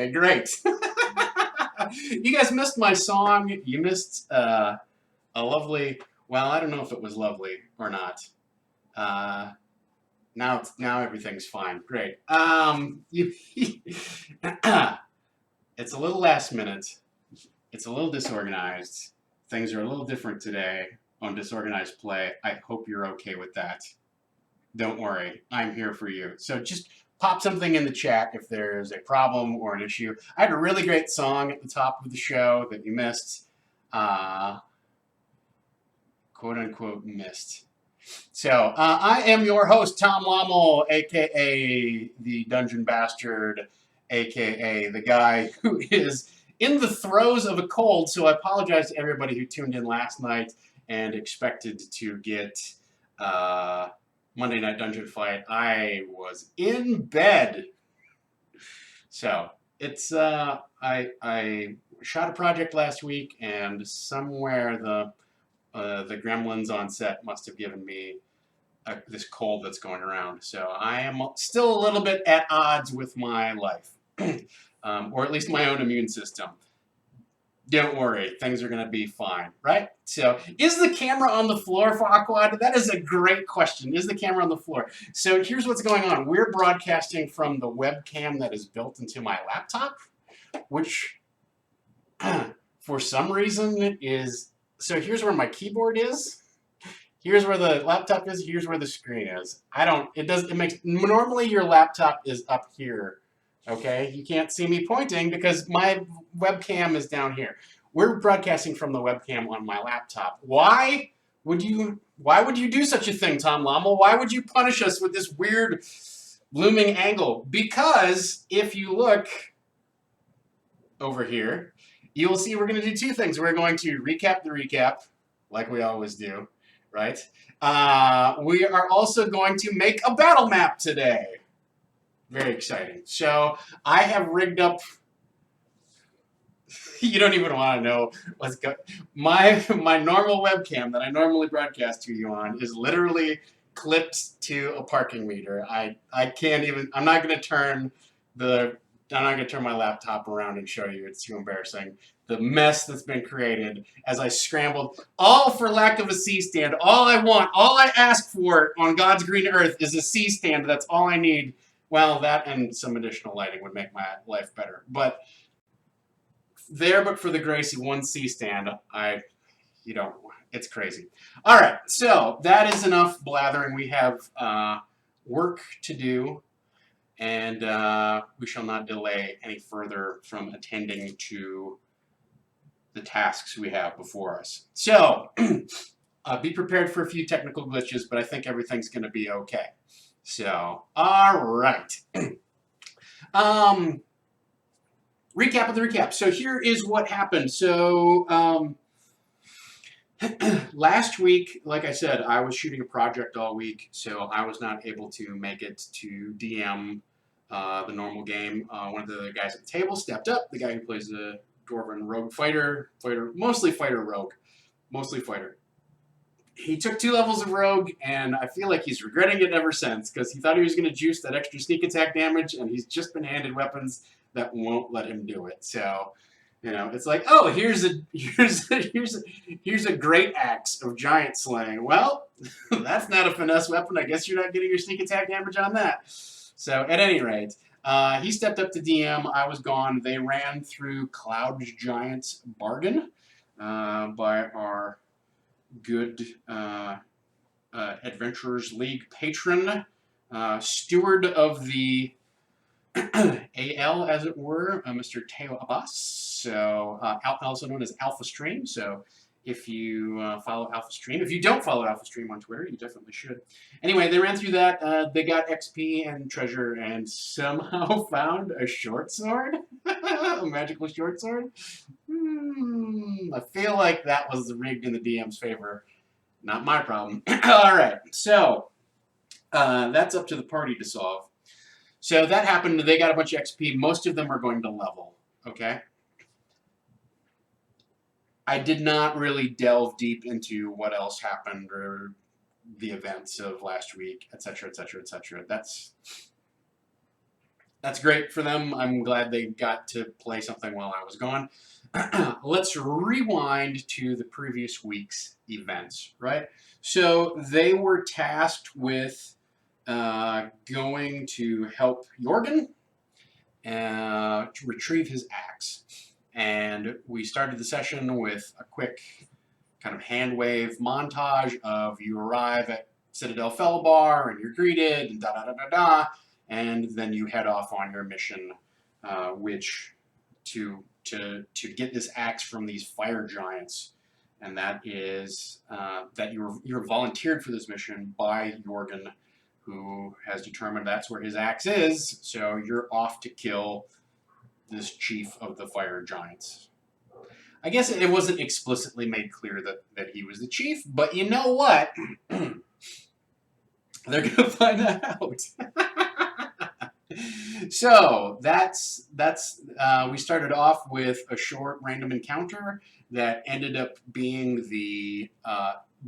Okay, great. You guys missed my song. You missed a lovely. Well, I don't know if it was lovely or not. Uh, now everything's fine. Great. It's a little last minute. It's a little disorganized. Things are a little different today on Disorganized Play. I hope you're okay with that. Don't worry, I'm here for you. So just pop something in the chat if there's a problem or an issue. I had a really great song at the top of the show that you missed. Quote unquote missed. So I am your host, Tom Lommel, aka the Dungeon Bastard, aka the guy who is in the throes of a cold. So I apologize to everybody who tuned in last night and expected to get Monday Night Dungeon Fight. I was in bed. So it's I shot a project last week, and somewhere the gremlins on set must have given me this cold that's going around. So I am still a little bit at odds with my life, or at least my own immune system. Don't worry, things are going to be fine, right? So is the camera on the floor, Farquad? That is a great question. Is the camera on the floor? So here's what's going on. We're broadcasting from the webcam that is built into my laptop, which for some reason is... So here's where my keyboard is. Here's where the laptop is. Here's where the screen is. Normally your laptop is up here. Okay, you can't see me pointing because my webcam is down here. We're broadcasting from the webcam on my laptop. Why would you do such a thing, Tom Lommel? Why would you punish us with this weird blooming angle? Because if you look over here, you will see we're going to do two things. We're going to recap the recap, like we always do, right? We are also going to make a battle map today. Very exciting. So I have rigged up... You don't even want to know what's going... My normal webcam that I normally broadcast to you on is literally clipped to a parking meter. I can't even... I'm not going to turn my laptop around and show you. It's too embarrassing. The mess that's been created as I scrambled, all for lack of a C-stand. All I ask for on God's green earth is a C-stand. That's all I need. Well, that and some additional lighting would make my life better. But for the Gracie one C-stand, it's crazy. All right, so that is enough blathering. We have work to do, and we shall not delay any further from attending to the tasks we have before us. So be prepared for a few technical glitches, but I think everything's going to be okay. So, all right. Recap of the recap. So here is what happened. So last week, like I said, I was shooting a project all week, so I was not able to make it to DM the normal game. One of the guys at the table stepped up, the guy who plays the Dwarven rogue fighter, mostly fighter rogue, mostly fighter. He took 2 levels of rogue, and I feel like he's regretting it ever since, because he thought he was going to juice that extra sneak attack damage, and he's just been handed weapons that won't let him do it. So, it's like, oh, here's a great axe of giant slaying. Well, that's not a finesse weapon. I guess you're not getting your sneak attack damage on that. So, at any rate, he stepped up to DM. I was gone. They ran through Cloud Giant's Bargain by our good Adventurers League patron, steward of the AL, as it were, Mr. Teo Abbas, so also known as Alpha Stream. So if you follow Alpha Stream, if you don't follow Alpha Stream on Twitter, you definitely should. Anyway, they ran through that. They got XP and treasure, and somehow found a short sword, a magical short sword. I feel like that was rigged in the DM's favor. Not my problem. All right, so that's up to the party to solve. So that happened. They got a bunch of XP. Most of them are going to level, okay? I did not really delve deep into what else happened or the events of last week, etc., etc., etc. that's great for them. I'm glad they got to play something while I was gone. Let's rewind to the previous week's events, right? So they were tasked with going to help Jorgen to retrieve his axe. And we started the session with a quick kind of hand wave montage of you arrive at Citadel Felbar and you're greeted and da da da da da, and then you head off on your mission, which to get this axe from these fire giants, and that is that you're volunteered for this mission by Jorgen, who has determined that's where his axe is. So you're off to kill this chief of the fire giants. I guess it wasn't explicitly made clear that he was the chief, but you know what? They're going to find that out. So that's we started off with a short random encounter that ended up being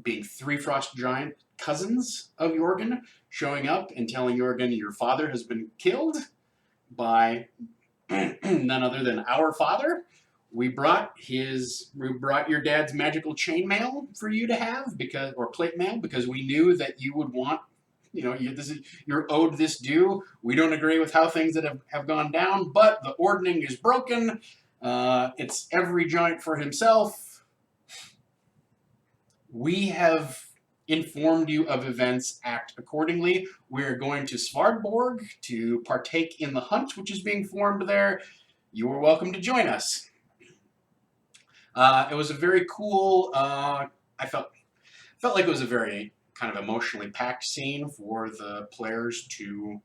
being three frost giant cousins of Jorgen showing up and telling Jorgen your father has been killed by none other than our father. We brought your dad's magical chainmail for you to have or plate mail because we knew that you would want, you're owed this due. We don't agree with how things that have gone down, but the ordning is broken. It's every giant for himself. We have informed you of events. Act accordingly. We're going to Svardborg to partake in the hunt which is being formed there. You are welcome to join us. It was a very cool. I felt like it was a very kind of emotionally packed scene for the players to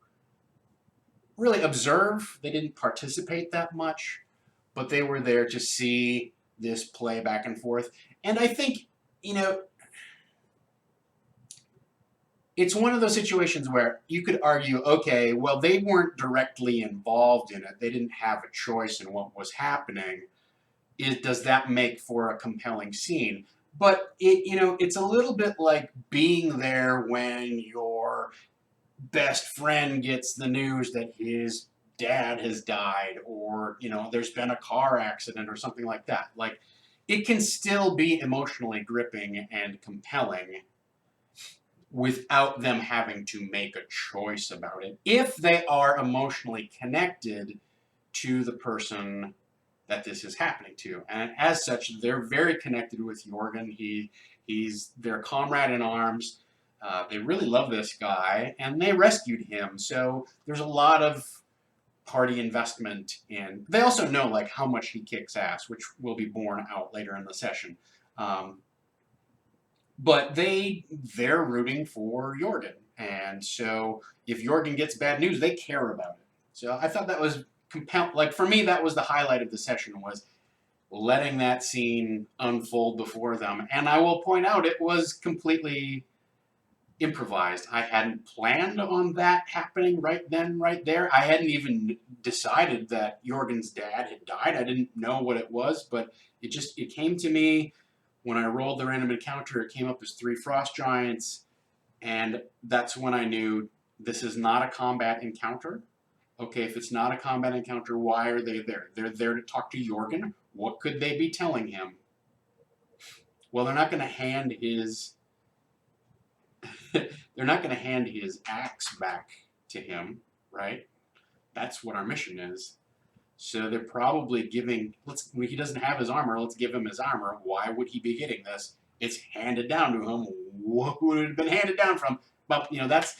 really observe. They didn't participate that much, but they were there to see this play back and forth. And I think, it's one of those situations where you could argue, okay, well, they weren't directly involved in it. They didn't have a choice in what was happening. Does that make for a compelling scene? But it's a little bit like being there when your best friend gets the news that his dad has died, or there's been a car accident or something like that. Like, it can still be emotionally gripping and compelling without them having to make a choice about it, if they are emotionally connected to the person that this is happening to. And as such, they're very connected with Jorgen. He's their comrade in arms. They really love this guy, and they rescued him. So there's a lot of party investment in. They also know like how much he kicks ass, which will be borne out later in the session. But they're rooting for Jorgen, and so if Jorgen gets bad news, they care about it. So I thought that was like, for me, that was the highlight of the session, was letting that scene unfold before them. And I will point out, it was completely improvised. I hadn't planned on that happening right then, right there. I hadn't even decided that Jorgen's dad had died. I didn't know what it was, but it came to me when I rolled the random encounter. It came up as three frost giants, and that's when I knew this is not a combat encounter. Okay, if it's not a combat encounter, why are they there? They're there to talk to Jorgen. What could they be telling him? Well, they're not going to hand his axe back to him, right? That's what our mission is. So they're probably giving. He doesn't have his armor. Let's give him his armor. Why would he be getting this? It's handed down to him. What would it have been handed down from? But that's.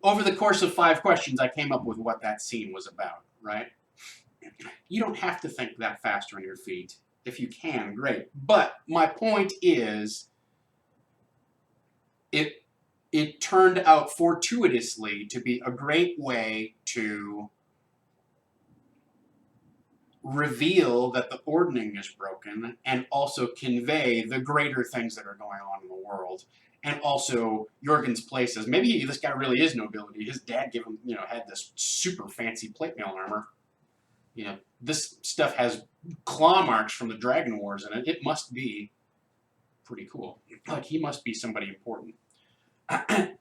Over the course of 5 questions, I came up with what that scene was about, right? You don't have to think that fast on your feet. If you can, great. But my point is, it turned out fortuitously to be a great way to reveal that the ordning is broken, and also convey the greater things that are going on in the world. And also Jorgen's place as maybe this guy really is nobility. His dad gave him, had this super fancy plate mail armor. This stuff has claw marks from the Dragon Wars in it. It must be pretty cool. Like, he must be somebody important.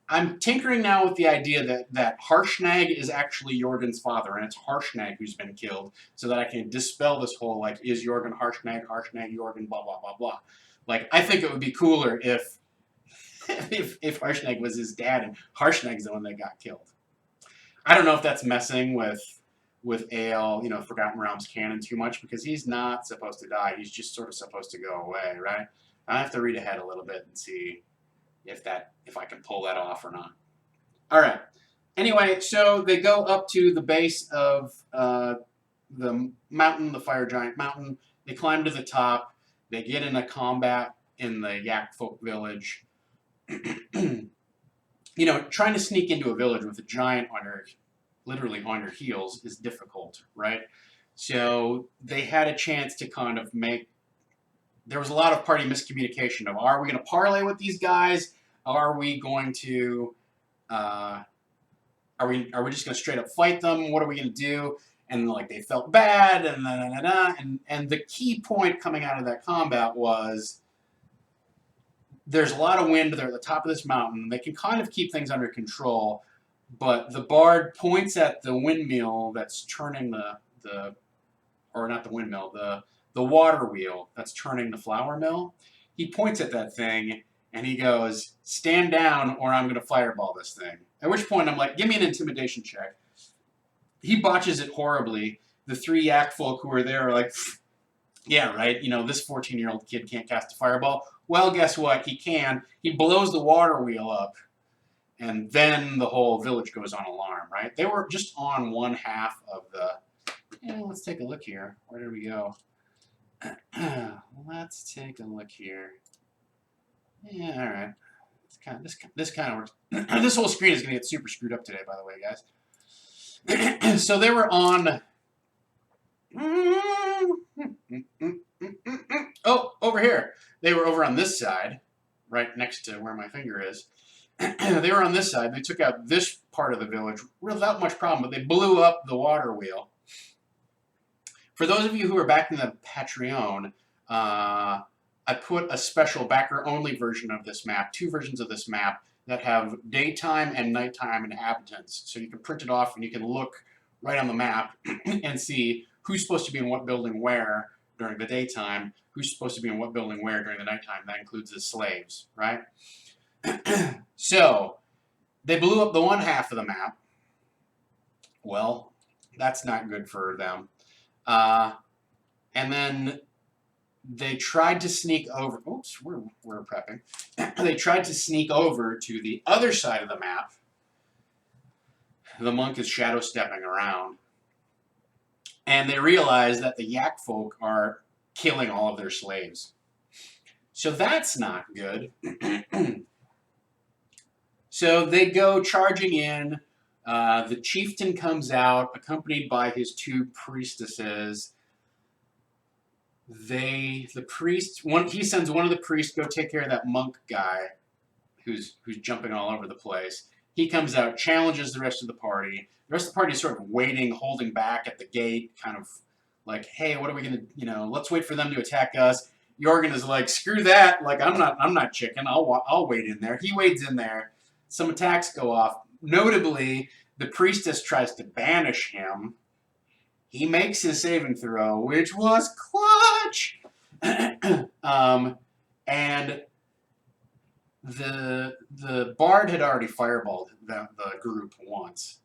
I'm tinkering now with the idea that Harshnag is actually Jorgen's father, and it's Harshnag who's been killed, so that I can dispel this whole, like, is Jorgen Harshnag, Harshnag Jorgen, blah, blah, blah, blah. Like, I think it would be cooler if if Harshnag was his dad and Harshnag's the one that got killed. I don't know if that's messing with Ale, Forgotten Realms canon too much, because he's not supposed to die. He's just sort of supposed to go away, right? I have to read ahead a little bit and see if I can pull that off or not. All right. Anyway, so they go up to the base of the mountain, the Fire Giant Mountain. They climb to the top. They get in a combat in the Yak Folk village. Trying to sneak into a village with a giant literally on your heels is difficult, right? So they had a chance to kind of there was a lot of party miscommunication of, are we going to parlay with these guys? Are we going to, are we just going to straight up fight them? What are we going to do? And like they felt bad, and the key point coming out of that combat was there's a lot of wind. They're at the top of this mountain. They can kind of keep things under control, but the bard points at the windmill that's turning or not the windmill, the water wheel that's turning the flour mill. He points at that thing and he goes, "Stand down or I'm going to fireball this thing." At which point I'm like, give me an intimidation check. He botches it horribly. The three yak folk who are there are like, yeah, right, this 14-year-old kid can't cast a fireball. Well, guess what? He can. He blows the water wheel up, and then the whole village goes on alarm, right? They were just on one half of let's take a look here. Where did we go? Let's take a look here. Yeah, all right. This kind of works. This whole screen is going to get super screwed up today, by the way, guys. So they were on... Oh, over here. They were over on this side, right next to where my finger is. They were on this side. They took out this part of the village without much problem, but they blew up the water wheel. For those of you who are back in the Patreon, I put a special backer-only version of this map, 2 versions of this map that have daytime and nighttime inhabitants. So you can print it off and you can look right on the map and see who's supposed to be in what building where during the daytime, who's supposed to be in what building where during the nighttime. That includes the slaves, right? So they blew up the one half of the map. Well, that's not good for them. And then they tried to sneak over. Oops, we're prepping. They tried to sneak over to the other side of the map. The monk is shadow stepping around. And they realize that the yak folk are killing all of their slaves. So that's not good. So they go charging in. The chieftain comes out, accompanied by his 2 priestesses. He sends one of the priests to go take care of that monk guy who's jumping all over the place. He comes out, challenges the rest of the party. The rest of the party is sort of waiting, holding back at the gate, kind of like, hey, what are we gonna, let's wait for them to attack us. Jorgen is like, screw that, like I'm not chicken. I'll wait in there. He wades in there. Some attacks go off. Notably, the priestess tries to banish him. He makes his saving throw, which was clutch. And the bard had already fireballed the group once.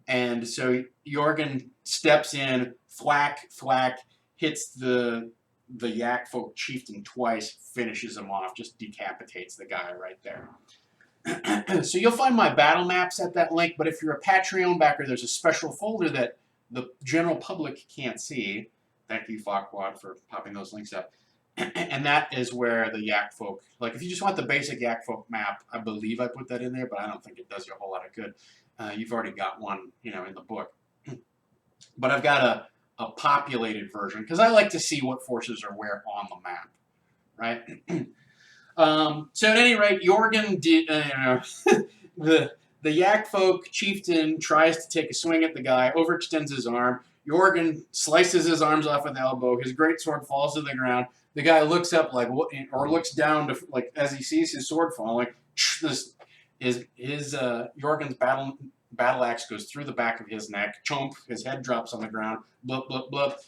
And so Jorgen steps in, thwack, hits the yak folk chieftain twice, finishes him off, just decapitates the guy right there. So you'll find my battle maps at that link, but if you're a Patreon backer, there's a special folder that the general public can't see. Thank you, Farquaad, for popping those links up. And that is where the yak folk, like if you just want the basic yak folk map, I believe I put that in there, but I don't think it does you a whole lot of good. You've already got one, in the book. But I've got a populated version, because I like to see what forces are where on the map, right? So at any rate, Jorgen did, the yak folk chieftain tries to take a swing at the guy, overextends his arm. Jorgen slices his arms off with the elbow. His greatsword falls to the ground. The guy looks up or looks down to as he sees his sword fall, like this His Jorgen's battle axe goes through the back of his neck. Chomp, his head drops on the ground. Blup blup blup.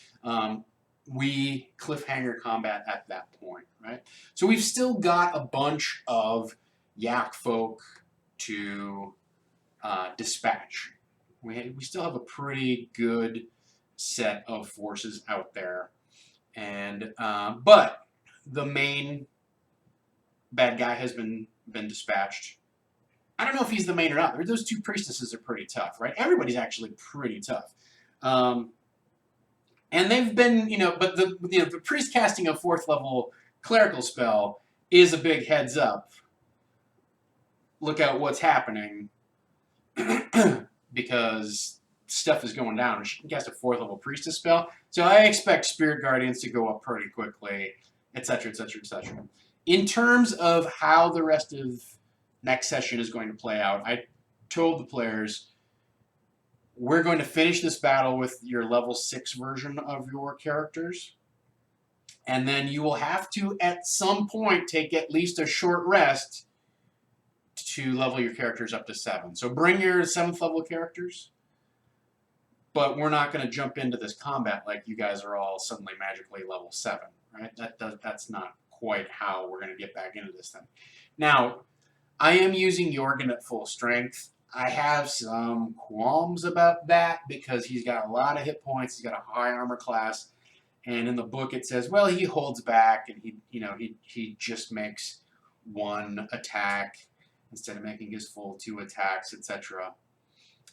We cliffhanger combat at that point, right? So we've still got a bunch of yak folk to dispatch. We still have a pretty good set of forces out there, and but the main bad guy has been dispatched. I don't know if he's the main or not. Those two priestesses are pretty tough, right? Everybody's actually pretty tough. And they've been, but the priest casting a 4th level clerical spell is a big heads up. Look out what's happening because stuff is going down. She can cast a 4th level priestess spell. So I expect Spirit Guardians to go up pretty quickly, etc., etc., etc. In terms of how the rest of next session is going to play out, I told the players, we're going to finish this battle with your level 6 version of your characters. And then you will have to, at some point, take at least a short rest to level your characters up to 7. So bring your 7th level characters, but we're not going to jump into this combat like you guys are all suddenly magically level 7, right? That's not quite how we're going to get back into this thing. Now, I am using Jorgen at full strength. I have some qualms about that because he's got a lot of hit points. He's got a high armor class, and in the book it says, well, he holds back and he just makes 1 attack instead of making his full 2 attacks, etc.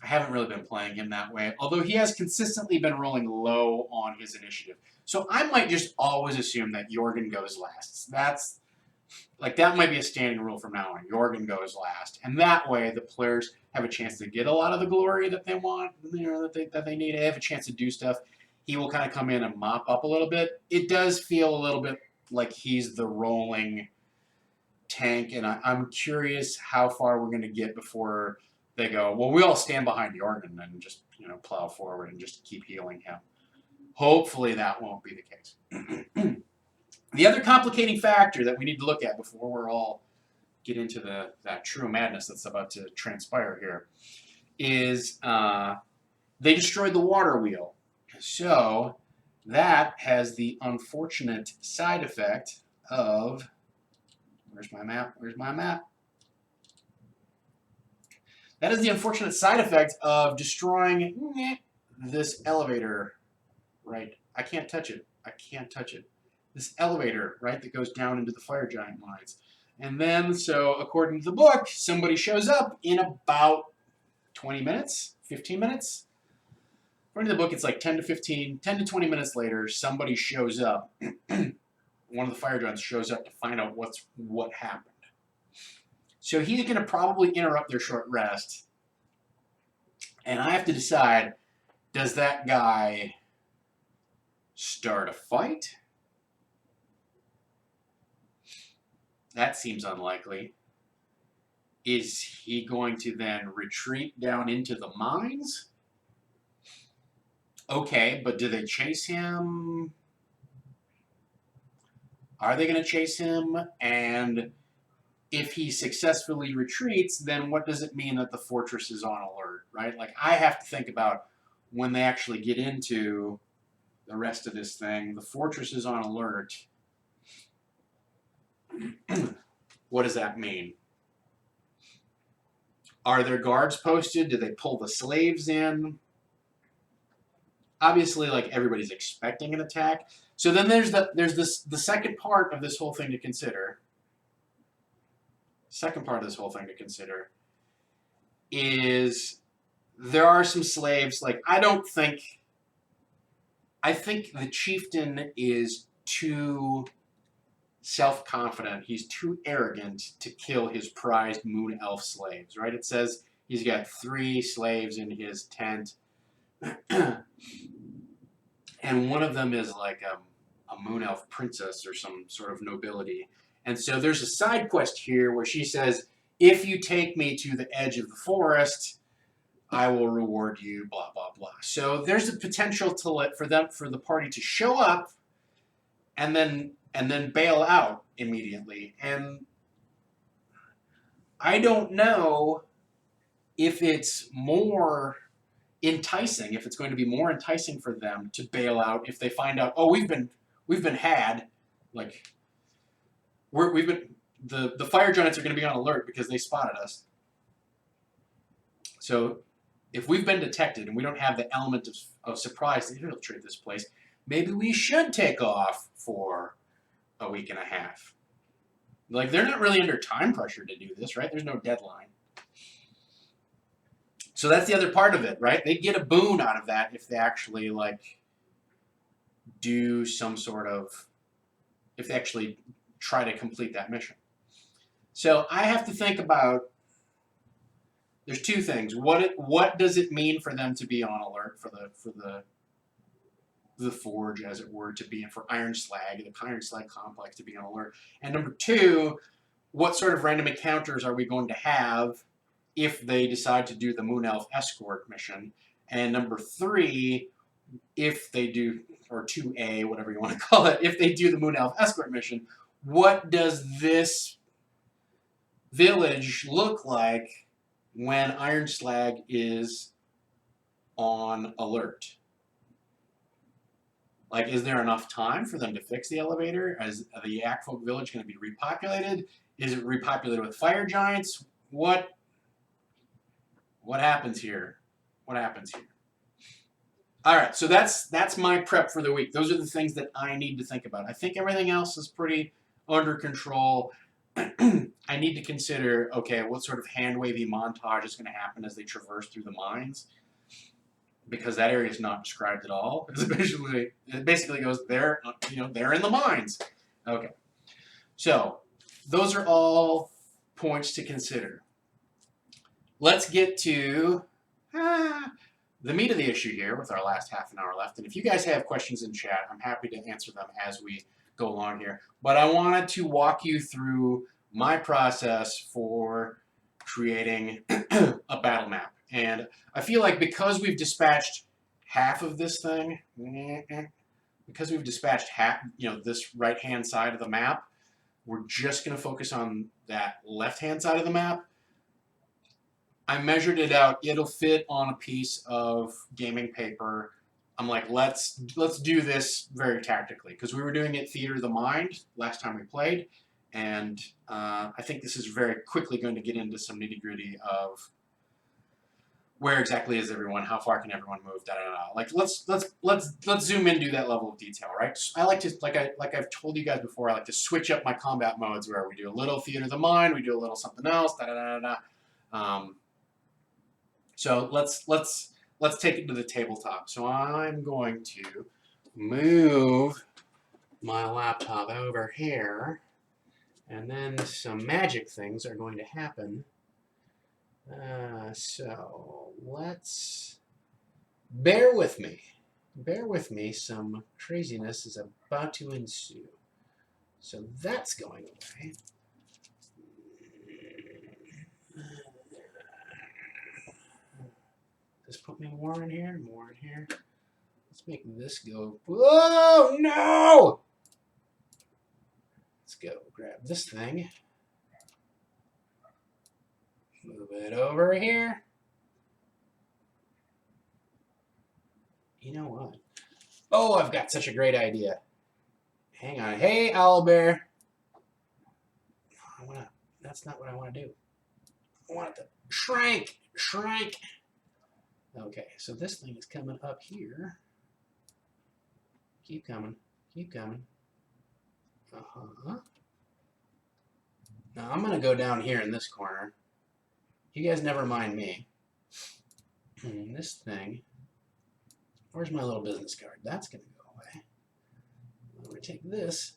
I haven't really been playing him that way, although he has consistently been rolling low on his initiative. So I might just always assume that Jorgen goes last. That might be a standing rule from now on. Jorgen goes last, and that way the players have a chance to get a lot of the glory that they want, that they need. They have a chance to do stuff. He will kind of come in and mop up a little bit. It does feel a little bit like he's the rolling tank, and I'm curious how far we're going to get before they go, well, we all stand behind Jorgen and just plow forward and just keep healing him. Hopefully that won't be the case. The other complicating factor that we need to look at before we're all get into that true madness that's about to transpire here is they destroyed the water wheel. So that has the unfortunate side effect of, where's my map? That is the unfortunate side effect of destroying this elevator, right? I can't touch it. This elevator, right, that goes down into the fire giant mines. And then, so according to the book, somebody shows up in about 20 minutes, 15 minutes. According to the book, it's like 10 to 20 minutes later, somebody shows up. One of the fire giants shows up to find out what happened. So he's going to probably interrupt their short rest. And I have to decide, does that guy start a fight? That seems unlikely. Is he going to then retreat down into the mines? Okay, but do they chase him? Are they going to chase him? And if he successfully retreats, then what does it mean that the fortress is on alert, right? Like, I have to think about when they actually get into the rest of this thing, the fortress is on alert. What does that mean? Are there guards posted? Do they pull the slaves in? Obviously, like, everybody's expecting an attack. So then there's the second part of this whole thing to consider. Second part of this whole thing to consider is there are some slaves. Like, I think the chieftain is too self-confident. He's too arrogant to kill his prized moon elf slaves, right? It says he's got 3 slaves in his tent. And one of them is like a moon elf princess or some sort of nobility. And so there's a side quest here where she says, if you take me to the edge of the forest, I will reward you, blah, blah, blah. So there's a potential for the party to show up and then bail out immediately. And I don't know if it's more enticing, if it's going to be more enticing for them to bail out if they find out, oh, we've been had, like we've been the fire giants are going to be on alert because they spotted us. So if we've been detected and we don't have the element of surprise to infiltrate this place, maybe we should take off for a week and a half. Like, they're not really under time pressure to do this, right? There's no deadline. So that's the other part of it, right? They get a boon out of that if they actually, like, do some sort of, if they actually try to complete that mission. So I have to think about, there's two things. What does it mean for them to be on alert for the forge, as it were, to be for Iron Slag, the Iron Slag complex to be on alert? And number two, what sort of random encounters are we going to have if they decide to do the Moon Elf escort mission? And number three, if they do, or 2A, whatever you want to call it, if they do the Moon Elf escort mission, what does this village look like when Iron Slag is on alert? Like, is there enough time for them to fix the elevator? Is the Yak Folk village going to be repopulated? Is it repopulated with fire giants? What happens here? What happens here? All right, so that's my prep for the week. Those are the things that I need to think about. I think everything else is pretty under control. I need to consider, okay, what sort of hand-wavy montage is going to happen as they traverse through the mines, because that area is not described at all. It basically goes, they're in the mines. Okay, so those are all points to consider. Let's get to the meat of the issue here with our last half an hour left. And if you guys have questions in chat, I'm happy to answer them as we go along here. But I wanted to walk you through my process for creating a battle map. And I feel like because we've dispatched half of this thing, because we've dispatched half, this right-hand side of the map, we're just going to focus on that left-hand side of the map. I measured it out. It'll fit on a piece of gaming paper. I'm like, let's do this very tactically, because we were doing it Theater of the Mind last time we played, and I think this is very quickly going to get into some nitty-gritty of where exactly is everyone, how far can everyone move, da da da. Like, let's zoom into that level of detail, right? I like to, like I've told you guys before, I like to switch up my combat modes where we do a little Theater of the Mind, we do a little something else, da da da da da. So let's take it to the tabletop. So I'm going to move my laptop over here, and then some magic things are going to happen. So let's bear with me. Bear with me. Some craziness is about to ensue. So that's going away. Just put me more in here, more in here. Let's make this go. Whoa, no! Let's go grab this thing. Move it over here. You know what? Oh, I've got such a great idea. Hang on. Hey, owlbear. That's not what I want to do. I want it to shrink. Shrink. Okay, so this thing is coming up here. Keep coming. Keep coming. Uh-huh. Now I'm going to go down here in this corner. You guys never mind me. This thing. Where's my little business card? That's going to go away. I'm going to take this.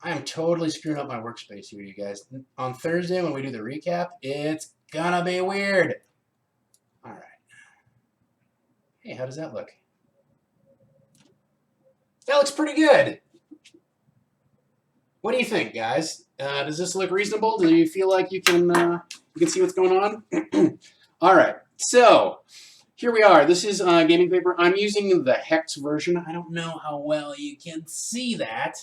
I am totally screwing up my workspace here, you guys. On Thursday when we do the recap, it's going to be weird. All right. Hey, how does that look? That looks pretty good. What do you think, guys? Does this look reasonable? Do you feel like you can see what's going on? All right. So here we are. This is gaming paper. I'm using the Hex version. I don't know how well you can see that.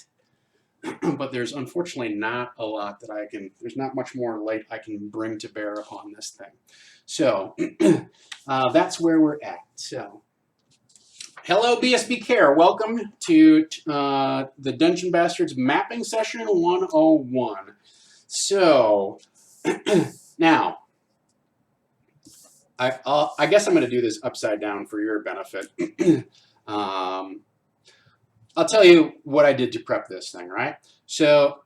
but there's unfortunately not a lot that there's not much more light I can bring to bear upon this thing. So that's where we're at. So hello, BSB Care. Welcome to the Dungeon Bastards Mapping Session 101. So now, I guess I'm going to do this upside down for your benefit. I'll tell you what I did to prep this thing, right? So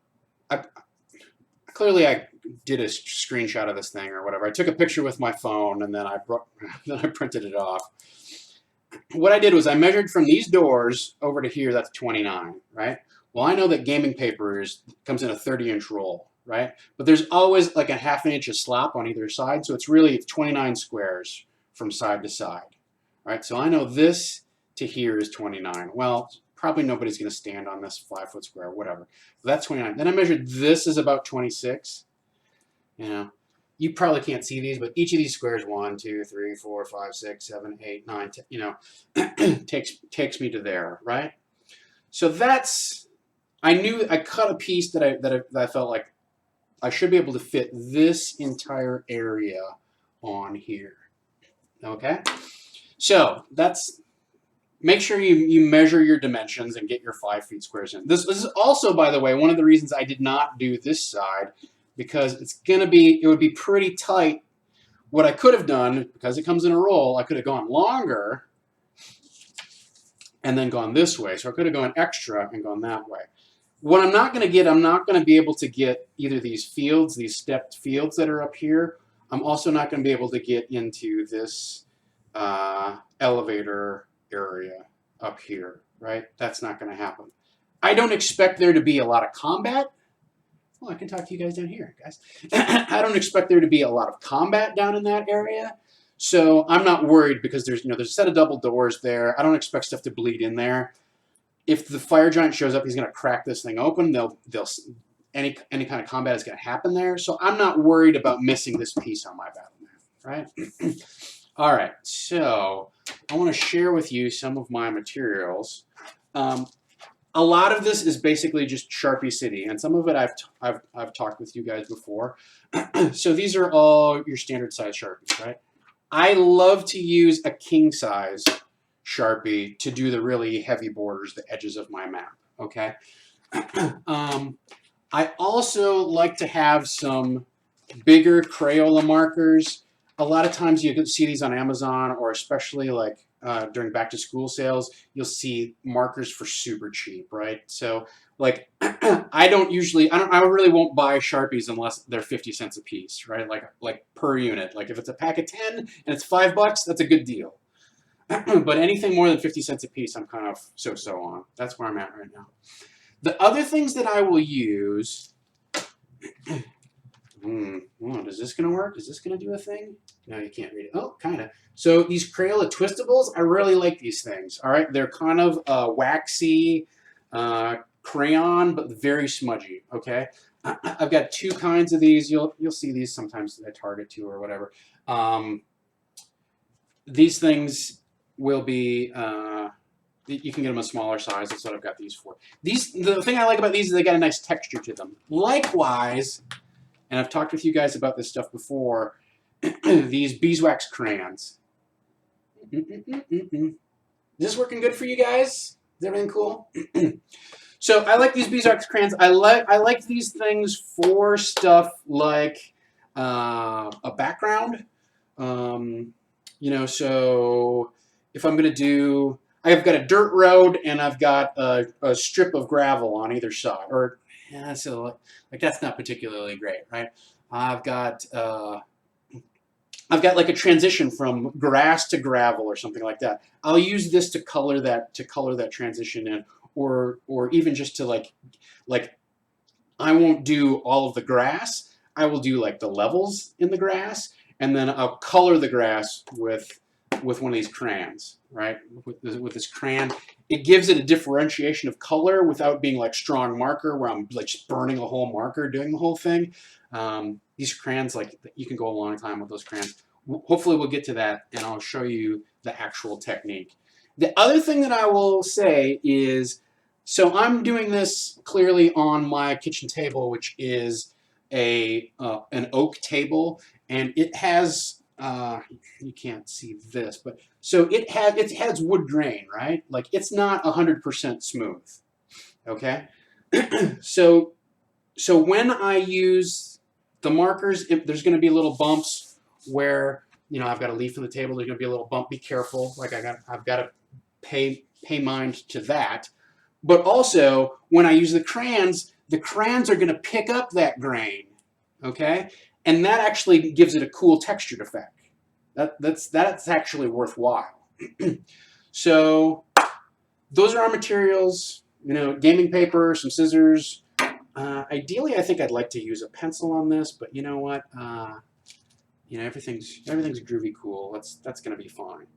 clearly I did a screenshot of this thing or whatever. I took a picture with my phone and then I printed it off. What I did was I measured from these doors over to here, that's 29, right? Well, I know that gaming paper comes in a 30-inch roll, right? But there's always like a half an inch of slop on either side, so it's 29 squares from side to side, right? So I know this to here is 29. Well, probably nobody's going to stand on this 5-foot square, whatever. So that's 29. Then I measured this is about 26. You know, you probably can't see these, but each of these squares, 1, 2, 3, 4, 5, 6, 7, 8, 9, 10, you know, takes me to there, right? So that's, I knew I cut a piece that I felt like I should be able to fit this entire area on here. Okay, so that's. Make sure you measure your dimensions and get your 5 feet squares in. This is also, by the way, one of the reasons I did not do this side, because it would be pretty tight. What I could have done, because it comes in a roll, I could have gone longer and then gone this way. So I could have gone extra and gone that way. What I'm not going to get, I'm not going to be able to get either these fields, these stepped fields that are up here. I'm also not going to be able to get into this elevator area up here, right? That's not going to happen. I don't expect there to be a lot of combat. Well, I can talk to you guys down here, guys. I don't expect there to be a lot of combat down in that area, so I'm not worried because there's a set of double doors there. I don't expect stuff to bleed in there. If the fire giant shows up, he's going to crack this thing open. Any kind of combat is going to happen there, so I'm not worried about missing this piece on my battle map, right? All right, so I want to share with you some of my materials. A lot of this is basically just Sharpie City, and some of it I've talked with you guys before. So these are all your standard size Sharpies, right? I love to use a king size Sharpie to do the really heavy borders, the edges of my map, okay? I also like to have some bigger Crayola markers. A lot of times you see these on Amazon, or especially like during back to school sales, you'll see markers for super cheap, right? So like I really won't buy Sharpies unless they're 50 cents a piece, right? Like per unit. Like if it's a pack of 10 and it's $5, that's a good deal. But anything more than 50 cents a piece, I'm kind of so on. That's where I'm at right now. The other things that I will use. Is this going to work? Is this going to do a thing? No, you can't read it. Oh, kind of. So these Crayola Twistables, I really like these things. All right, they're kind of waxy crayon, but very smudgy. Okay, I've got 2 kinds of these. You'll see these sometimes at Target too, or whatever. These things will be. You can get them a smaller size. That's what I've got these for. The thing I like about these is they got a nice texture to them. Likewise. And I've talked with you guys about this stuff before, these beeswax crayons. Is this working good for you guys? Is everything cool? So I like these beeswax crayons. I like these things for stuff like a background. So if I'm going to do, I've got a dirt road and I've got a strip of gravel on either side, or so like that's not particularly great, right? I've got like a transition from grass to gravel or something like that. I'll use this to color that transition in, or even just to like I won't do all of the grass. I will do like the levels in the grass, and then I'll color the grass with one of these crayons, right? With this crayon, it gives it a differentiation of color without being like strong marker where I'm like just burning a whole marker doing the whole thing. These crayons, like you can go a long time with those crayons. Hopefully we'll get to that and I'll show you the actual technique. The other thing that I will say is So I'm doing this clearly on my kitchen table, which is an oak table, and it has you can't see this, but so it has wood grain, right? Like it's not 100% smooth. Okay, so when I use the markers, there's going to be little bumps where I've got a leaf on the table. There's going to be a little bump. Be careful. Like I've got to pay mind to that. But also, when I use the crayons are going to pick up that grain, okay? And that actually gives it a cool textured effect. That's actually worthwhile. So those are our materials. Gaming paper, some scissors. Ideally, I think I'd like to use a pencil on this, but you know what? Everything's groovy cool. That's going to be fine.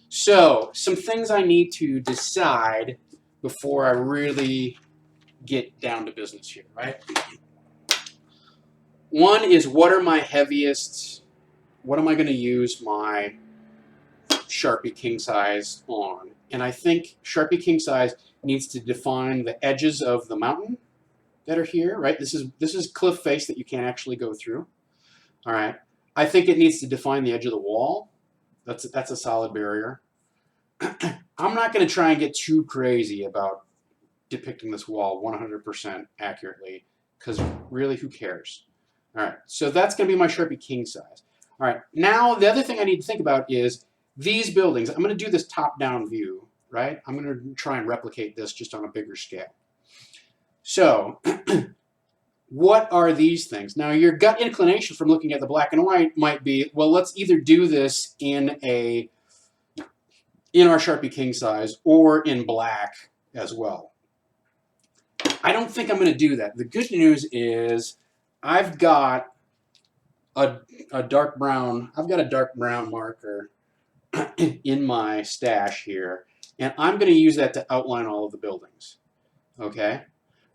So some things I need to decide before I really get down to business here, right? One is, what am I going to use my Sharpie King Size on? And I think Sharpie King Size needs to define the edges of the mountain that are here, right? This is cliff face that you can't actually go through. All right. I think it needs to define the edge of the wall. That's a solid barrier. I'm not going to try and get too crazy about depicting this wall 100% accurately, because really, who cares? All right, so that's going to be my Sharpie King Size. All right, now the other thing I need to think about is these buildings. I'm going to do this top-down view, right? I'm going to try and replicate this just on a bigger scale. So what are these things? Now, your gut inclination from looking at the black and white might be, well, let's either do this in our Sharpie King Size or in black as well. I don't think I'm going to do that. The good news is I've got a dark brown marker in my stash here, and I'm going to use that to outline all of the buildings. Okay,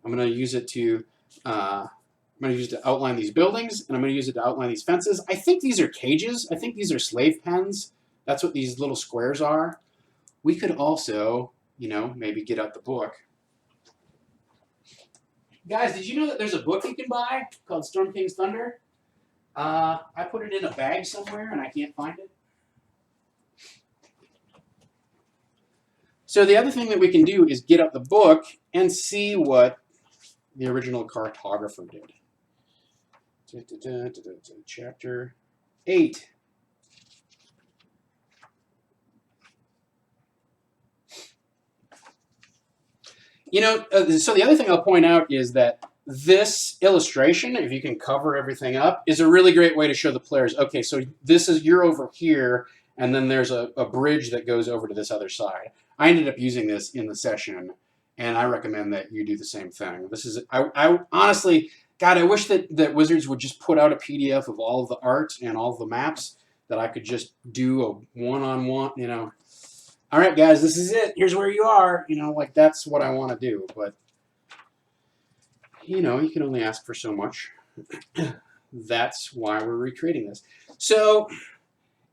I'm going to use it to outline these buildings, and I'm going to use it to outline these fences. I think these are cages. I think these are slave pens. That's what these little squares are. We could also, maybe get out the book. Guys, did you know that there's a book you can buy called Storm King's Thunder? I put it in a bag somewhere and I can't find it. So the other thing that we can do is get out the book and see what the original cartographer did. Chapter 8. So the other thing I'll point out is that this illustration, if you can cover everything up, is a really great way to show the players, okay, so you're over here, and then there's a bridge that goes over to this other side. I ended up using this in the session, and I recommend that you do the same thing. I honestly, God, I wish that Wizards would just put out a PDF of all of the art and all of the maps that I could just do a one-on-one, all right, guys, this is it. Here's where you are. That's what I want to do. But, you can only ask for so much. That's why we're recreating this. So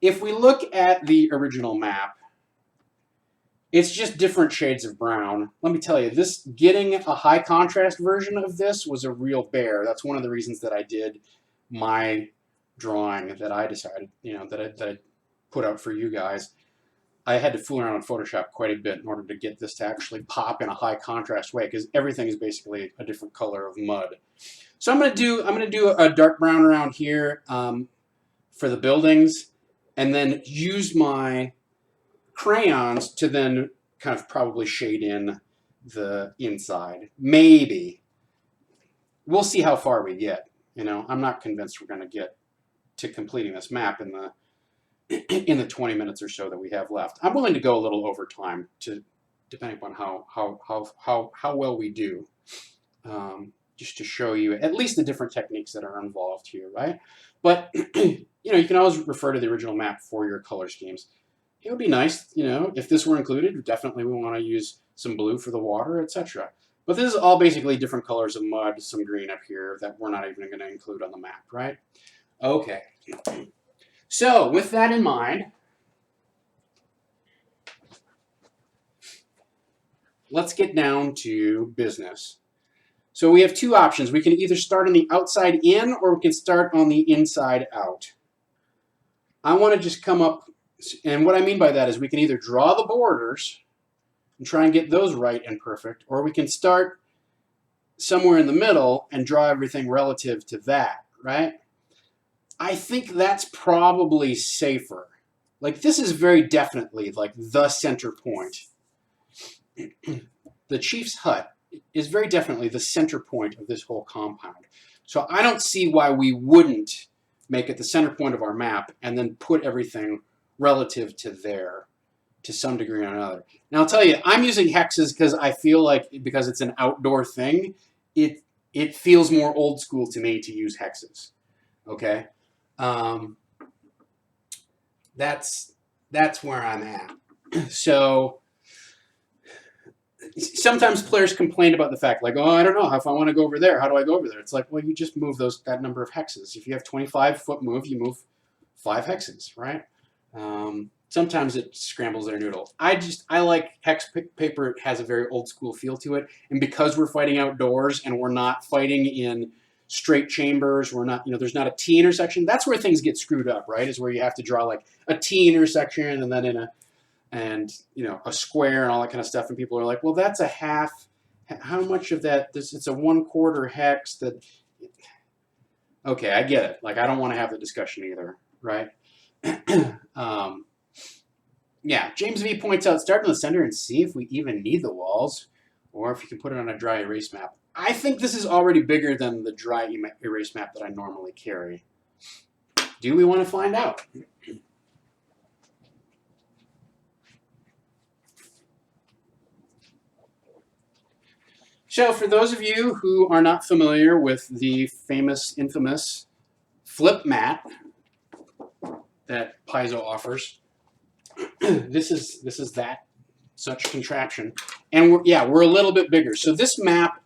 if we look at the original map, it's just different shades of brown. Let me tell you, getting a high contrast version of this was a real bear. That's one of the reasons that I did my drawing that I decided, that I put out for you guys. I had to fool around in Photoshop quite a bit in order to get this to actually pop in a high contrast way, because everything is basically a different color of mud. So I'm gonna do a dark brown around here for the buildings, and then use my crayons to then kind of probably shade in the inside. Maybe. We'll see how far we get. I'm not convinced we're going to get to completing this map in the 20 minutes or so that we have left. I'm willing to go a little over time, depending upon how well we do, just to show you at least the different techniques that are involved here, right? But you can always refer to the original map for your color schemes. It would be nice, if this were included. Definitely, we want to use some blue for the water, etc. But this is all basically different colors of mud, some green up here that we're not even going to include on the map, right? Okay. So, with that in mind, let's get down to business. So we have two options. We can either start on the outside in, or we can start on the inside out. I want to just come up, and what I mean by that is we can either draw the borders and try and get those right and perfect, or we can start somewhere in the middle and draw everything relative to that, right? I think that's probably safer. Like, this is very definitely like the center point. The Chief's hut is very definitely the center point of this whole compound. So I don't see why we wouldn't make it the center point of our map and then put everything relative to there to some degree or another. Now, I'll tell you, I'm using hexes because I feel like, because it's an outdoor thing, it feels more old school to me to use hexes. Okay? That's where I'm at. So sometimes players complain about the fact, like, oh, I don't know if I want to go over there. How do I go over there? It's like, well, you just move that number of hexes. If you have 25-foot move, you move 5 hexes, right? Sometimes it scrambles their noodle. I like hex paper. It has a very old school feel to it. And because we're fighting outdoors and we're not fighting in straight chambers, we're not, there's not a T intersection. That's where things get screwed up, right? Is where you have to draw like a T intersection and then a square and all that kind of stuff. And people are like, well, that's a half. How much of that? It's a 1/4 hex. That. Okay, I get it. Like, I don't want to have the discussion either, right? Yeah, James V points out, start in the center and see if we even need the walls, or if you can put it on a dry erase map. I think this is already bigger than the dry erase map that I normally carry. Do we want to find out? So for those of you who are not familiar with the famous, infamous flip mat that Paizo offers, this is that such contraption, and we're a little bit bigger. So this map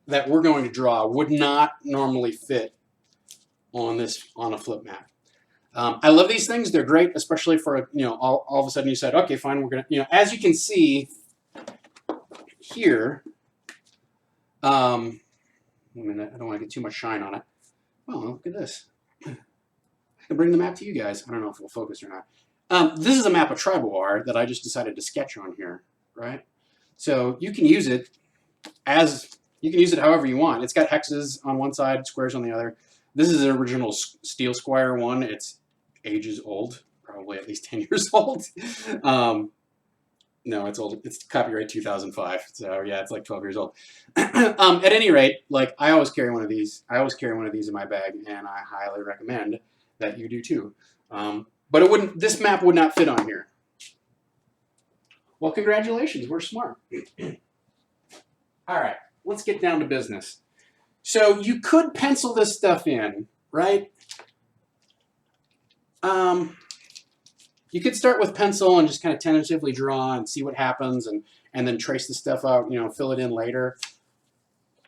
that we're going to draw would not normally fit on a flip map. I love these things; they're great, especially for all of a sudden you said, okay, fine, we're gonna as you can see here. I mean, I don't want to get too much shine on it. Oh, look at this. I can bring the map to you guys. I don't know if it'll focus or not. This is a map of Triboar that I just decided to sketch on here, right? So you can use it however you want. It's got hexes on one side, squares on the other. This is an original Steel Squire one. It's ages old, probably at least 10 years old. No, it's old. It's copyright 2005. So yeah, it's like 12 years old. At any rate, like, I always carry one of these. I always carry one of these in my bag, and I highly recommend that you do too. But this map would not fit on here. Well, congratulations. We're smart. All right, let's get down to business. So you could pencil this stuff in, right? You could start with pencil and just kind of tentatively draw and see what happens, and then trace the stuff out, fill it in later.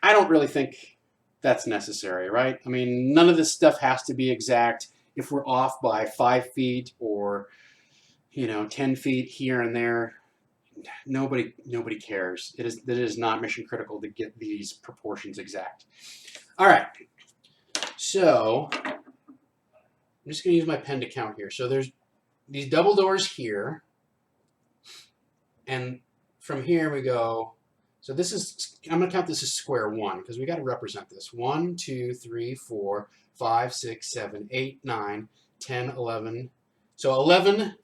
I don't really think that's necessary, right? I mean, none of this stuff has to be exact. If we're off by 5 feet or 10 feet here and there, nobody cares. It is not mission critical to get these proportions exact. All right, so I'm just going to use my pen to count here. So there's these double doors here, and from here we go. So this is, I'm going to count this as square 1 because we got to represent this. 1, 2, 3, 4, 5, 6, 7, 8, 9, 10, 11. So 11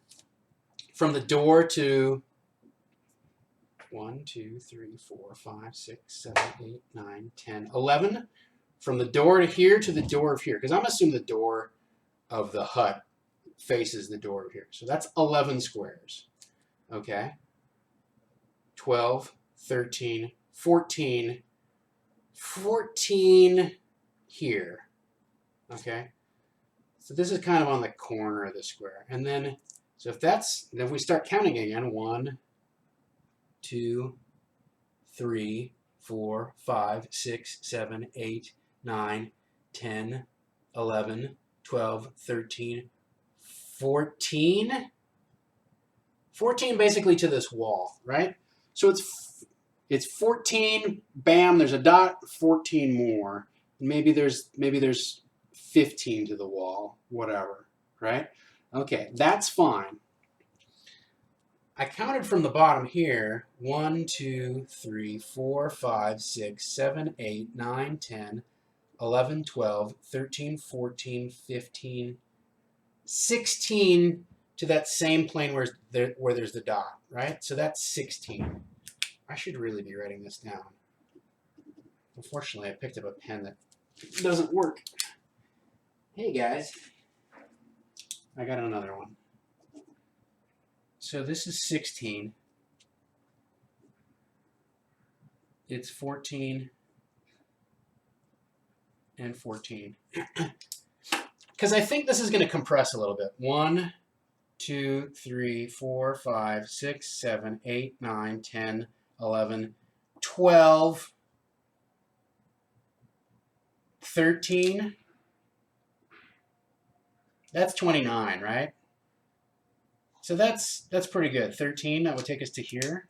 from the door to 1, 2, 3, 4, 5, 6, 7, 8, 9, 10, 11 from the door to here to the door of here, because I'm assuming the door of the hut faces the door of here. So that's 11 squares. Okay. 12, 13, 14, 14 here. Okay. So this is kind of on the corner of the square. And then, so if we start counting again, 1, 2, 3, 4, 5, 6, 7, 8, 9, 10, 11, 12, 13, 14. 14 basically to this wall, right? So it's it's 14, bam, there's a dot, 14 more. Maybe there's 15 to the wall, whatever, right? Okay, that's fine. I counted from the bottom here, 1, 2, 3, 4, 5, 6, 7, 8, 9, 10, 11, 12, 13, 14, 15, 16 to that same plane where there's the dot, right? So that's 16. I should really be writing this down. Unfortunately, I picked up a pen that doesn't work. Hey guys, I got another one. So this is 16. It's 14 and 14. Because I think this is going to compress a little bit. 1, 2, 3, 4, 5, 6, 7, 8, 9, 10, 11, 12, 13. That's 29, right? So that's pretty good. 13, that would take us to here.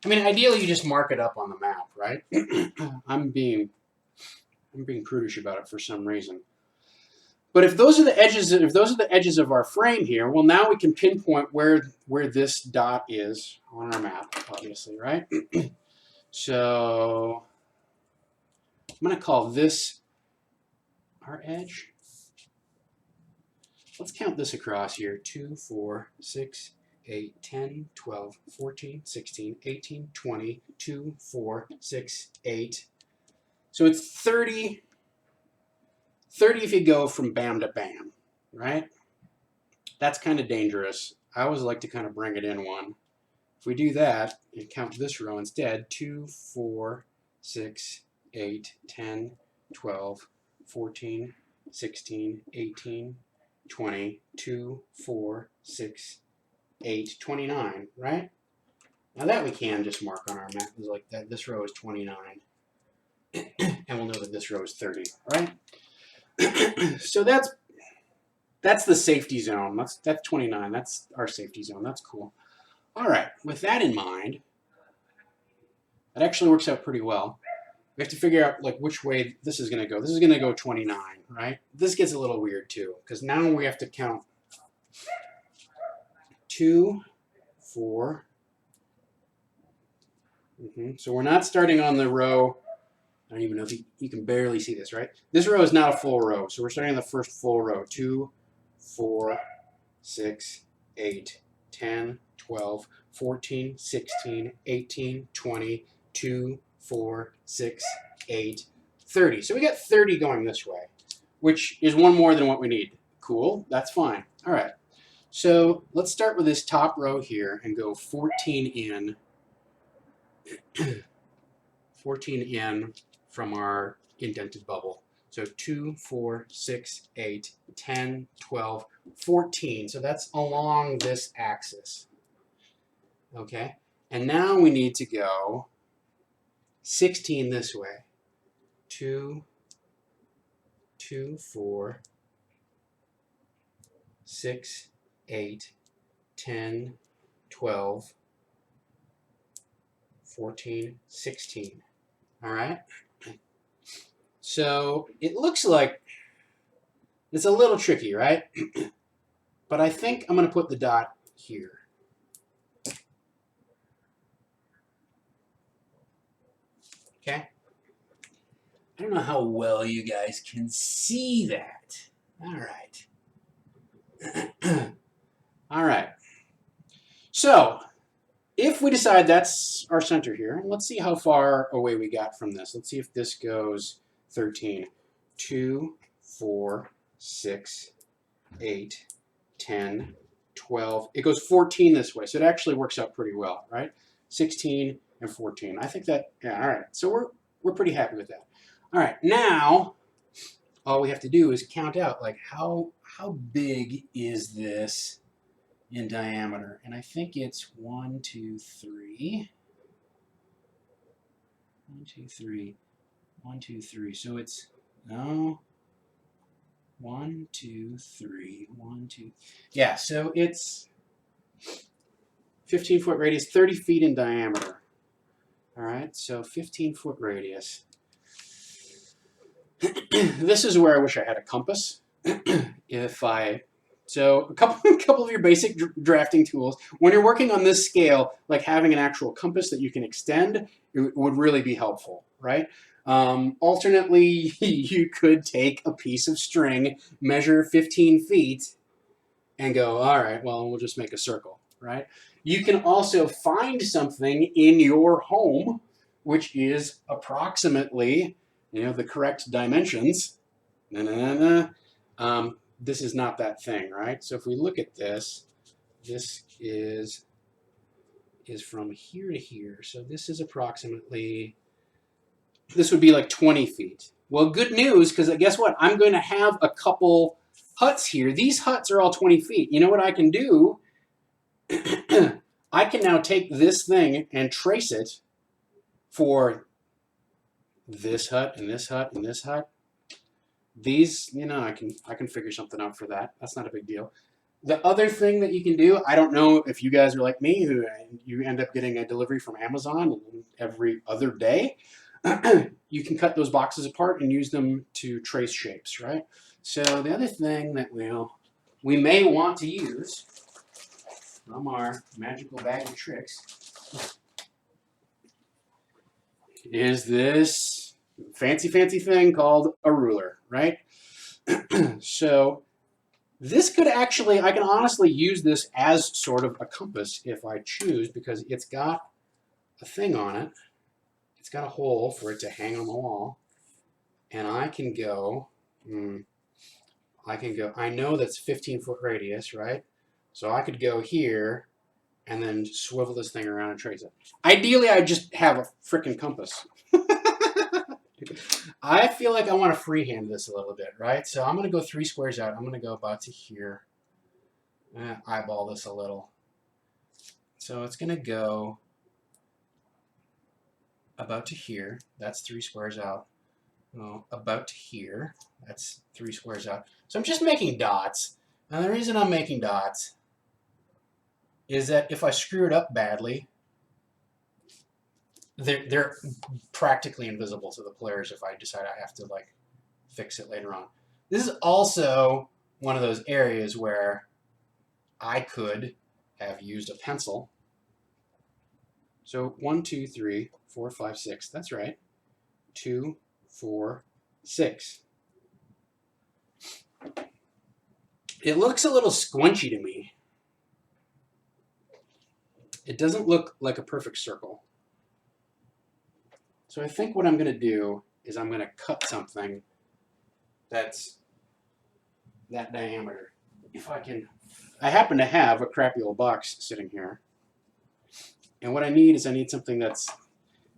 I mean, ideally you just mark it up on the map, right? I'm being prudish about it for some reason. But if those are the edges of our frame here, well, now we can pinpoint where this dot is on our map, obviously, right? So I'm going to call this our edge. Let's count this across here. 2, 4, 6, 8, 10, 12, 14, 16, 18, 20, 2, 4, 6, 8. So it's 30. 30 if you go from bam to bam, right? That's kind of dangerous. I always like to kind of bring it in one. If we do that and count this row instead, 2, 4, 6, 8, 10, 12, 14, 16, 18, 20, 2, 4, 6, 8, 29, right? Now that we can just mark on our map is like that. This row is 29. And we'll know that this row is 30, right? So that's the safety zone. That's 29. That's our safety zone. That's cool. All right. With that in mind, that actually works out pretty well. We have to figure out like which way this is going to go. This is going to go 29, right? This gets a little weird too because now we have to count 2, 4. So we're not starting on the row. I don't even know if you can barely see this, right? This row is not a full row, so we're starting on the first full row. 2, 4, 6, 8, 10, 12, 14, 16, 18, 20, 2, 4, 6, 8, 30. So we got 30 going this way, which is one more than what we need. Cool, that's fine. All right, so let's start with this top row here and go 14 in. 14 in from our indented bubble. So 2, 4, 6, 8, 10, 12, 14. So that's along this axis. Okay, and now we need to go 16 this way. 2, 2, 4, 6, 8, 10, 12, 14, 16. All right. So it looks like it's a little tricky, right? But I think I'm going to put the dot here. Okay. I don't know how well you guys can see that. All right. All right. So if we decide that's our center here, let's see how far away we got from this. Let's see if this goes 13. 2, 4, 6, 8, 10, 12. It goes 14 this way, so it actually works out pretty well, right? 16 and 14. I think that, yeah, all right. So we're pretty happy with that. All right, now all we have to do is count out, like, how big is this in diameter? And I think it's 1, 2, 3. 1, 2, 3. 1, 2, 3. So it's, no. 1, 2, 3, 1, 2. Yeah, so it's 15-foot radius, 30 feet in diameter. All right, so 15-foot radius. This is where I wish I had a compass. So a couple of your basic drafting tools. When you're working on this scale, like having an actual compass that you can extend, it would really be helpful, right? Alternately, you could take a piece of string, measure 15 feet, and go, all right, well, we'll just make a circle, right? You can also find something in your home which is approximately, the correct dimensions. This is not that thing, right? So if we look at this, this is from here to here. So this is approximately, this would be like 20 feet. Well, good news, because guess what? I'm going to have a couple huts here. These huts are all 20 feet. You know what I can do? I can now take this thing and trace it for this hut and this hut and this hut. These, I can figure something out for that. That's not a big deal. The other thing that you can do, I don't know if you guys are like me, who you end up getting a delivery from Amazon every other day. You can cut those boxes apart and use them to trace shapes, right? So the other thing that we may want to use from our magical bag of tricks is this fancy thing called a ruler, right? So this could actually, I can honestly use this as sort of a compass if I choose, because it's got a thing on it. It's got a hole for it to hang on the wall. And I can go, I know that's 15-foot radius, right? So I could go here and then swivel this thing around and trace it. Ideally, I just have a freaking compass. I feel like I want to freehand this a little bit, right? So I'm going to go 3 squares out. I'm going to go about to here. Eyeball this a little. So it's going to go about to here. That's 3 squares out. Oh, about to here. That's 3 squares out. So I'm just making dots. Now the reason I'm making dots is that if I screw it up badly, they're practically invisible to the players if I decide I have to fix it later on. This is also one of those areas where I could have used a pencil. So 1, 2, 3, 4, 5, 6. That's right. 2, 4, 6. It looks a little squinchy to me. It doesn't look like a perfect circle. So I think what I'm going to do is I'm going to cut something that's that diameter. If I can, I happen to have a crappy old box sitting here. And what I need something that's,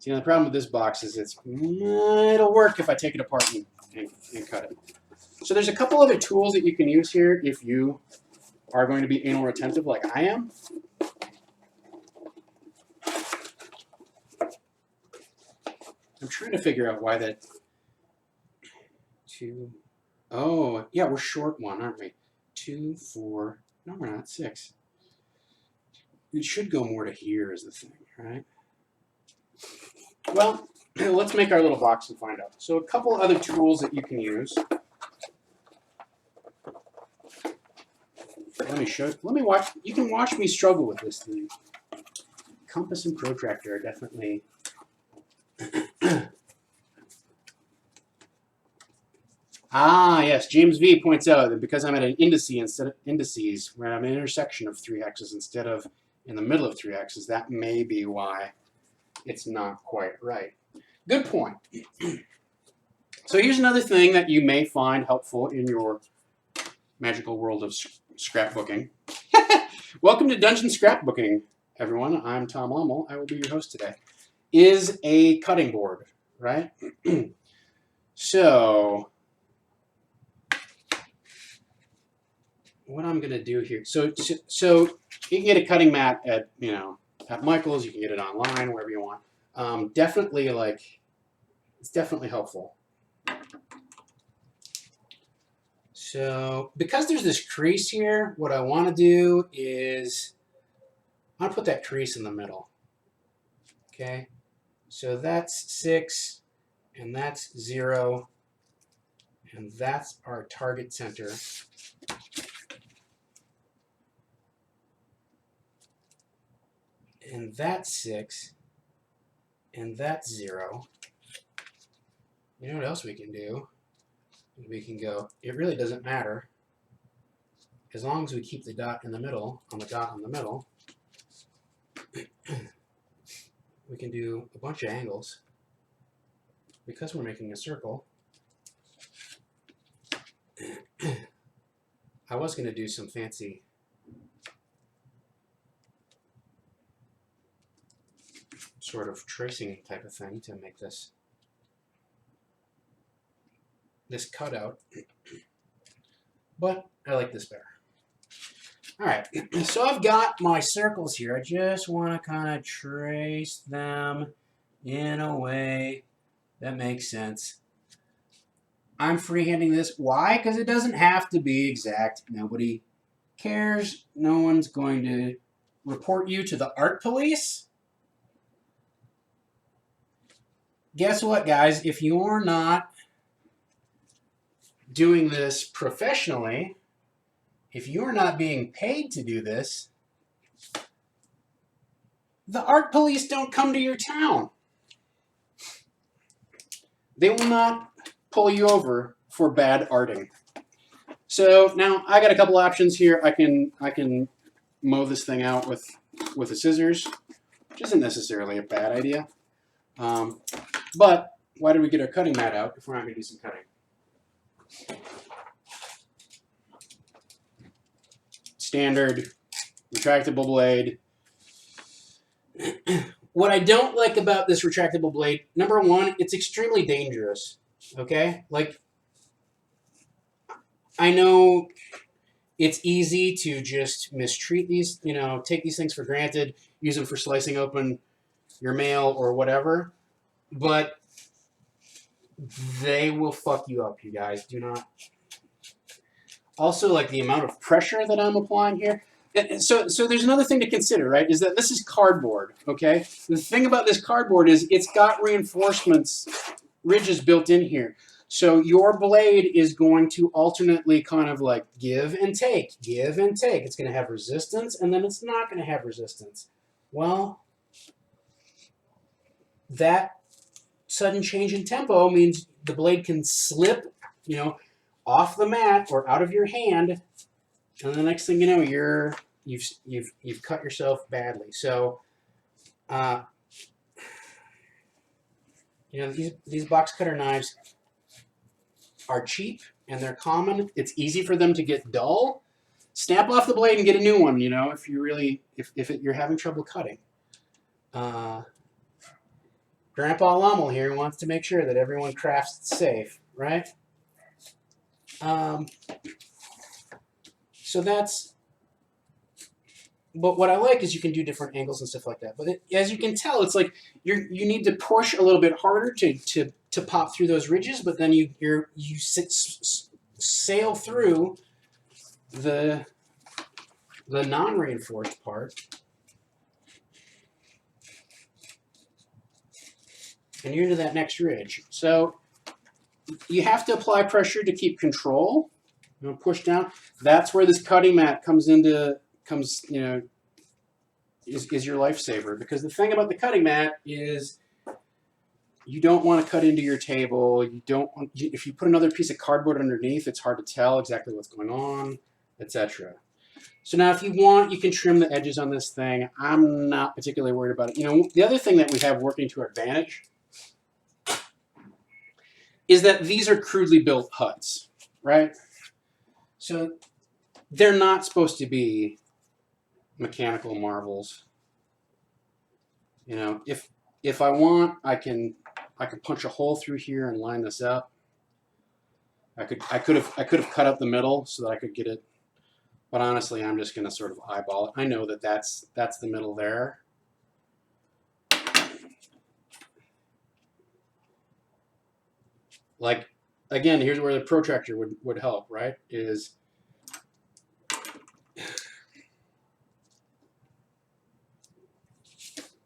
the problem with this box is it'll work if I take it apart and cut it. So there's a couple other tools that you can use here if you are going to be anal retentive like I am. I'm trying to figure out why that 2. Oh, yeah, we're short 1, aren't we? 2, 4. No, we're not. 6. It should go more to here is the thing, right? Well, let's make our little box and find out. So a couple other tools that you can use. Let me watch. You can watch me struggle with this thing. Compass and protractor are definitely. Yes. James V points out that because I'm at an indices, where I'm at an intersection of 3 hexes instead of in the middle of 3 hexes, that may be why it's not quite right. Good point. So here's another thing that you may find helpful in your magical world of scrapbooking. Welcome to Dungeon Scrapbooking, everyone. I'm Tom Lommel. I will be your host today. Is a cutting board, right? So what I'm going to do here. So you can get a cutting mat at Michael's. You can get it online, wherever you want. Definitely it's definitely helpful. So because there's this crease here, what I want to do is I want to put that crease in the middle. Okay, so that's 6, and that's 0, and that's our target center. And that's 6, and that's 0. You know what else we can do? We can go, it really doesn't matter. As long as we keep the dot in the middle, on the dot in the middle, we can do a bunch of angles. Because we're making a circle, I was going to do some fancy sort of tracing type of thing to make this cutout, but I like this better. All right, so I've got my circles here. I just want to kind of trace them in a way that makes sense. I'm freehanding this. Why? Because it doesn't have to be exact. Nobody cares. No one's going to report you to the art police. Guess what, guys? If you're not doing this professionally, if you're not being paid to do this, the art police don't come to your town. They will not pull you over for bad arting. So now I got a couple options here. I can mow this thing out with the scissors, which isn't necessarily a bad idea. But why did we get our cutting mat out if we're not going to do some cutting? Standard retractable blade. What I don't like about this retractable blade, number one, it's extremely dangerous. Okay? Like, I know it's easy to just mistreat these, take these things for granted, use them for slicing open your mail or whatever, but they will fuck you up, you guys. Do not. Also, like the amount of pressure that I'm applying here. So there's another thing to consider, right, is that this is cardboard, okay? The thing about this cardboard is it's got reinforcements, ridges built in here. So your blade is going to alternately kind of like give and take, give and take. It's going to have resistance, and then it's not going to have resistance. Well, that sudden change in tempo means the blade can slip, off the mat or out of your hand, and the next thing you know, you've cut yourself badly. So, these box cutter knives are cheap and they're common. It's easy for them to get dull. Snap off the blade and get a new one. If you're having trouble cutting. Grandpa Lommel here wants to make sure that everyone crafts safe, right? So that's. But what I like is you can do different angles and stuff like that. But as you can tell, it's like you need to push a little bit harder to pop through those ridges, but then you sail through the non-reinforced part, and you're into that next ridge. So you have to apply pressure to keep control. Push down. That's where this cutting mat is your lifesaver, because the thing about the cutting mat is you don't want to cut into your table. If you put another piece of cardboard underneath, it's hard to tell exactly what's going on, etc. So now if you want, you can trim the edges on this thing. I'm not particularly worried about it. The other thing that we have working to our advantage is that these are crudely built huts, right? So they're not supposed to be mechanical marvels. If I want, I can punch a hole through here and line this up. I could have cut up the middle so that I could get it, but honestly, I'm just going to sort of eyeball it. I know that that's the middle there. Like, again, here's where the protractor would help, right?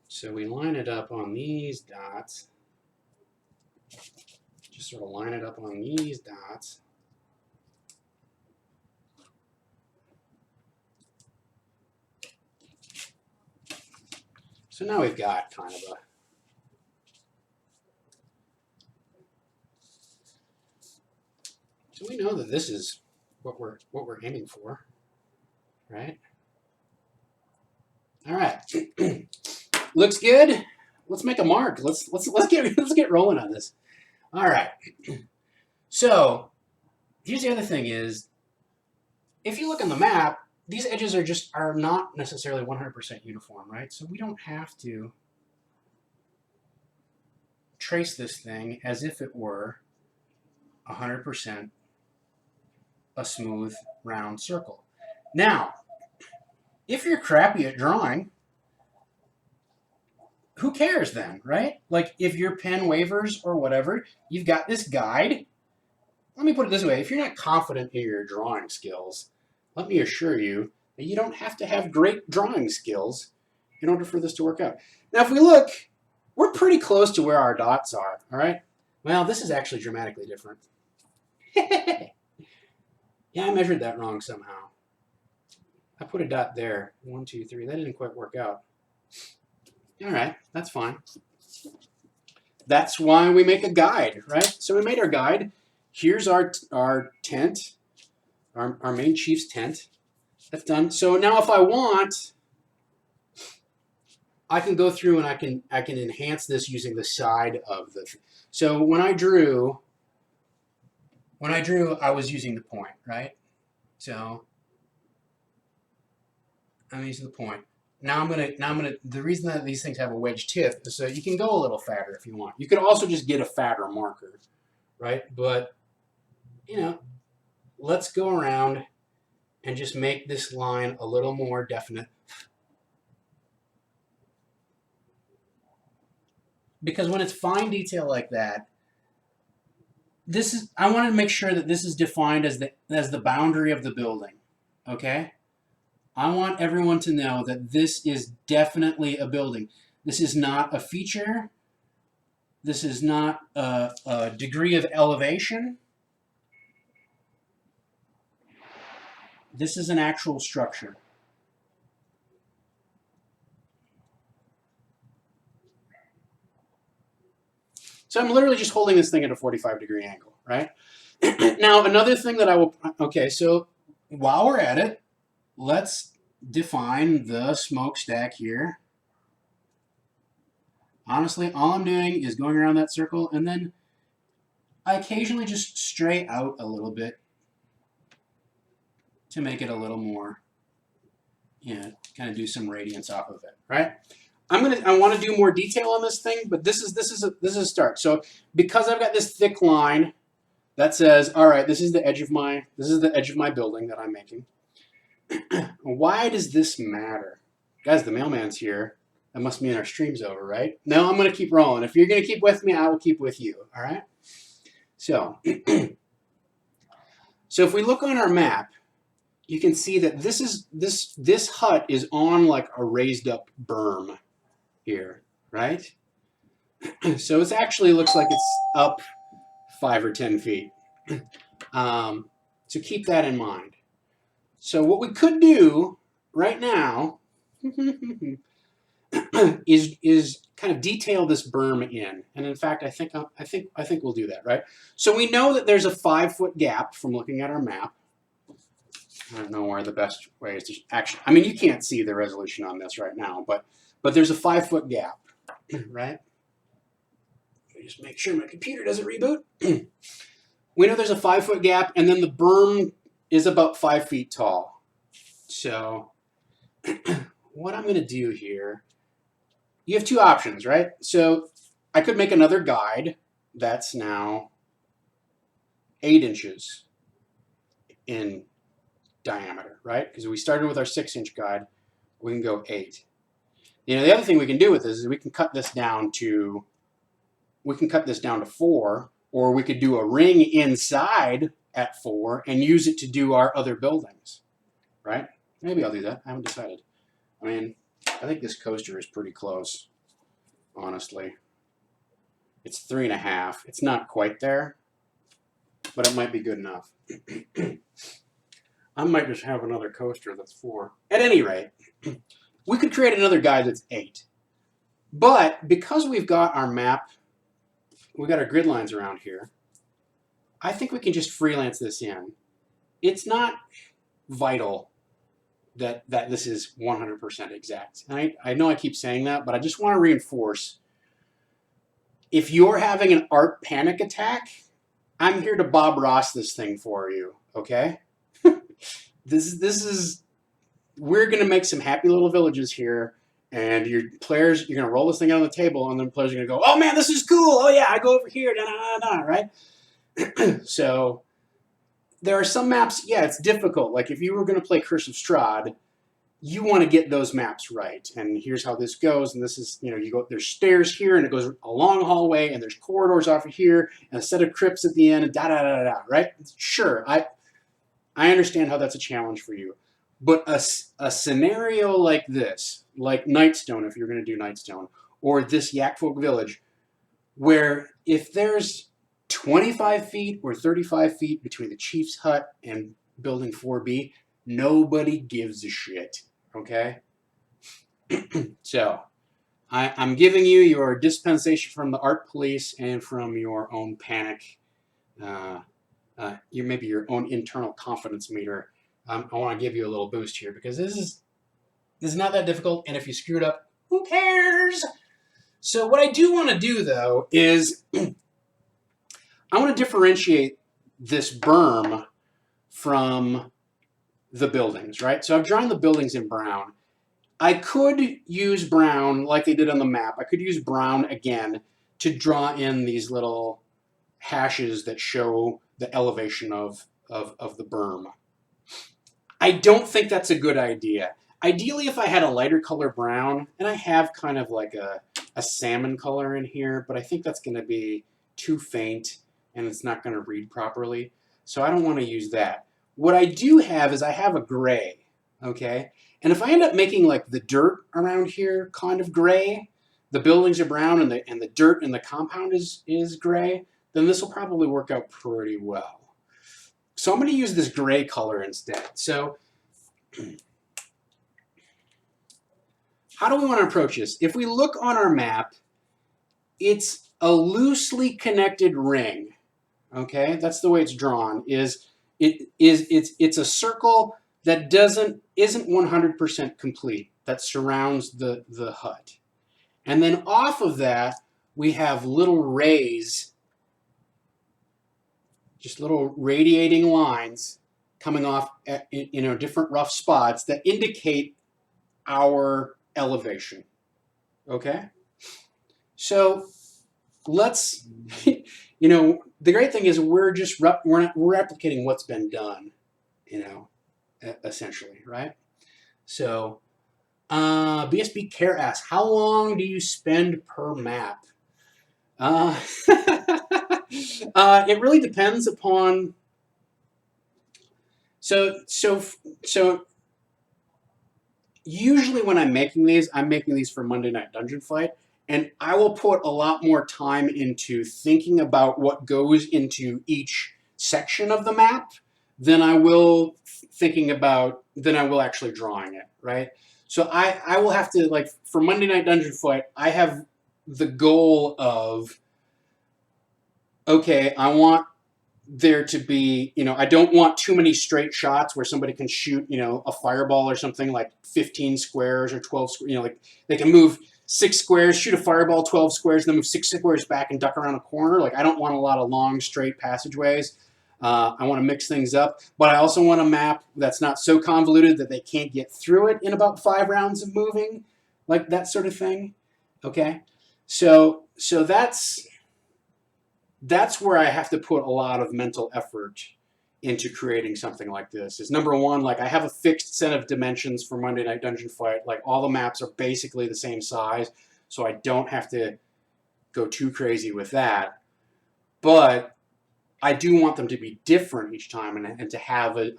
So we line it up on these dots. Just sort of line it up on these dots. So now we've got kind of a so we know that this is what we're aiming for, right? All right. Looks good. Let's make a mark. Let's get rolling on this. All right. So here's the other thing is, if you look on the map, these edges are not necessarily 100% uniform, right? So we don't have to trace this thing as if it were 100% a smooth round circle. Now, if you're crappy at drawing, who cares then, right? Like if your pen wavers or whatever, you've got this guide. Let me put it this way. If you're not confident in your drawing skills, let me assure you that you don't have to have great drawing skills in order for this to work out. Now, if we look, we're pretty close to where our dots are, all right? Well, this is actually dramatically different. Yeah, I measured that wrong somehow. I put a dot there. 1, 2, 3. That didn't quite work out. All right, that's fine. That's why we make a guide, right? So we made our guide. Here's our tent, our main chief's tent. That's done. So now if I want, I can go through and I can enhance this using the side of the. So when I drew, I was using the point, right? So I'm using the point. Now I'm gonna. The reason that these things have a wedge tip is so you can go a little fatter if you want. You could also just get a fatter marker, right? But you know, let's go around and just make this line a little more definite. Because when it's fine detail like that, I want to make sure that this is defined as the boundary of the building. Okay? I want everyone to know that this is definitely a building. This is not a feature. This is not a degree of elevation. This is an actual structure. So I'm literally just holding this thing at a 45-degree angle, right? Now, another thing that I will, okay, so while we're at it, let's define the smokestack here. Honestly, all I'm doing is going around that circle, and then I occasionally just stray out a little bit to make it a little more, kind of do some radiance off of it, right? I want to do more detail on this thing, but this is a start. So because I've got this thick line that says, all right, this is the edge of my building that I'm making. Why does this matter? Guys, the mailman's here. That must mean our stream's over, right? No, I'm going to keep rolling. If you're going to keep with me, I will keep with you, all right? So, so if we look on our map, you can see that this hut is on like a raised up berm here, right? So it actually looks like it's up 5 or 10 feet. So keep that in mind. So what we could do right now is kind of detail this berm in, and in fact, I think we'll do that, right? So we know that there's a 5-foot gap from looking at our map. I don't know where the best way is to actually. I mean, you can't see the resolution on this right now, but there's a 5-foot gap, right? Just make sure my computer doesn't reboot. We know there's a 5-foot gap, and then the berm is about 5 feet tall. So what I'm going to do here, you have two options, right? So I could make another guide that's now 8 inches in diameter, right? Because we started with our 6-inch guide, we can go 8. The other thing we can do with this is we can cut this down to 4 Or we could do a ring inside at 4 and use it to do our other buildings, right? Maybe I'll do that. I haven't decided. I mean, I think this coaster is pretty close, honestly. It's 3.5. It's not quite there, but it might be good enough. I might just have another coaster that's 4. At any rate, we could create another guy that's 8. But because we've got our map, we've got our grid lines around here, I think we can just freelance this in. It's not vital that this is 100% exact. And I know I keep saying that, but I just want to reinforce, if you're having an art panic attack, I'm here to Bob Ross this thing for you, okay? This is, we're going to make some happy little villages here, and your players, you're going to roll this thing out on the table, and then players are going to go, oh man, this is cool, oh yeah, I go over here, da da da da, right? So there are some maps, yeah, it's difficult. Like if you were going to play Curse of Strahd, you want to get those maps right. And here's how this goes. And this is, you know, you go, there's stairs here and it goes a long hallway and there's corridors off of here and a set of crypts at the end and da da da da, right? Sure, I understand how that's a challenge for you. But a scenario like this, like Nightstone, if you're going to do Nightstone, or this Yakfolk Village, where if there's 25 feet or 35 feet between the chief's hut and building 4B, nobody gives a shit, okay? So, I'm giving you your dispensation from the art police and from your own panic, maybe your own internal confidence meter. I want to give you a little boost here because this is not that difficult, and if you screw it up, who cares? So what I do want to do, though, is I want to differentiate this berm from the buildings, right? So I've drawn the buildings in brown. I could use brown like they did on the map. I could use brown again to draw in these little hashes that show the elevation of the berm. I don't think that's a good idea. Ideally, if I had a lighter color brown, and I have kind of like a salmon color in here, but I think that's going to be too faint and it's not going to read properly. So I don't want to use that. What I do have is I have a gray, okay? And if I end up making like the dirt around here kind of gray, the buildings are brown and the dirt in the compound is gray, then this will probably work out pretty well. So I'm going to use this gray color instead. So how do we want to approach this? If we look on our map, it's a loosely connected ring, okay? That's the way it's drawn. It's a circle that isn't 100% complete, that surrounds the hut. And then off of that, we have little rays, just little radiating lines coming off at, different rough spots that indicate our elevation, okay? So let's, the great thing is we're replicating what's been done, essentially, right? So BSB Care asks, how long do you spend per map? It really depends upon. So usually when I'm making these for Monday Night Dungeon Fight, and I will put a lot more time into thinking about what goes into each section of the map than I will actually drawing it, right? So I will have to, like, for Monday Night Dungeon Fight, I have the goal of, okay, I want there to be, I don't want too many straight shots where somebody can shoot, a fireball or something like 15 squares or 12, like they can move 6 squares, shoot a fireball 12 squares, then move 6 squares back and duck around a corner. Like, I don't want a lot of long, straight passageways. I want to mix things up, but I also want a map that's not so convoluted that they can't get through it in about 5 rounds of moving, like that sort of thing. Okay, so that's where I have to put a lot of mental effort into creating something like this. Is number one, like, I have a fixed set of dimensions for Monday Night Dungeon Fight. Like, all the maps are basically the same size, so I don't have to go too crazy with that. but I do want them to be different each time and to have a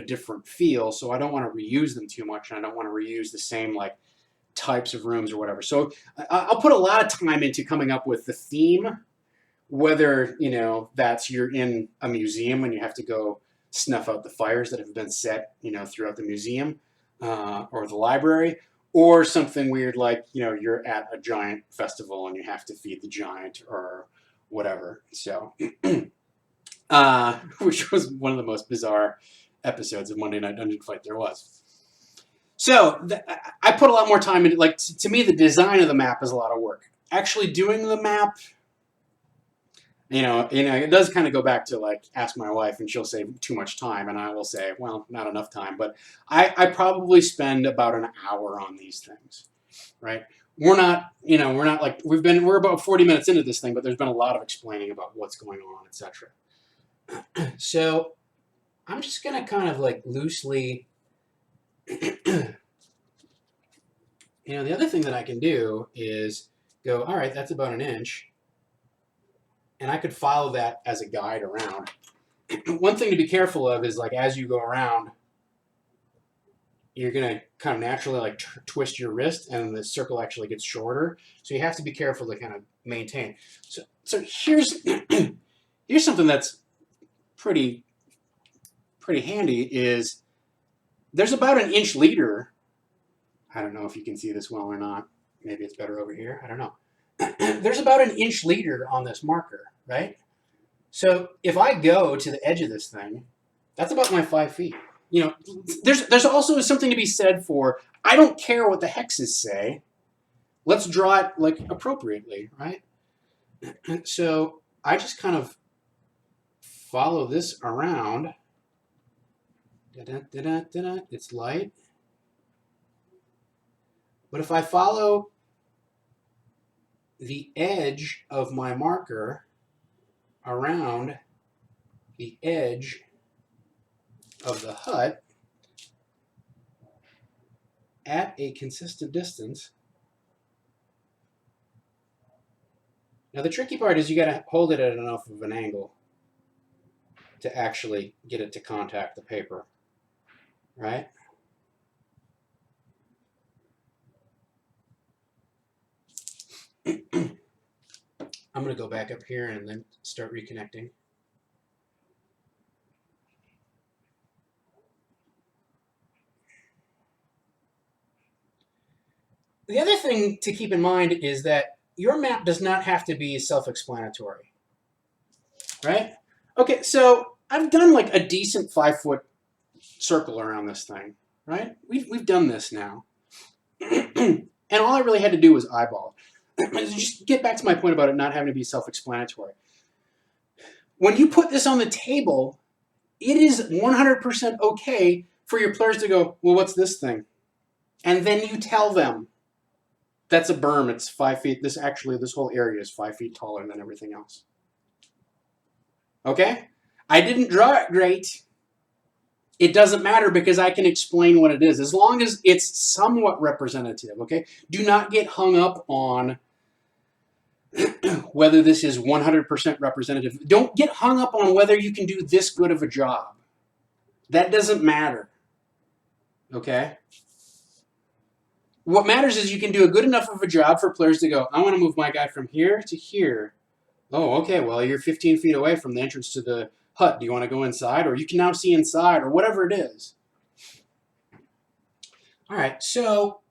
different feel. So I don't want to reuse them too much, and I don't want to reuse the same like types of rooms or whatever. So I'll put a lot of time into coming up with the theme, whether that's you're in a museum and you have to go snuff out the fires that have been set throughout the museum or the library, or something weird like you're at a giant festival and you have to feed the giant or whatever. So which was one of the most bizarre episodes of Monday Night Dungeon Fight there was. So I put a lot more time into, like, to me, the design of the map is a lot of work. Actually doing the map, it does kind of go back to, like, ask my wife, and she'll say too mumuch time, and I will say, well, not enough time. But I probably spend about an hour on these things, right? We're not like, we're about 40 minutes into this thing, but there's been a lot of explaining about what's going on, etc. So I'm just going to kind of like loosely, the other thing that I can do is go, all right, that's about an inch. And I could follow that as a guide around. One thing to be careful of is, like, as you go around, you're going to kind of naturally like twist your wrist, and the circle actually gets shorter. So you have to be careful to kind of maintain. So here's something that's pretty handy. Is there's about an inch leader. I don't know if you can see this well or not. Maybe it's better over here. I don't know. There's about an inch leader on this marker, right? So if I go to the edge of this thing, that's about my 5 feet. There's also something to be said for, I don't care what the hexes say. Let's draw it like appropriately, right? So I just kind of follow this around. It's light. But if I follow the edge of my marker around the edge of the hut at a consistent distance. Now the tricky part is you got to hold it at enough of an angle to actually get it to contact the paper, right? I'm going to go back up here and then start reconnecting. The other thing to keep in mind is that your map does not have to be self-explanatory, right? Okay, so I've done like a decent 5-foot circle around this thing, right? We've done this now. And all I really had to do was eyeball it. Just get back to my point about it not having to be self-explanatory. When you put this on the table, it is 100% okay for your players to go, well, what's this thing? And then you tell them, that's a berm, it's 5 feet. This whole area is 5 feet taller than everything else. Okay? I didn't draw it great. It doesn't matter because I can explain what it is, as long as it's somewhat representative, okay? Do not get hung up on whether this is 100% representative. Don't get hung up on whether you can do this good of a job. That doesn't matter, okay? What matters is you can do a good enough of a job for players to go, I want to move my guy from here to here. Oh, okay, well, you're 15 feet away from the entrance to the hut. Do you want to go inside? Or you can now see inside, or whatever it is. All right, so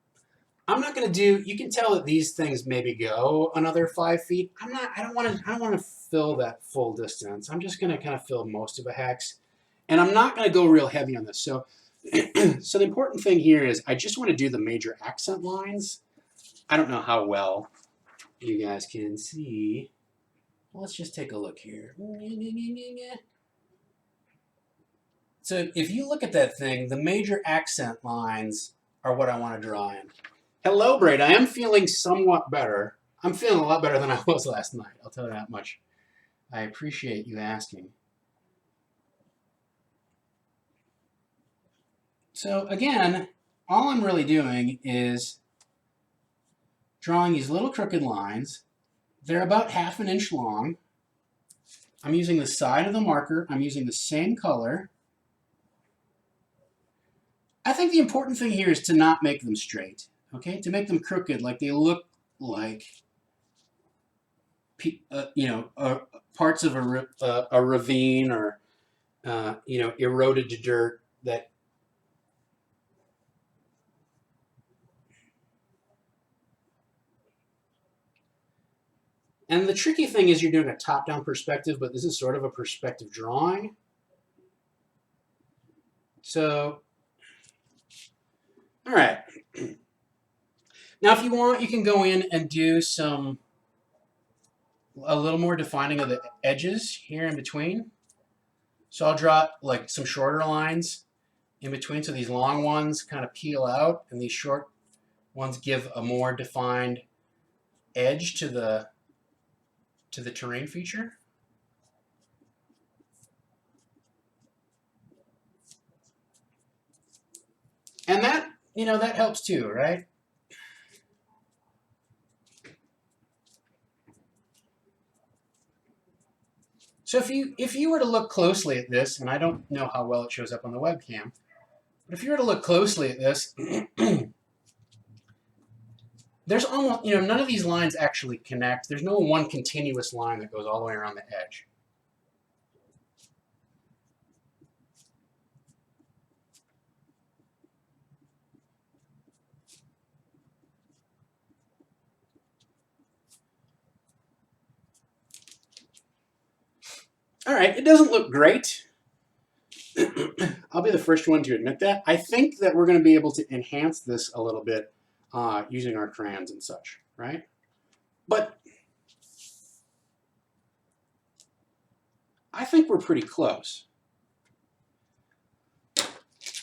I'm not going to do, you can tell that these things maybe go another 5 feet. I don't want to fill that full distance. I'm just going to kind of fill most of a hex. And I'm not going to go real heavy on this. So the important thing here is I just want to do the major accent lines. I don't know how well you guys can see. Well, let's just take a look here. So if you look at that thing, the major accent lines are what I want to draw in. Hello, Braid. I am feeling somewhat better. I'm feeling a lot better than I was last night. I'll tell you that much. I appreciate you asking. So again, all I'm really doing is drawing these little crooked lines. They're about 1/2 inch long. I'm using the side of the marker. I'm using the same color. I think the important thing here is to not make them straight, okay? To make them crooked, like they look like, parts of a ravine or, eroded to dirt that. And the tricky thing is you're doing a top-down perspective, but this is sort of a perspective drawing. So, all right. Now, if you want, you can go in and do a little more defining of the edges here in between. So I'll draw like some shorter lines in between, so these long ones kind of peel out, and these short ones give a more defined edge to the terrain feature. And that, that helps too, right? So if you were to look closely at this, and I don't know how well it shows up on the webcam, but if you were to look closely at this, there's almost, none of these lines actually connect. There's no one continuous line that goes all the way around the edge. All right, it doesn't look great. I'll be the first one to admit that. I think that we're going to be able to enhance this a little bit using our crayons and such, right? But I think we're pretty close.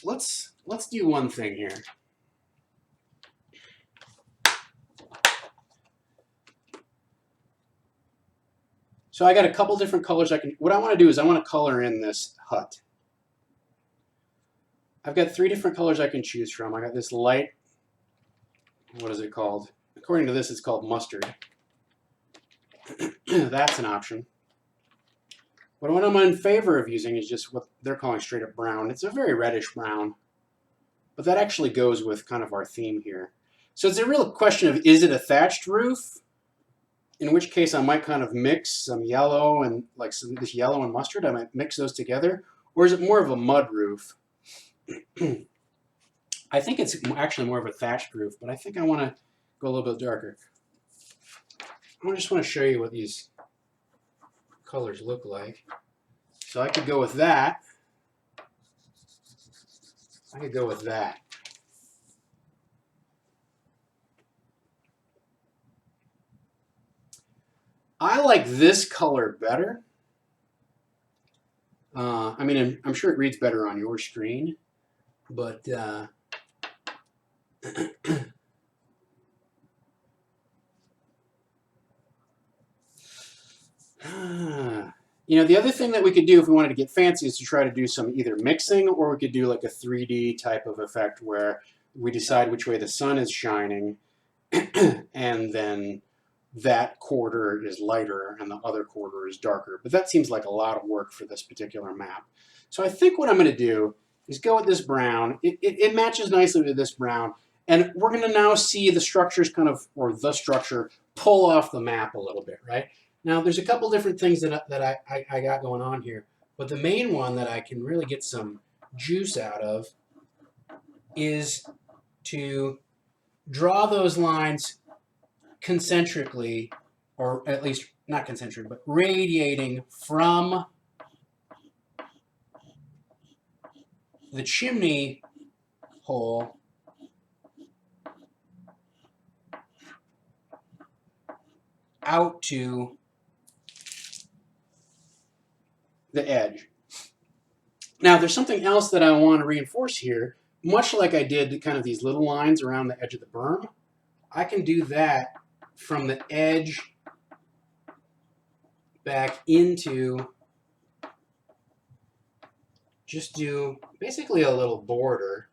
Let's do one thing here. So I got a couple different colors what I want to do is I want to color in this hut. I've got 3 different colors I can choose from. I got this light, what is it called? According to this, it's called mustard. That's an option. But what I'm in favor of using is just what they're calling straight up brown. It's a very reddish brown, but that actually goes with kind of our theme here. So it's a real question of, is it a thatched roof? In which case I might kind of mix some yellow and this yellow and mustard, I might mix those together. Or is it more of a mud roof? I think it's actually more of a thatched roof, but I think I want to go a little bit darker. I just want to show you what these colors look like. So I could go with that. I could go with that. I like this color better. I mean, I'm sure it reads better on your screen, but the other thing that we could do if we wanted to get fancy is to try to do some either mixing, or we could do like a 3D type of effect where we decide which way the sun is shining, and then that quarter is lighter and the other quarter is darker. But that seems like a lot of work for this particular map. So I think what I'm going to do is go with this brown. It matches nicely with this brown. And we're going to now see the structures or the structure pull off the map a little bit, right? Now, there's a couple different things that I got going on here. But the main one that I can really get some juice out of is to draw those lines concentrically, or at least not concentric, but radiating from the chimney hole out to the edge. Now, there's something else that I want to reinforce here. Much like I did kind of these little lines around the edge of the berm, I can do that from the edge back into, just do basically a little border.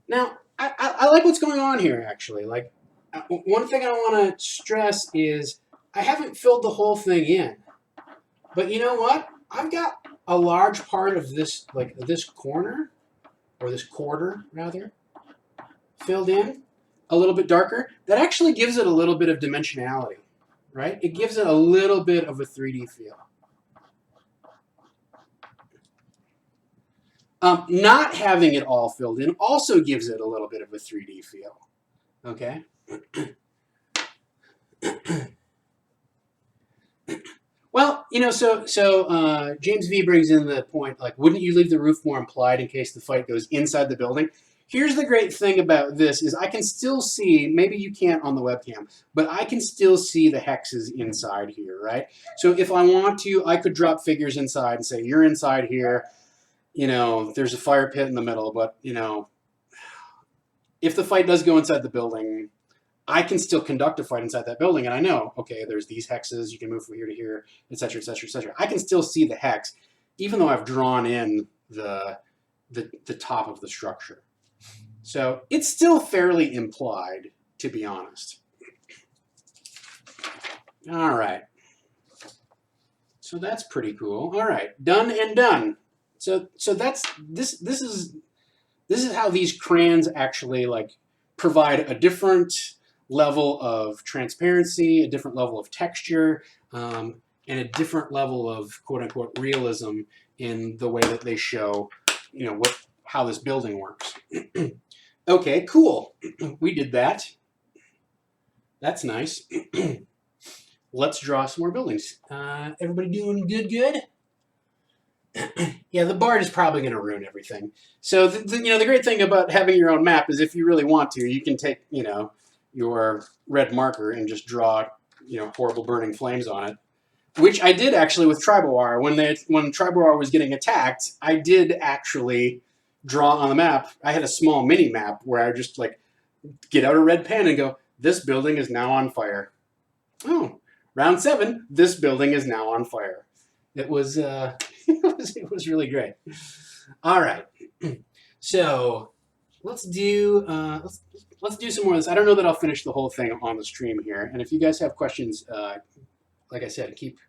Now, I like what's going on here, actually. Like, one thing I want to stress is I haven't filled the whole thing in. But you know what? I've got a large part of this, like this corner, or this quarter, rather, filled in a little bit darker. That actually gives it a little bit of dimensionality, right? It gives it a little bit of a 3D feel. Not having it all filled in also gives it a little bit of a 3D feel. Okay. Well, you know, so James V brings in the point, like, wouldn't you leave the roof more implied in case the fight goes inside the building? Here's the great thing about this is I can still see, maybe you can't on the webcam, but I can still see the hexes inside here, right? So if I want to, I could drop figures inside and say, you're inside here, you know, there's a fire pit in the middle, but, you know, if the fight does go inside the building, I can still conduct a fight inside that building, and I know, okay, there's these hexes, you can move from here to here, et cetera, et cetera, et cetera. I can still see the hex, even though I've drawn in the top of the structure. So it's still fairly implied, to be honest. All right. So that's pretty cool. All right, done and done. So that's this is how these crayons actually like provide a different level of transparency, a different level of texture, and a different level of quote unquote realism in the way that they show, you know, how this building works. Okay, cool. We did that. That's nice. Let's draw some more buildings. Everybody doing good? Yeah, the BART is probably going to ruin everything. So, you know, the great thing about having your own map is if you really want to, you can take, you know, your red marker and just draw, you know, horrible burning flames on it. Which I did actually with Tribal War. When Tribal War was getting attacked, I did actually draw on the map. I had a small mini map where I just like get out a red pen and go, this building is now on fire. Oh, round 7, this building is now on fire. It was it was really great. All right, so let's do some more of this. I don't know that I'll finish the whole thing on the stream here, and if you guys have questions, like I said, keep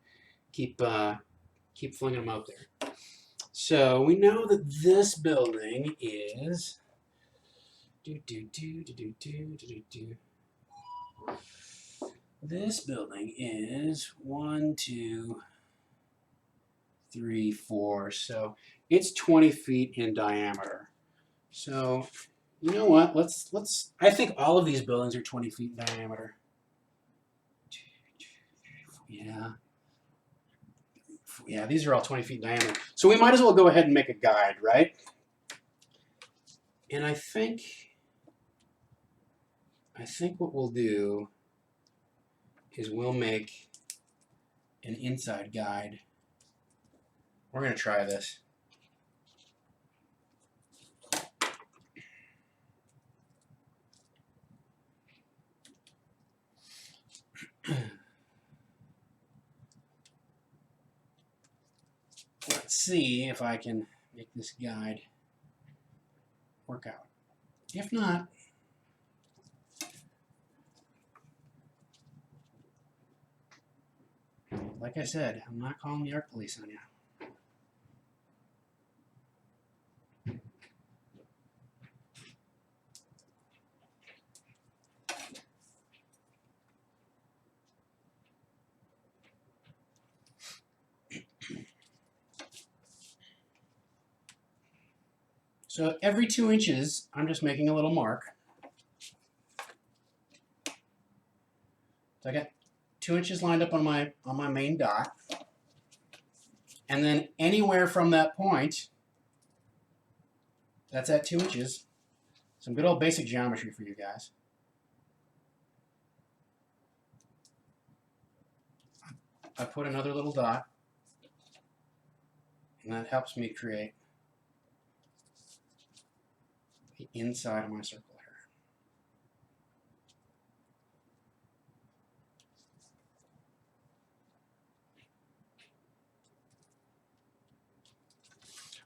flinging them out there. So we know that this building is this building is 1, 2, 3, 4. So it's 20 feet in diameter. So you know what? Let's. I think all of these buildings are 20 feet in diameter. Yeah. Yeah, these are all 20 feet in diameter. So we might as well go ahead and make a guide, right? And I think what we'll do is we'll make an inside guide. We're going to try this. Let's see if I can make this guide work out. If not, like I said, I'm not calling the art police on you. So every 2 inches, I'm just making a little mark. So I got 2 inches lined up on my main dot. And then anywhere from that point, that's at 2 inches. Some good old basic geometry for you guys. I put another little dot, and that helps me create the inside of my circle here.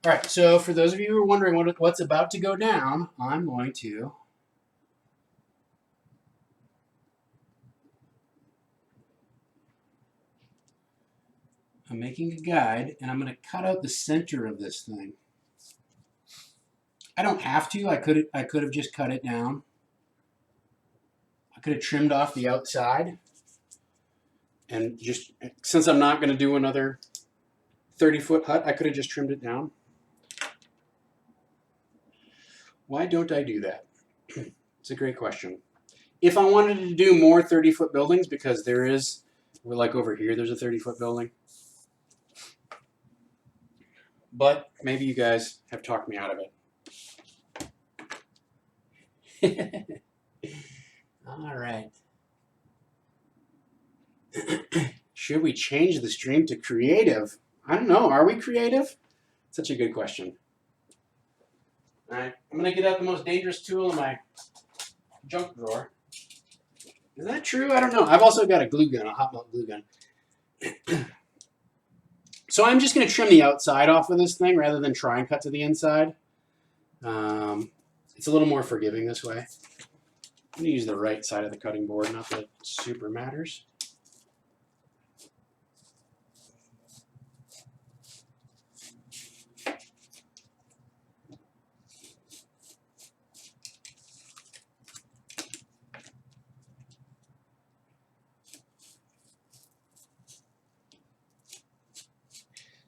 All right, so for those of you who are wondering what's about to go down, I'm making a guide, and I'm going to cut out the center of this thing. I don't have to. I could have just cut it down. I could have trimmed off the outside, and just since I'm not going to do another 30-foot hut, I could have just trimmed it down. Why don't I do that? It's a great question. If I wanted to do more 30-foot buildings, because there is, we're like over here, there's a 30-foot building. But maybe you guys have talked me out of it. All right. Should we change the stream to creative? I don't know. Are we creative? Such a good question. All right. I'm going to get out the most dangerous tool in my junk drawer. Is that true? I don't know. I've also got a glue gun, a hot melt glue gun. So I'm just going to trim the outside off of this thing rather than try and cut to the inside. It's a little more forgiving this way. I'm going to use the right side of the cutting board, not that it super matters.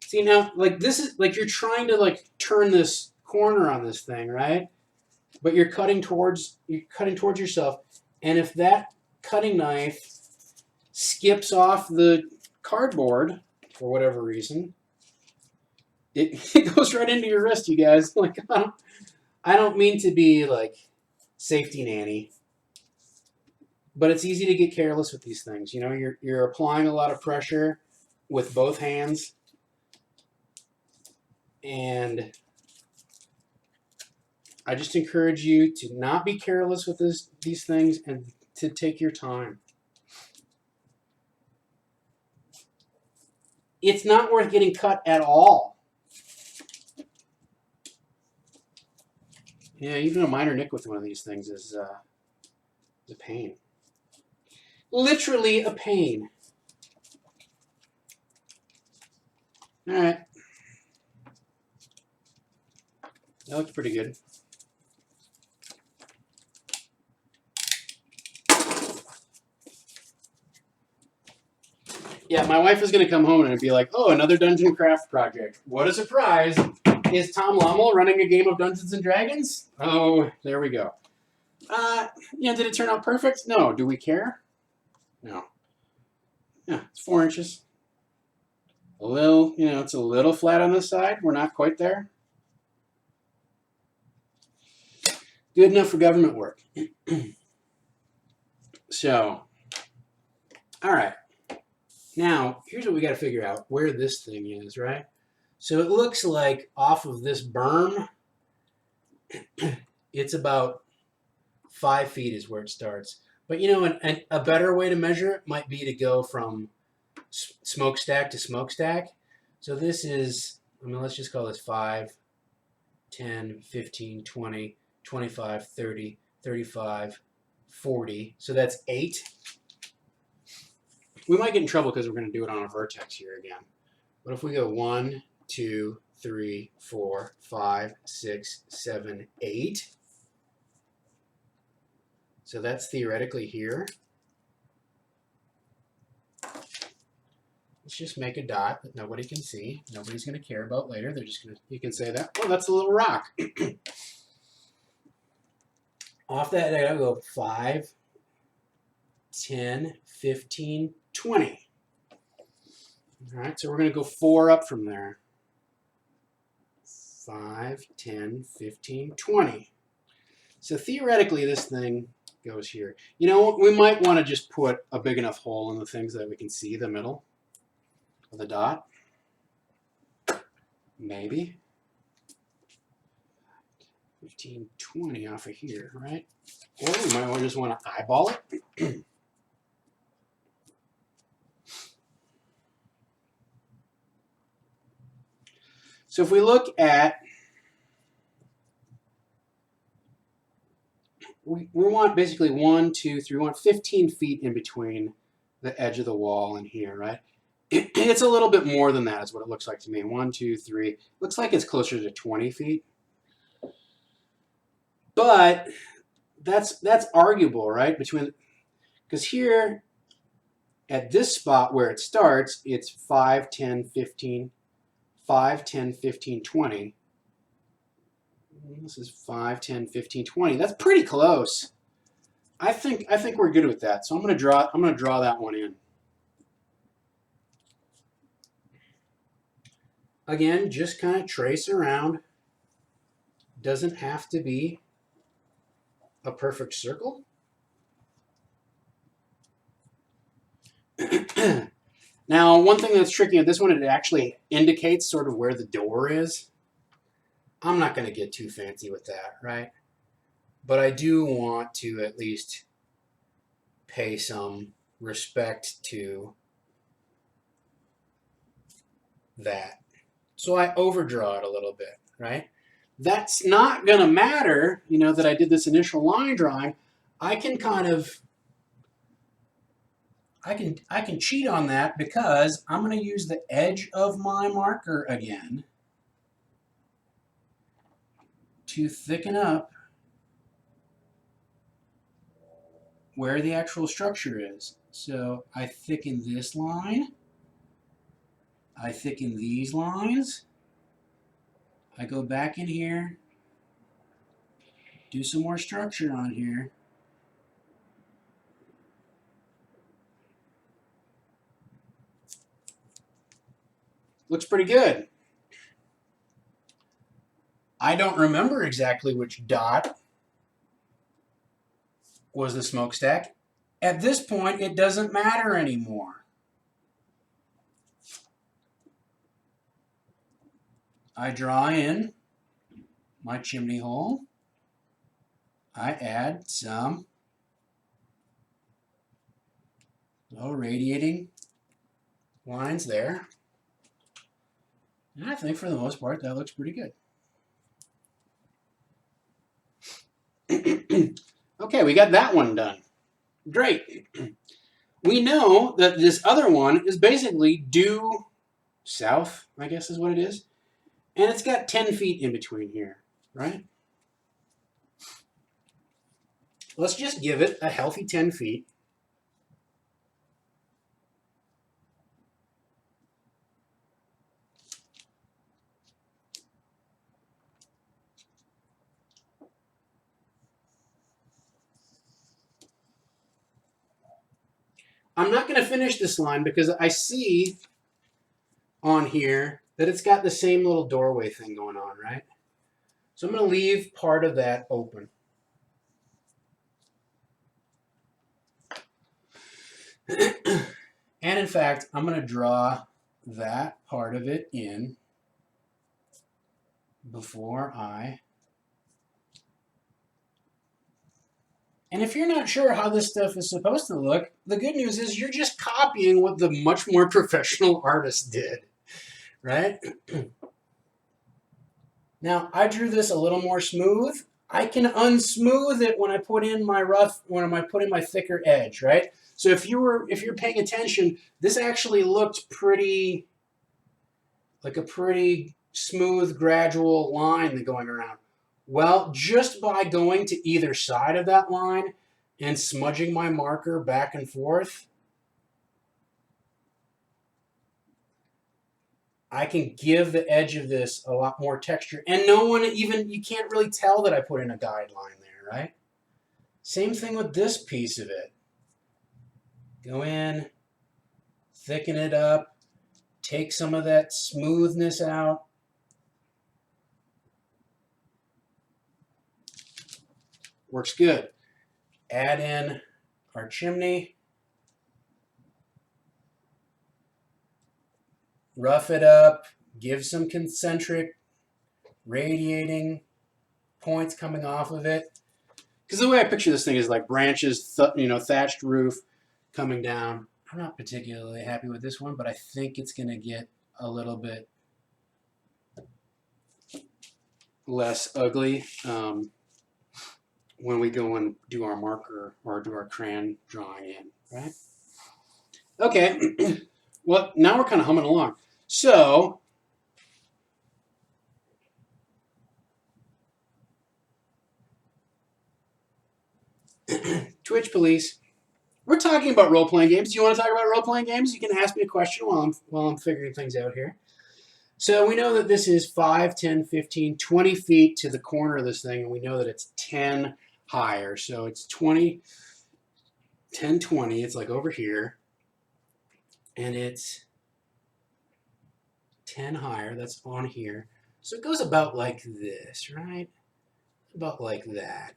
See now, like this is like you're trying to like turn this corner on this thing, right? But you're cutting towards yourself, and if that cutting knife skips off the cardboard for whatever reason, it goes right into your wrist, you guys. Like I don't mean to be like safety nanny, but it's easy to get careless with these things. You know, you're applying a lot of pressure with both hands. And I just encourage you to not be careless with these things and to take your time. It's not worth getting cut at all. Yeah, even a minor nick with one of these things is a pain. Literally a pain. All right. That looks pretty good. Yeah, my wife is going to come home and be like, oh, another Dungeon Craft project. What a surprise. Is Tom Lommel running a game of Dungeons & Dragons? Oh, there we go. Yeah, did it turn out perfect? No. Do we care? No. Yeah, it's 4 inches. A little, you know, it's a little flat on this side. We're not quite there. Good enough for government work. So, all right. Now, here's what we got to figure out, where this thing is, right? So it looks like off of this berm, it's about 5 feet is where it starts. But, you know, a better way to measure it might be to go from smokestack to smokestack. So this is, I mean, let's just call this 5, 10, 15, 20, 25, 30, 35, 40. So that's 8. We might get in trouble because we're going to do it on a vertex here again. But if we go 1, 2, 3, 4, 5, 6, 7, 8. So that's theoretically here. Let's just make a dot that nobody can see. Nobody's going to care about later. They're just going to, you can say that, oh, that's a little rock. Off that, I gotta go 5, 10, 15, 20. All right, so we're going to go 4 up from there. 5, 10, 15, 20. So theoretically, this thing goes here. You know, we might want to just put a big enough hole in the thing so that we can see the middle of the dot. Maybe. 15, 20 off of here, right? Or we might just want to eyeball it. So if we look at, we want basically 1, 2, 3, we want 15 feet in between the edge of the wall and here, right? It's a little bit more than that is what it looks like to me. 1, 2, 3. Looks like it's closer to 20 feet. But that's arguable, right? Because here at this spot where it starts, it's 5, 10, 15, 5, 10, 15, 20. This is 5, 10, 15, 20. That's pretty close. I think we're good with that. So I'm going to draw that one in. Again, just kind of trace around. Doesn't have to be a perfect circle. Now, one thing that's tricky with this one, it actually indicates sort of where the door is. I'm not going to get too fancy with that, right? But I do want to at least pay some respect to that. So I overdraw it a little bit, right? That's not going to matter, you know, that I did this initial line drawing. I can kind of, I can cheat on that because I'm going to use the edge of my marker again to thicken up where the actual structure is. So I thicken this line. I thicken these lines. I go back in here, do some more structure on here. Looks pretty good. I don't remember exactly which dot was the smokestack. At this point, it doesn't matter anymore. I draw in my chimney hole. I add some little radiating lines there. And I think for the most part, that looks pretty good. Okay, we got that one done. Great. We know that this other one is basically due south, I guess is what it is. And it's got 10 feet in between here, right? Let's just give it a healthy 10 feet. I'm not going to finish this line because I see on here that it's got the same little doorway thing going on, right? So I'm going to leave part of that open. And in fact, I'm going to draw that part of it in before I... And if you're not sure how this stuff is supposed to look, the good news is you're just copying what the much more professional artist did, right? Now, I drew this a little more smooth. I can unsmooth it when I put in my thicker edge, right? So if you're paying attention, this actually looked pretty, like a pretty smooth, gradual line going around. Well, just by going to either side of that line and smudging my marker back and forth, I can give the edge of this a lot more texture. And you can't really tell that I put in a guideline there, right? Same thing with this piece of it. Go in, thicken it up, take some of that smoothness out. Works good. Add in our chimney. Rough it up. Give some concentric radiating points coming off of it. Because the way I picture this thing is like branches, thatched roof coming down. I'm not particularly happy with this one, but I think it's going to get a little bit less ugly when we go and do our marker or do our crayon drawing in, right? Okay, well, now we're kind of humming along. So, Twitch police, we're talking about role-playing games. Do you want to talk about role-playing games? You can ask me a question while I'm figuring things out here. So we know that this is 5, 10, 15, 20 feet to the corner of this thing, and we know that it's 10 higher. So it's 20, 10, 20. It's like over here. And it's 10 higher. That's on here. So it goes about like this, right? About like that.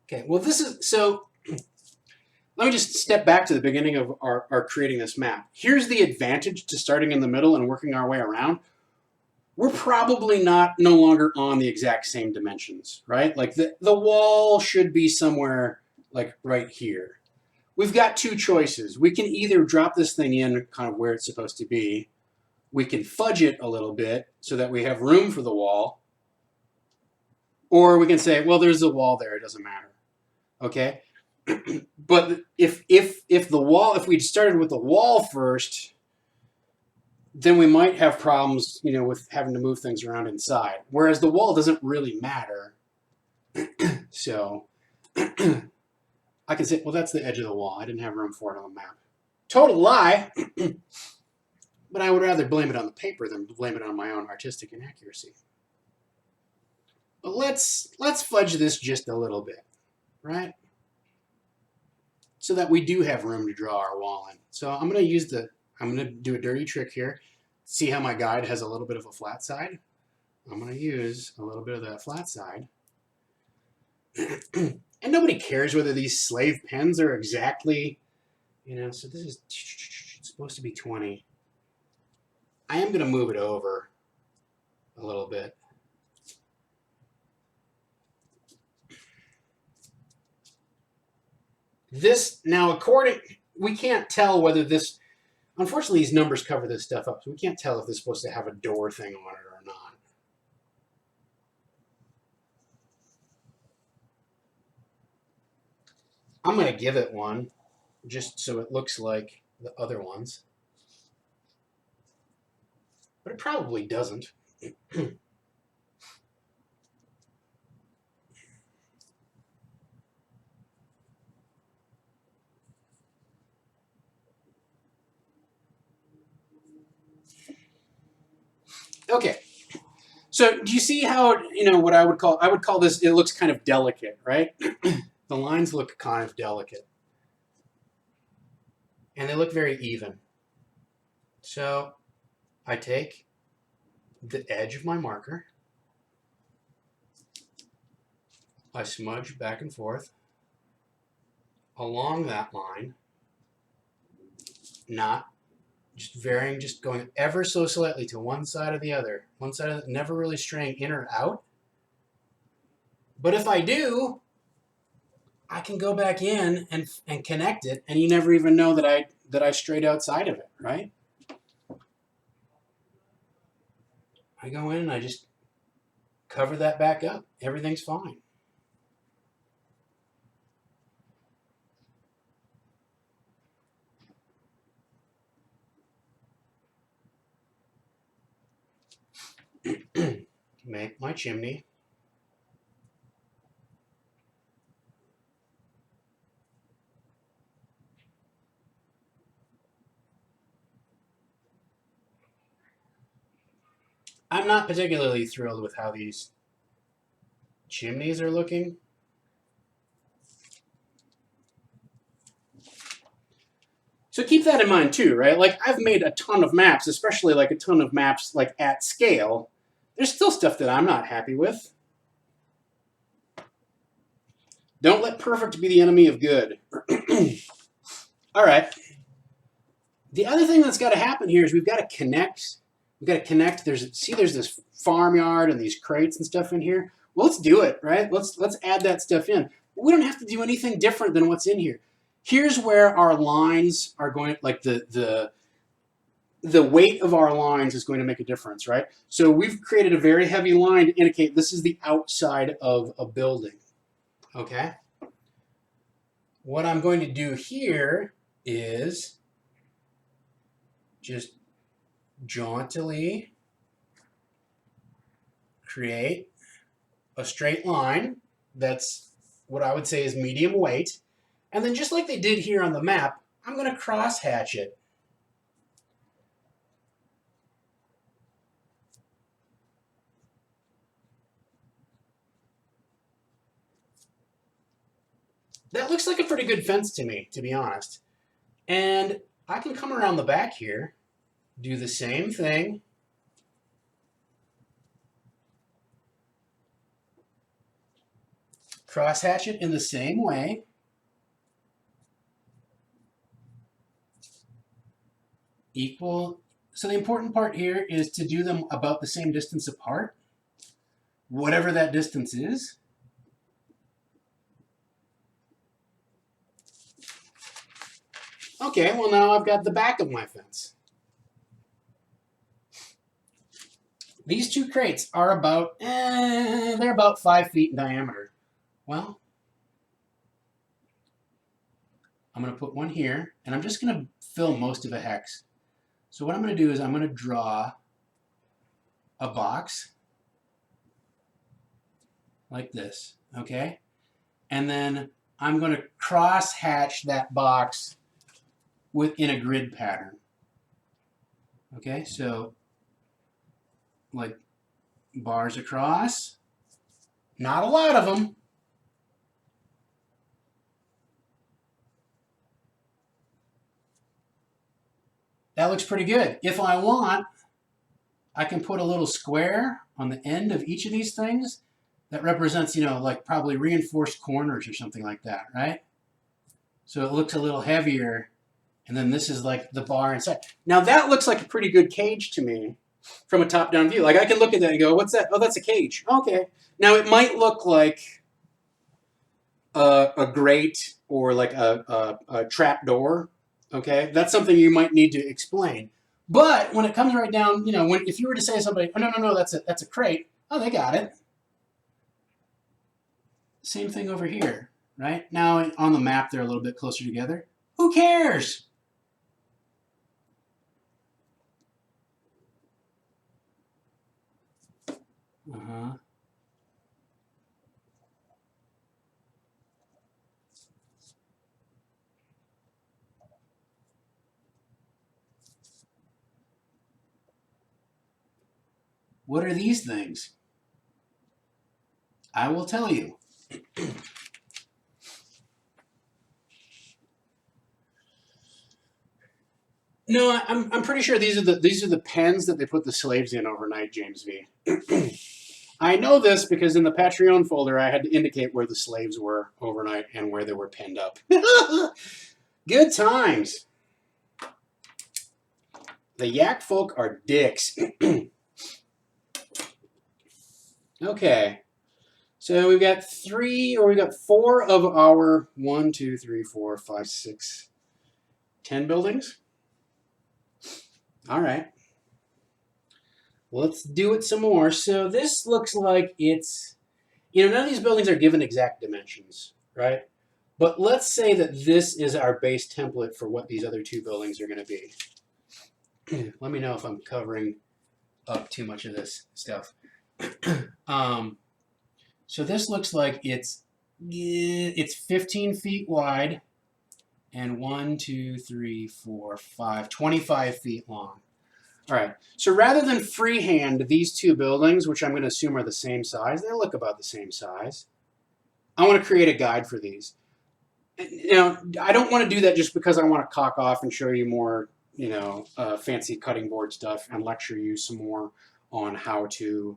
Okay, well, this is, so let me just step back to the beginning of our creating this map. Here's the advantage to starting in the middle and working our way around. We're probably no longer on the exact same dimensions, right? Like the wall should be somewhere like right here. We've got two choices. We can either drop this thing in kind of where it's supposed to be. We can fudge it a little bit so that we have room for the wall. Or we can say, well, there's a wall there. It doesn't matter. Okay? But if we'd started with the wall first, then we might have problems, with having to move things around inside. Whereas the wall doesn't really matter. So I can say, well, that's the edge of the wall. I didn't have room for it on the map. Total lie. But I would rather blame it on the paper than blame it on my own artistic inaccuracy. But let's fudge this just a little bit, right? So that we do have room to draw our wall in. So I'm going to do a dirty trick here. See how my guide has a little bit of a flat side? I'm going to use a little bit of that flat side. And nobody cares whether these slave pens are exactly, so this is supposed to be 20. I am going to move it over a little bit. This, now we can't tell whether this, unfortunately these numbers cover this stuff up, so we can't tell if this is supposed to have a door thing on it or not. I'm going to give it one, just so it looks like the other ones. But it probably doesn't. Okay, so do you see how, what I would call this, it looks kind of delicate, right? The lines look kind of delicate. And they look very even. So I take the edge of my marker, I smudge back and forth along that line, not just varying, just going ever so slightly to one side or the other. One side of it, never really straying in or out. But if I do, I can go back in and connect it, and you never even know that I strayed outside of it, right? I go in and I just cover that back up. Everything's fine. Make my chimney. I'm not particularly thrilled with how these chimneys are looking. So keep that in mind too, right? Like, I've made a ton of maps, especially like a ton of maps like at scale. There's still stuff that I'm not happy with. Don't let perfect be the enemy of good. All right. The other thing that's got to happen here is we've got to connect. We've got to connect. There's this farmyard and these crates and stuff in here. Well, let's do it, right? Let's add that stuff in. But we don't have to do anything different than what's in here. Here's where our lines are going, like the the weight of our lines is going to make a difference, right? So we've created a very heavy line to indicate this is the outside of a building, okay? What I'm going to do here is just jauntily create a straight line that's what I would say is medium weight. And then just like they did here on the map, I'm going to cross hatch it. That looks like a pretty good fence to me, to be honest. And I can come around the back here, do the same thing. Cross hatch it in the same way. Equal. So the important part here is to do them about the same distance apart, whatever that distance is. Okay, well now I've got the back of my fence. These two crates are about, they're about 5 feet in diameter. Well, I'm going to put one here, and I'm just going to fill most of a hex. So what I'm going to do is I'm going to draw a box like this, okay? And then I'm going to cross hatch that box within a grid pattern. Okay, so like bars across, not a lot of them. That looks pretty good. If I want, I can put a little square on the end of each of these things that represents, you know, like probably reinforced corners or something like that, right? So it looks a little heavier. And then this is like the bar inside. Now that looks like a pretty good cage to me from a top-down view. Like I can look at that and go, what's that? Oh, that's a cage. Okay. Now it might look like a grate or like a trap door. Okay. That's something you might need to explain. But when it comes right down, you know, if you were to say to somebody, oh, no, that's a crate. Oh, they got it. Same thing over here, right? Now on the map, they're a little bit closer together. Who cares? Uh-huh. What are these things? I will tell you. No, I'm pretty sure these are the pens that they put the slaves in overnight, James V. I know this because in the Patreon folder I had to indicate where the slaves were overnight and where they were penned up. Good times. The yak folk are dicks. Okay. So we've got 4 of our 1, 2, 3, 4, 5, 6, 10 buildings. All right. Let's do it some more. So this looks like it's, you know, none of these buildings are given exact dimensions, right? But let's say that this is our base template for what these other 2 buildings are going to be. Let me know if I'm covering up too much of this stuff. So this looks like it's 15 feet wide and 1, 2, 3, 4, 5, 25 feet long. All right, so rather than freehand these 2 buildings, which I'm going to assume are the same size, they look about the same size, I want to create a guide for these. You know, I don't want to do that just because I want to cock off and show you more, you know, fancy cutting board stuff and lecture you some more on how to,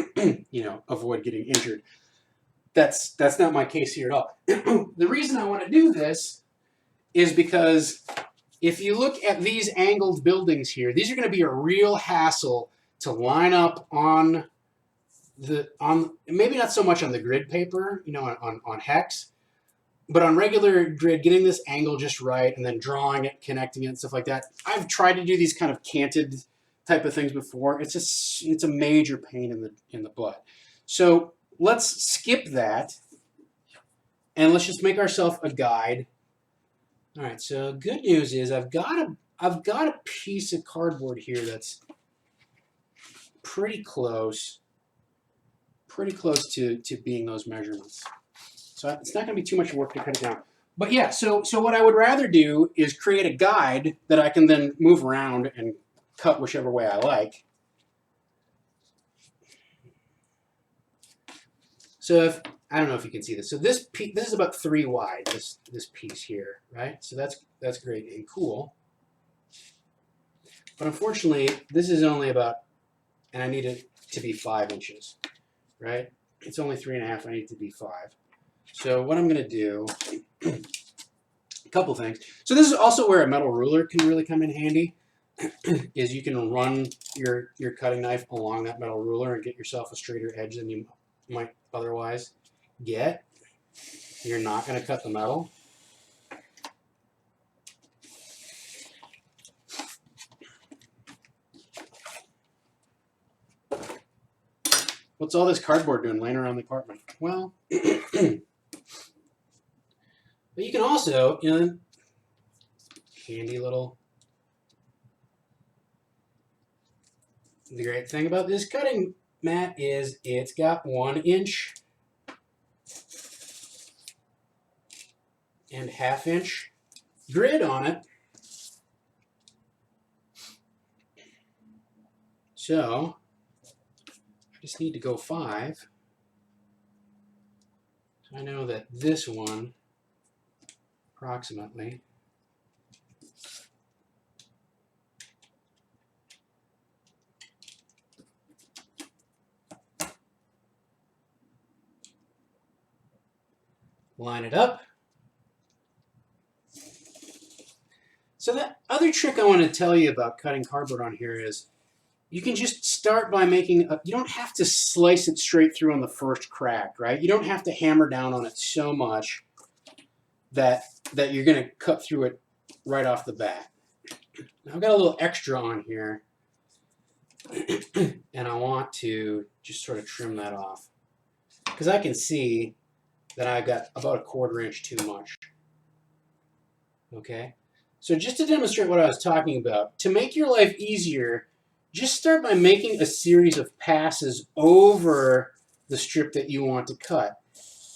you know, avoid getting injured. That's not my case here at all. The reason I want to do this is because if you look at these angled buildings here, these are going to be a real hassle to line up on maybe not so much on the grid paper, you know, on hex, But on regular grid, getting this angle just right and then drawing it, connecting it, and stuff like that, I've tried to do these kind of canted type of things before. It's a major pain in the butt. So let's skip that and let's just make ourselves a guide. All right. So good news is I've got a piece of cardboard here that's pretty close to being those measurements. So it's not going to be too much work to cut it down. But yeah, so what I would rather do is create a guide that I can then move around and cut whichever way I like. So if, I don't know if you can see this. So this is about 3 wide, this piece here, right? So that's great and cool. But unfortunately, this is only about, and I need it to be 5 inches, right? It's only 3.5, I need it to be 5. So what I'm going to do, a couple things. So this is also where a metal ruler can really come in handy, is you can run your cutting knife along that metal ruler and get yourself a straighter edge than you might otherwise get. You're not going to cut the metal. What's all this cardboard doing laying around the apartment? Well, but you can also, handy little. The great thing about this cutting mat is it's got 1 inch and 1/2 inch grid on it. So I just need to go 5. So I know that this one approximately line it up. So the other trick I want to tell you about cutting cardboard on here is you can just start by making you don't have to slice it straight through on the first crack, right? You don't have to hammer down on it so much that you're going to cut through it right off the bat. Now I've got a little extra on here, and I want to just sort of trim that off because I can see that I've got about 1/4 inch too much. Okay, so just to demonstrate what I was talking about, to make your life easier, just start by making a series of passes over the strip that you want to cut.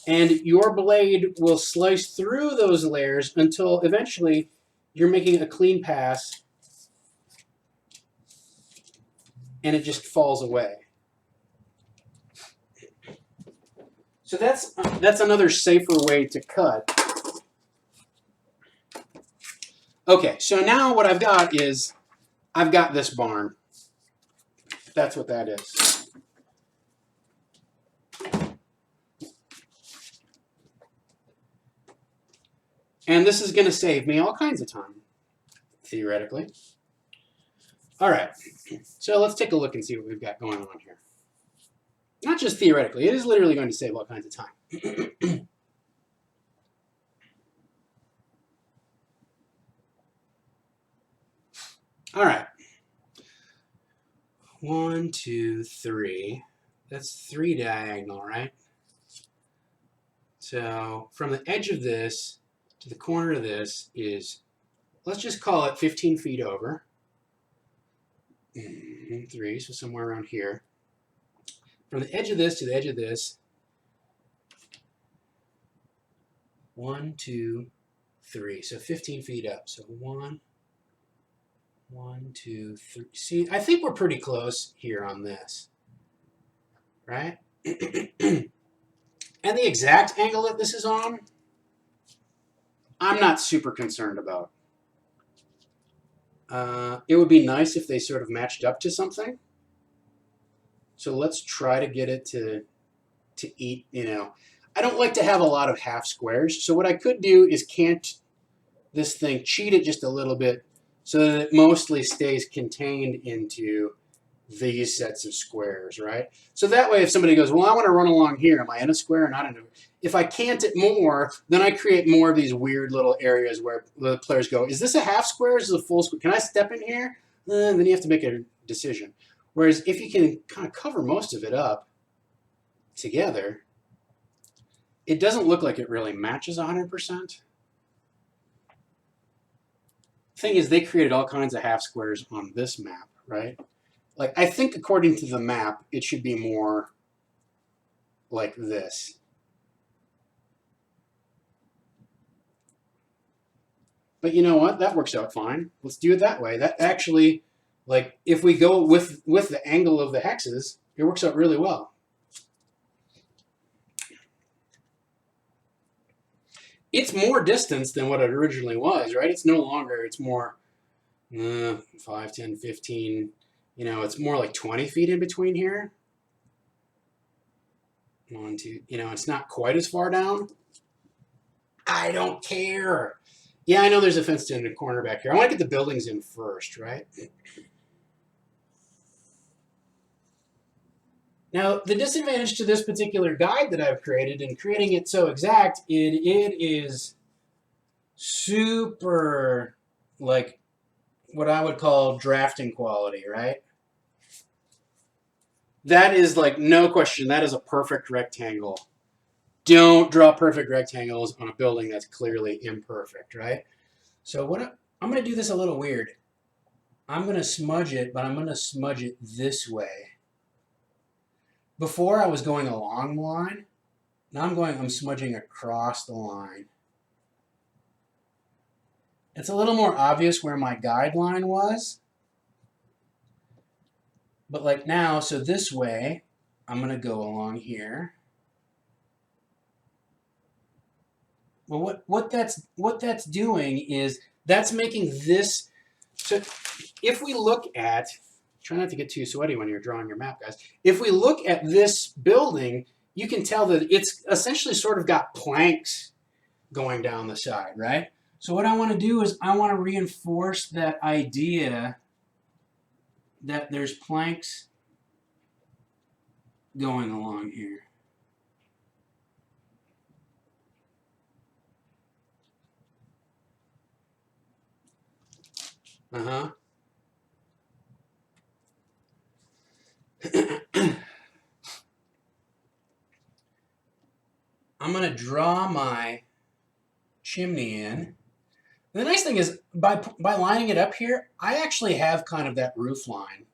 And your blade will slice through those layers until eventually you're making a clean pass and it just falls away. So that's another safer way to cut. Okay, so now what I've got is I've got this barn. That's what that is. And this is going to save me all kinds of time, theoretically. All right, so let's take a look and see what we've got going on here. Not just theoretically, it is literally going to save all kinds of time. All right. 1, 2, 3. That's 3 diagonal, right? So from the edge of this to the corner of this is, let's just call it 15 feet over. 3, so somewhere around here. From the edge of this to the edge of this, 1, 2, 3. So 15 feet up. So 1, 2, 3. See, I think we're pretty close here on this, right? And the exact angle that this is on, I'm not super concerned about. It would be nice if they sort of matched up to something. So let's try to get it to eat, I don't like to have a lot of half squares. So what I could do is cant this thing, cheat it just a little bit so that it mostly stays contained into these sets of squares, right? So that way, if somebody goes, well, I want to run along here, am I in a square or not in a? If I can't it more, then I create more of these weird little areas where the players go, is this a half square? Is this a full square? Can I step in here? Then you have to make a decision. Whereas if you can kind of cover most of it up together, it doesn't look like it really matches 100%. Thing is, they created all kinds of half squares on this map, right? Like, I think according to the map, it should be more like this. But you know what? That works out fine. Let's do it that way. That actually, like, if we go with the angle of the hexes, it works out really well. It's more distance than what it originally was, right? It's no longer, it's more 5, 10, 15, you know, it's more like 20 feet in between here. 1, 2, you know, it's not quite as far down. I don't care. Yeah, I know there's a fenced in corner back here. I want to get the buildings in first, right? Now, the disadvantage to this particular guide that I've created and creating it so exact, it is super, like, what I would call drafting quality, right? That is, like, no question, that is a perfect rectangle. Don't draw perfect rectangles on a building that's clearly imperfect, right? So I'm going to do this a little weird. I'm going to smudge it, but I'm going to smudge it this way. Before I was going along the line. Now I'm smudging across the line. It's a little more obvious where my guideline was. But like now, so this way, I'm going to go along here. Well, what that's doing is that's making this. So if we look at, try not to get too sweaty when you're drawing your map, guys. If we look at this building, you can tell that it's essentially sort of got planks going down the side, right? So what I want to do is I want to reinforce that idea that there's planks going along here. Uh-huh. I'm going to draw my chimney in. The nice thing is, by lining it up here, I actually have kind of that roof line,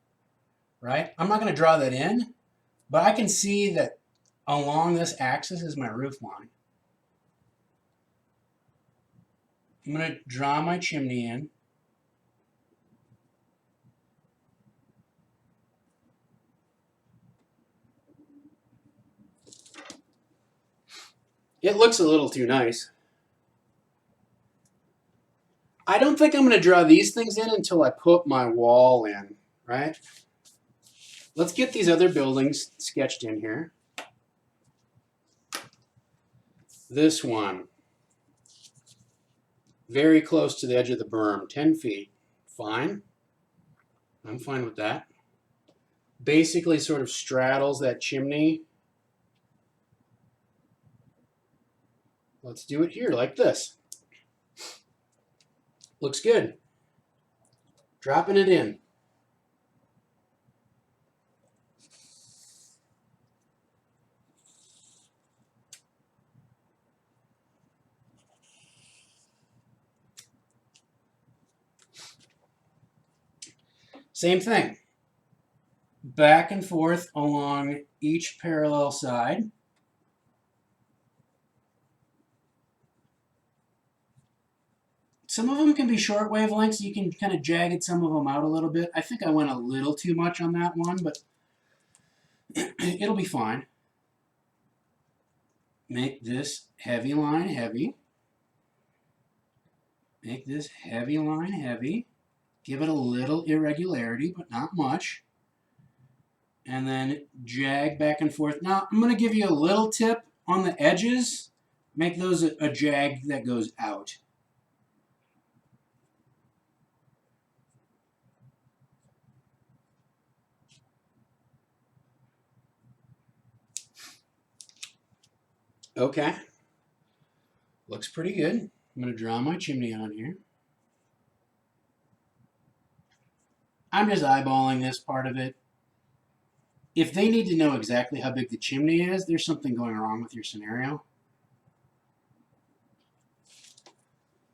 right? I'm not going to draw that in, but I can see that along this axis is my roof line. I'm going to draw my chimney in. It looks a little too nice. I don't think I'm going to draw these things in until I put my wall in, right? Let's get these other buildings sketched in here. This one, very close to the edge of the berm, 10 feet. Fine. I'm fine with that. Basically sort of straddles that chimney. Let's do it here like this. Looks good. Dropping it in. Same thing. Back and forth along each parallel side. Some of them can be short wavelengths. You can kind of jagged some of them out a little bit. I think I went a little too much on that one, but it'll be fine. Make this heavy line heavy. Make this heavy line heavy. Give it a little irregularity, but not much. And then jag back and forth. Now, I'm going to give you a little tip on the edges. Make those a jag that goes out. Okay. Looks pretty good. I'm going to draw my chimney on here. I'm just eyeballing this part of it. If they need to know exactly how big the chimney is, there's something going wrong with your scenario.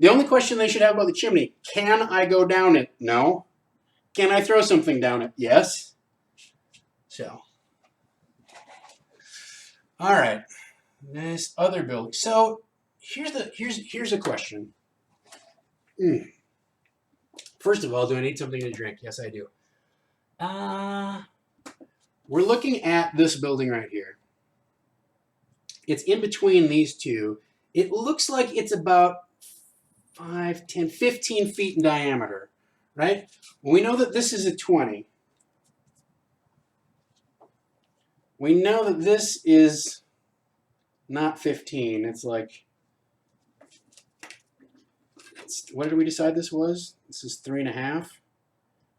The only question they should have about the chimney, can I go down it? No. Can I throw something down it? Yes. So, all right. This other building. So, here's a question. First of all, do I need something to drink? Yes, I do. We're looking at this building right here. It's in between these two. It looks like it's about 5, 10, 15 feet in diameter, right? We know that this is a 20. We know that this is not 15. It's like, what did we decide this was? This is 3.5.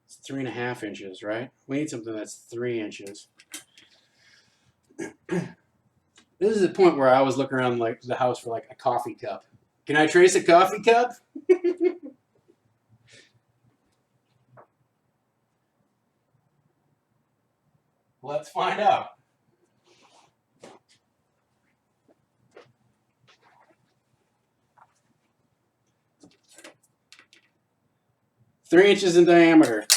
It's 3.5 inches, right? We need something that's 3 inches. This is the point where I was looking around like the house for like a coffee cup. Can I trace a coffee cup? Let's find out. Three inches in diameter.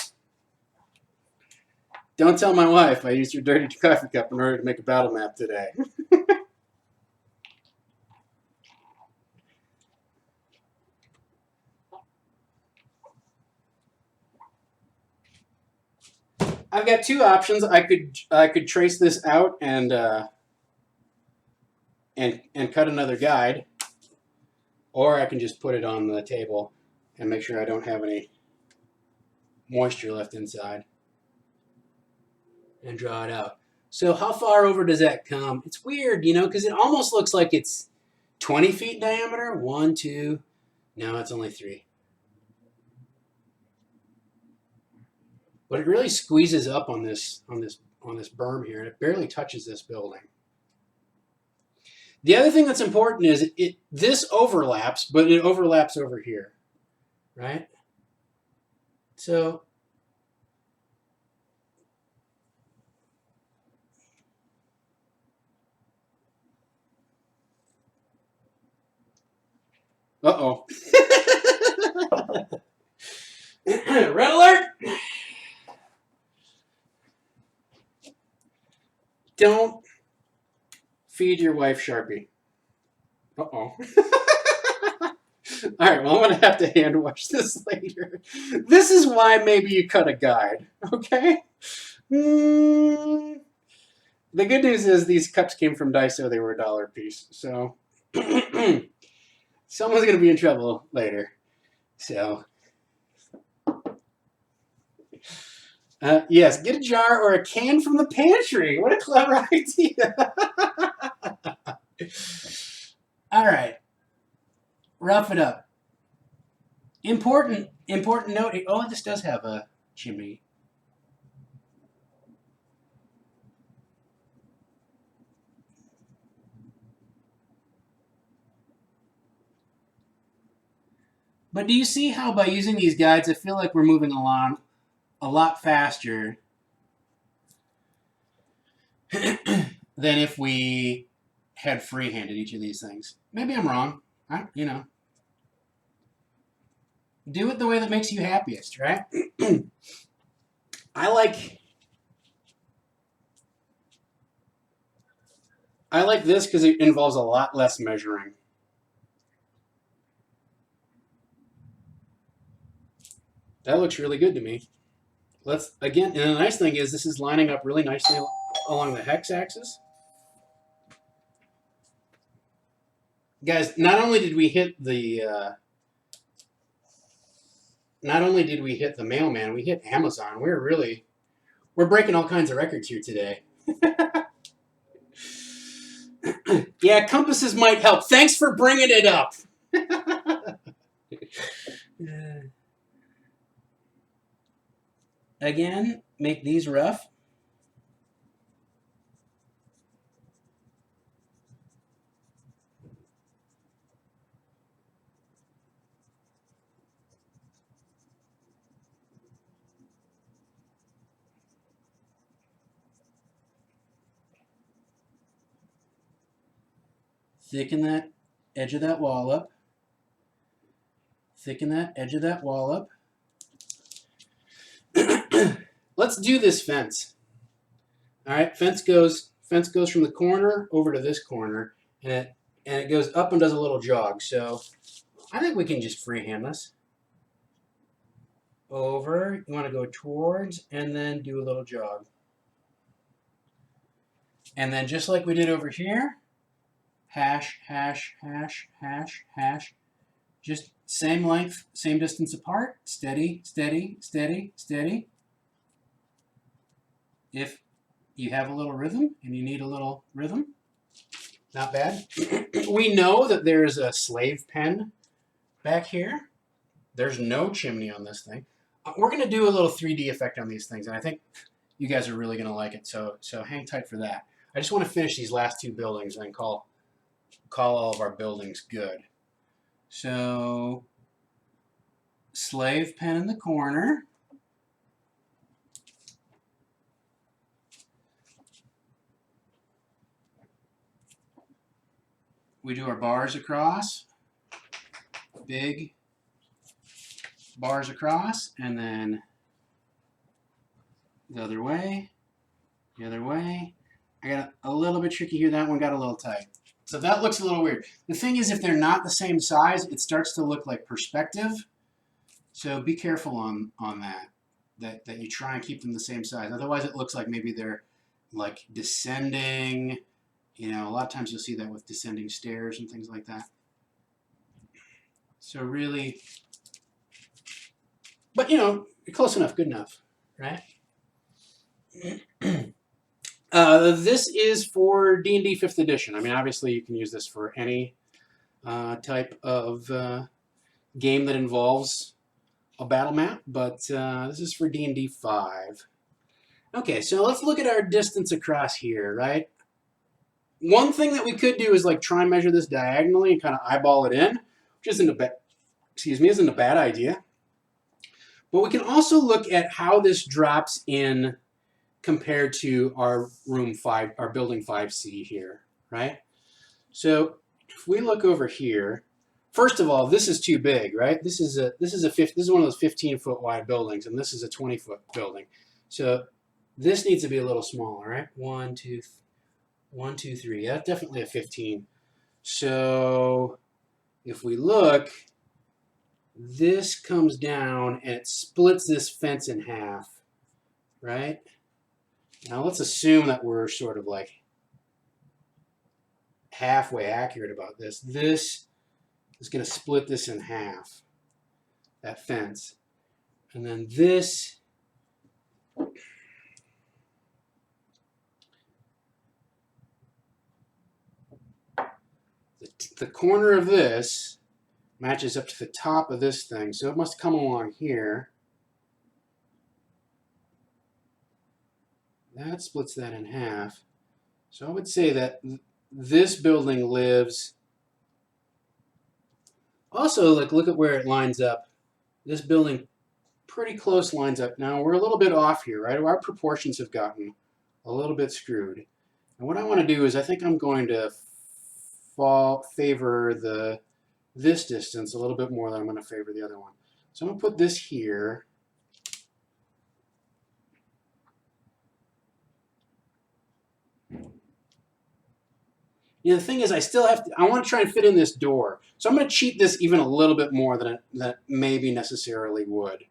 Don't tell my wife I used your dirty coffee cup in order to make a battle map today. I've got two options. I could trace this out and cut another guide, or I can just put it on the table and make sure I don't have any moisture left inside and draw it out. So how far over does that come? It's weird, you know, because it almost looks like it's 20 feet in diameter. 1, 2. No, it's only 3. But it really squeezes up on this berm here, and it barely touches this building. The other thing that's important is this overlaps, but it overlaps over here, right? So uh-oh. Red alert! Don't feed your wife Sharpie. Uh-oh. All right, well, I'm going to have to hand wash this later. This is why maybe you cut a guide, okay? The good news is these cups came from Daiso. They were $1 a piece. So someone's going to be in trouble later. So, yes, get a jar or a can from the pantry. What a clever idea. All right. Rough it up. Important note. Oh, this does have a chimney. But do you see how by using these guides, I feel like we're moving along a lot faster than if we had freehanded each of these things. Maybe I'm wrong. You know. Do it the way that makes you happiest, right? I like this because it involves a lot less measuring. That looks really good to me. Let's, again, and the nice thing is this is lining up really nicely along the hex axis. Guys, not only did we hit the mailman, we hit Amazon. We're breaking all kinds of records here today. Yeah, compasses might help. Thanks for bringing it up. Again, make these rough. thicken that edge of that wall up. Thicken that edge of that wall up. Let's do this fence. All right, fence goes from the corner over to this corner, and it goes up and does a little jog. So I think we can just freehand this. Over, you want to go towards, and then do a little jog. And then just like we did over here, hash, hash, hash, hash, hash. Just same length, same distance apart. Steady, steady, steady, steady. If you have a little rhythm and you need a little rhythm, not bad. We know that there's a slave pen back here. There's no chimney on this thing. We're going to do a little 3D effect on these things, and I think you guys are really going to like it, so hang tight for that. I just want to finish these last two buildings and then call all of our buildings good. So, slave pen in the corner. We do our bars across, big bars across, and then the other way, the other way. I got a little bit tricky here. That one got a little tight. So that looks a little weird. The thing is, if they're not the same size, it starts to look like perspective. So be careful on that you try and keep them the same size. Otherwise, it looks like maybe they're like descending. You know, a lot of times you'll see that with descending stairs and things like that. So really, but you know, close enough, good enough, right? This is for D&D 5th edition. I mean, obviously you can use this for any type of game that involves a battle map, but this is for D&D 5. Okay, so let's look at our distance across here, right? One thing that we could do is like try and measure this diagonally and kind of eyeball it in, which isn't a bad idea. But we can also look at how this drops in compared to our building 5C here, right? So if we look over here, first of all, this is too big, right? This is one of those 15-foot wide buildings, and this is a 20-foot building. So this needs to be a little smaller, right? 1, 2, 3. That's definitely a 15. So if we look, this comes down and it splits this fence in half, right? Now let's assume that we're sort of like halfway accurate about this. This is going to split this in half, that fence. And then this, the corner of this matches up to the top of this thing. So it must come along here. That splits that in half. So I would say that this building lives. Also, like, look at where it lines up. This building pretty close lines up. Now we're a little bit off here, right? Our proportions have gotten a little bit screwed. And what I want to do is I think I'm going to favor this distance a little bit more than I'm going to favor the other one. So I'm going to put this here. You know, the thing is, I want to try and fit in this door. So I'm going to cheat this even a little bit more than it maybe necessarily would,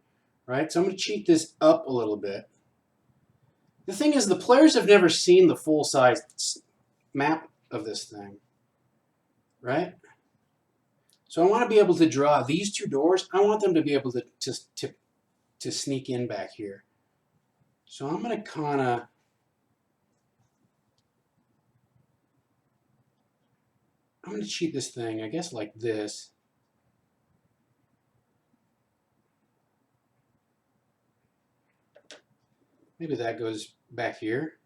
right? So I'm going to cheat this up a little bit. The thing is, the players have never seen the full-size map of this thing, right? So I want to be able to draw these two doors. I want them to be able to sneak in back here. So I'm going to kind of I'm going to cheat this thing, I guess, like this. Maybe that goes back here.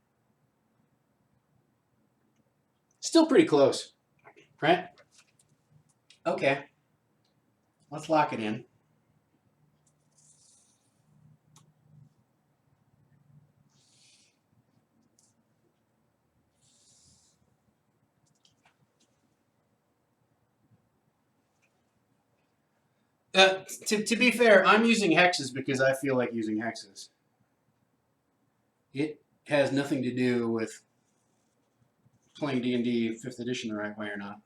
Still pretty close, right? Okay. Let's lock it in. To be fair, I'm using hexes because I feel like using hexes. It has nothing to do with playing D&D 5th edition the right way or not.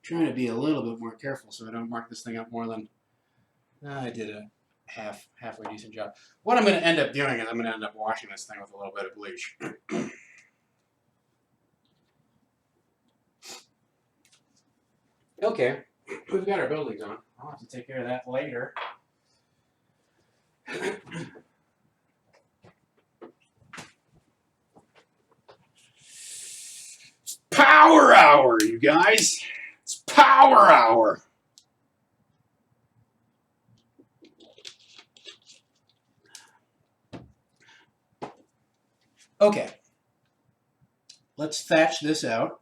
Trying to be a little bit more careful so I don't mark this thing up more than I did a halfway decent job. What I'm going to end up doing is I'm going to end up washing this thing with a little bit of bleach. Okay, we've got our buildings on. I'll have to take care of that later. Power hour, you guys. It's power hour. Okay. Let's thatch this out.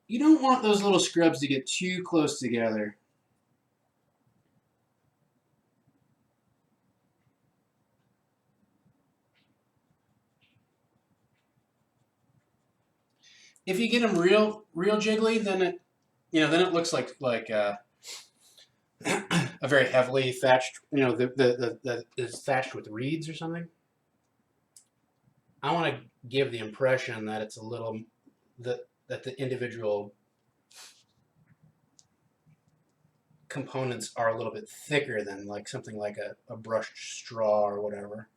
You don't want those little scrubs to get too close together. If you get them real jiggly, then it, then it looks like a very heavily thatched, the is thatched with reeds or something. I want to give the impression that it's a little that the individual components are a little bit thicker than like something like a brushed straw or whatever.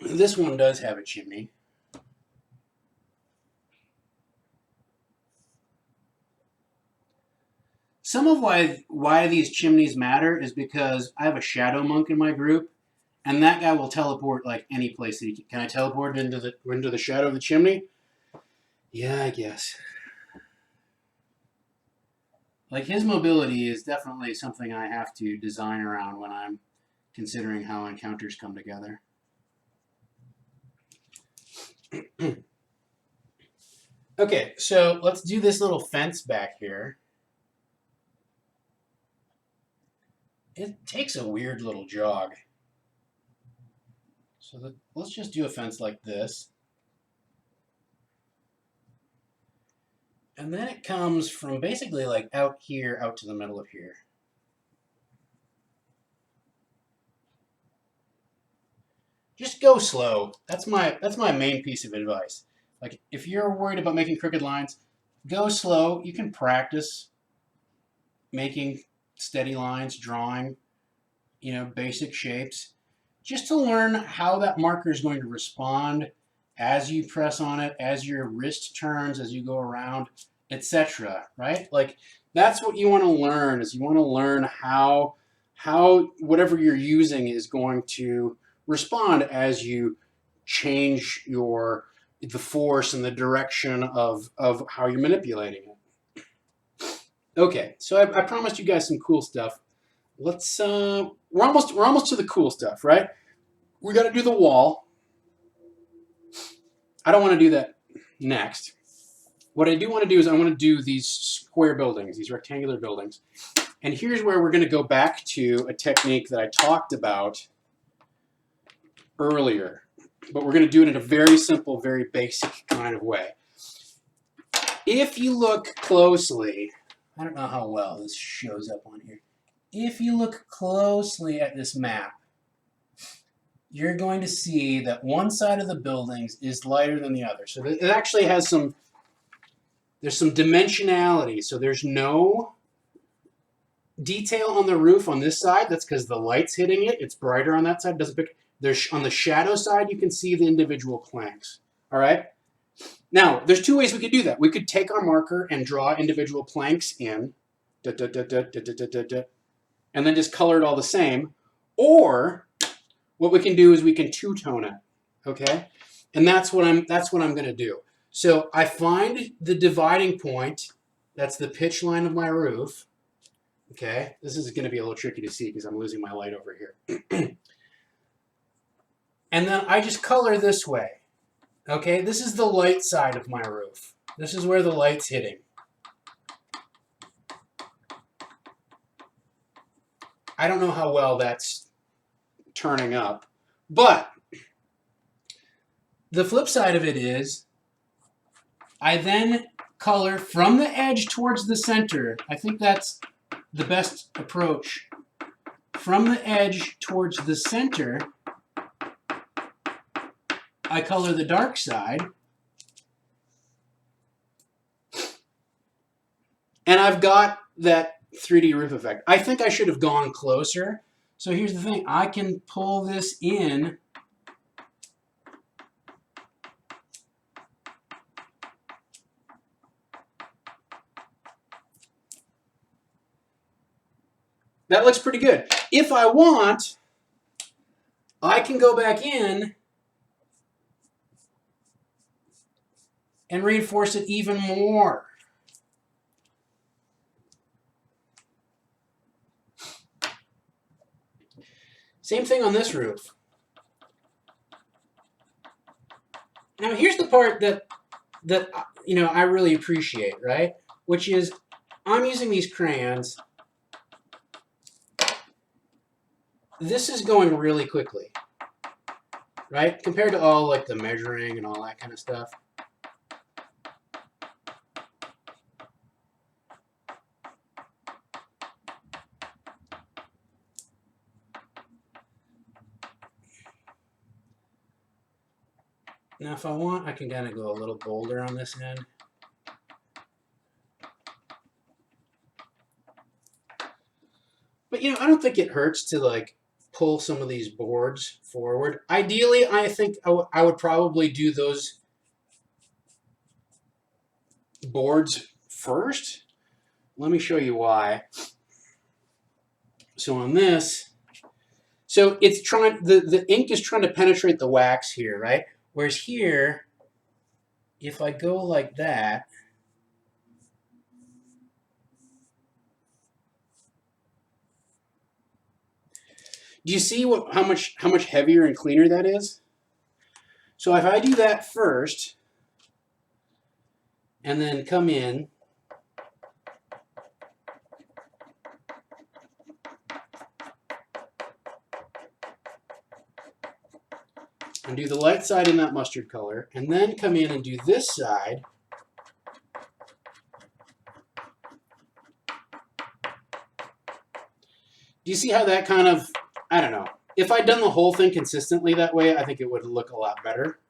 This one does have a chimney. Some of why these chimneys matter is because I have a shadow monk in my group, and that guy will teleport like any place that he can. Can I teleport into the shadow of the chimney? Yeah, I guess. Like his mobility is definitely something I have to design around when I'm considering how encounters come together. Okay, so let's do this little fence back here. It takes a weird little jog. So let's just do a fence like this. And then it comes from basically like out here, out to the middle of here. Just go slow. That's my main piece of advice. Like if you're worried about making crooked lines, go slow. You can practice making steady lines, drawing, basic shapes, just to learn how that marker is going to respond as you press on it, as your wrist turns, as you go around, etc. Right? Like that's what you want to learn. Is you want to learn how whatever you're using is going to respond as you change the force and the direction of how you're manipulating it. Okay, so I promised you guys some cool stuff. Let's we're almost to the cool stuff, right? We got to do the wall. I don't want to do that next. What I do want to do is I want to do these square buildings, these rectangular buildings. And here's where we're going to go back to a technique that I talked about earlier. But we're going to do it in a very simple, very basic kind of way. If you look closely, I don't know how well this shows up on here. If you look closely at this map, you're going to see that one side of the buildings is lighter than the other. So it actually has there's some dimensionality. So there's no detail on the roof on this side. That's because the light's hitting it. It's brighter on that side. On the shadow side, you can see the individual planks. All right? Now, there's two ways we could do that. We could take our marker and draw individual planks in, and then just color it all the same. Or what we can do is we can two-tone it, okay? And that's what I'm going to do. So I find the dividing point. That's the pitch line of my roof. Okay, this is going to be a little tricky to see because I'm losing my light over here. And then I just color this way. Okay, this is the light side of my roof. This is where the light's hitting. I don't know how well that's turning up, but the flip side of it is I then color from the edge towards the center. I think that's the best approach. From the edge towards the center, I color the dark side. And I've got that 3D roof effect. I think I should have gone closer. So here's the thing. I can pull this in. That looks pretty good. If I want, I can go back in and reinforce it even more. Same thing on this roof. Now here's the part that I really appreciate, right? Which is I'm using these crayons. This is going really quickly, right? Compared to all like the measuring and all that kind of stuff. Now, if I want, I can kind of go a little bolder on this end. But, I don't think it hurts to, like, pull some of these boards forward. Ideally, I think I would probably do those boards first. Let me show you why. So on this, so it's trying, the ink is trying to penetrate the wax here, right? Whereas here, if I go like that, do you see how much heavier and cleaner that is? So if I do that first, and then come in, and do the light side in that mustard color, and then come in and do this side. Do you see how that kind of, I don't know. If I'd done the whole thing consistently that way, I think it would look a lot better.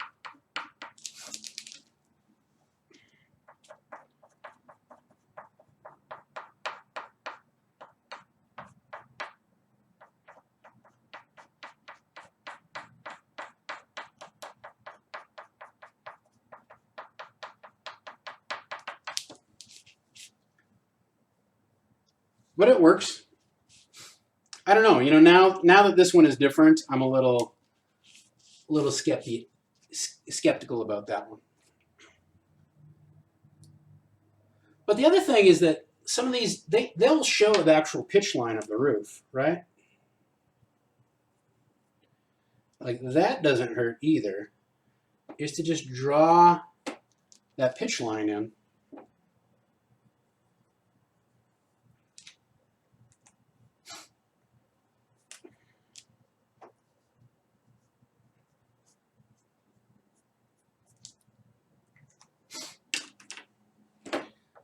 But it works. I don't know. Now that this one is different, I'm a little skeptical about that one. But the other thing is that some of these, they'll show the actual pitch line of the roof, right? Like that doesn't hurt either. Is to just draw that pitch line in.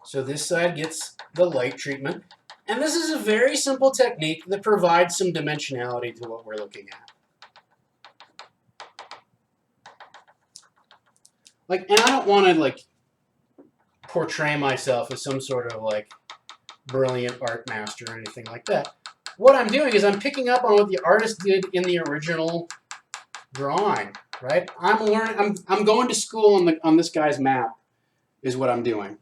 So this side gets the light treatment. And this is a very simple technique that provides some dimensionality to what we're looking at. Like, and I don't want to, like, portray myself as some sort of, like, brilliant art master or anything like that. What I'm doing is I'm picking up on what the artist did in the original drawing, right? I'm going to school on this guy's map is what I'm doing.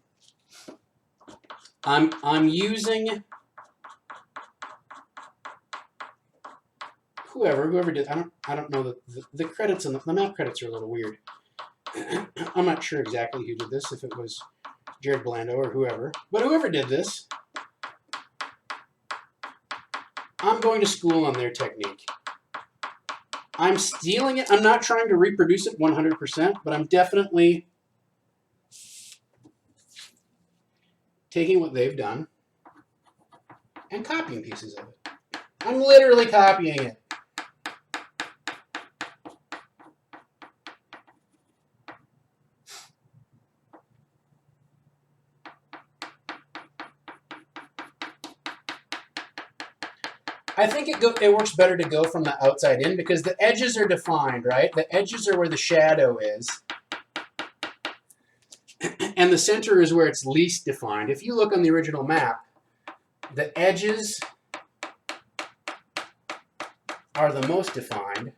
I'm using whoever did. I don't know the credits and the map credits are a little weird. I'm not sure exactly who did this, if it was Jared Blando or whoever, but whoever did this, I'm going to school on their technique. I'm stealing it. I'm not trying to reproduce it 100%, but I'm definitely taking what they've done and copying pieces of it. I'm literally copying it. I think it works better to go from the outside in because the edges are defined, right? The edges are where the shadow is. And the center is where it's least defined. If you look on the original map, the edges are the most defined.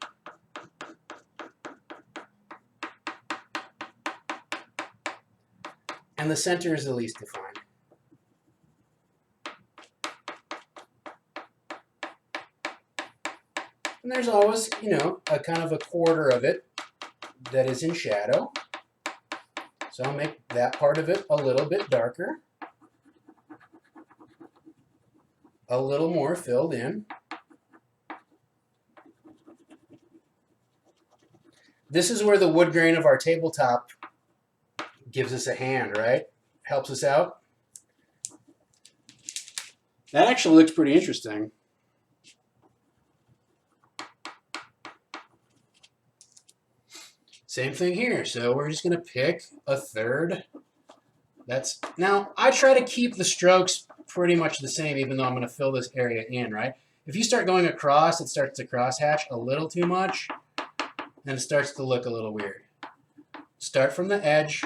And the center is the least defined. And there's always, a kind of a quarter of it that is in shadow. So I'll make that part of it a little bit darker. A little more filled in. This is where the wood grain of our tabletop gives us a hand, right? Helps us out. That actually looks pretty interesting. Same thing here. So we're just going to pick a third. Now, I try to keep the strokes pretty much the same, even though I'm going to fill this area in, right? If you start going across, it starts to crosshatch a little too much, and it starts to look a little weird. Start from the edge,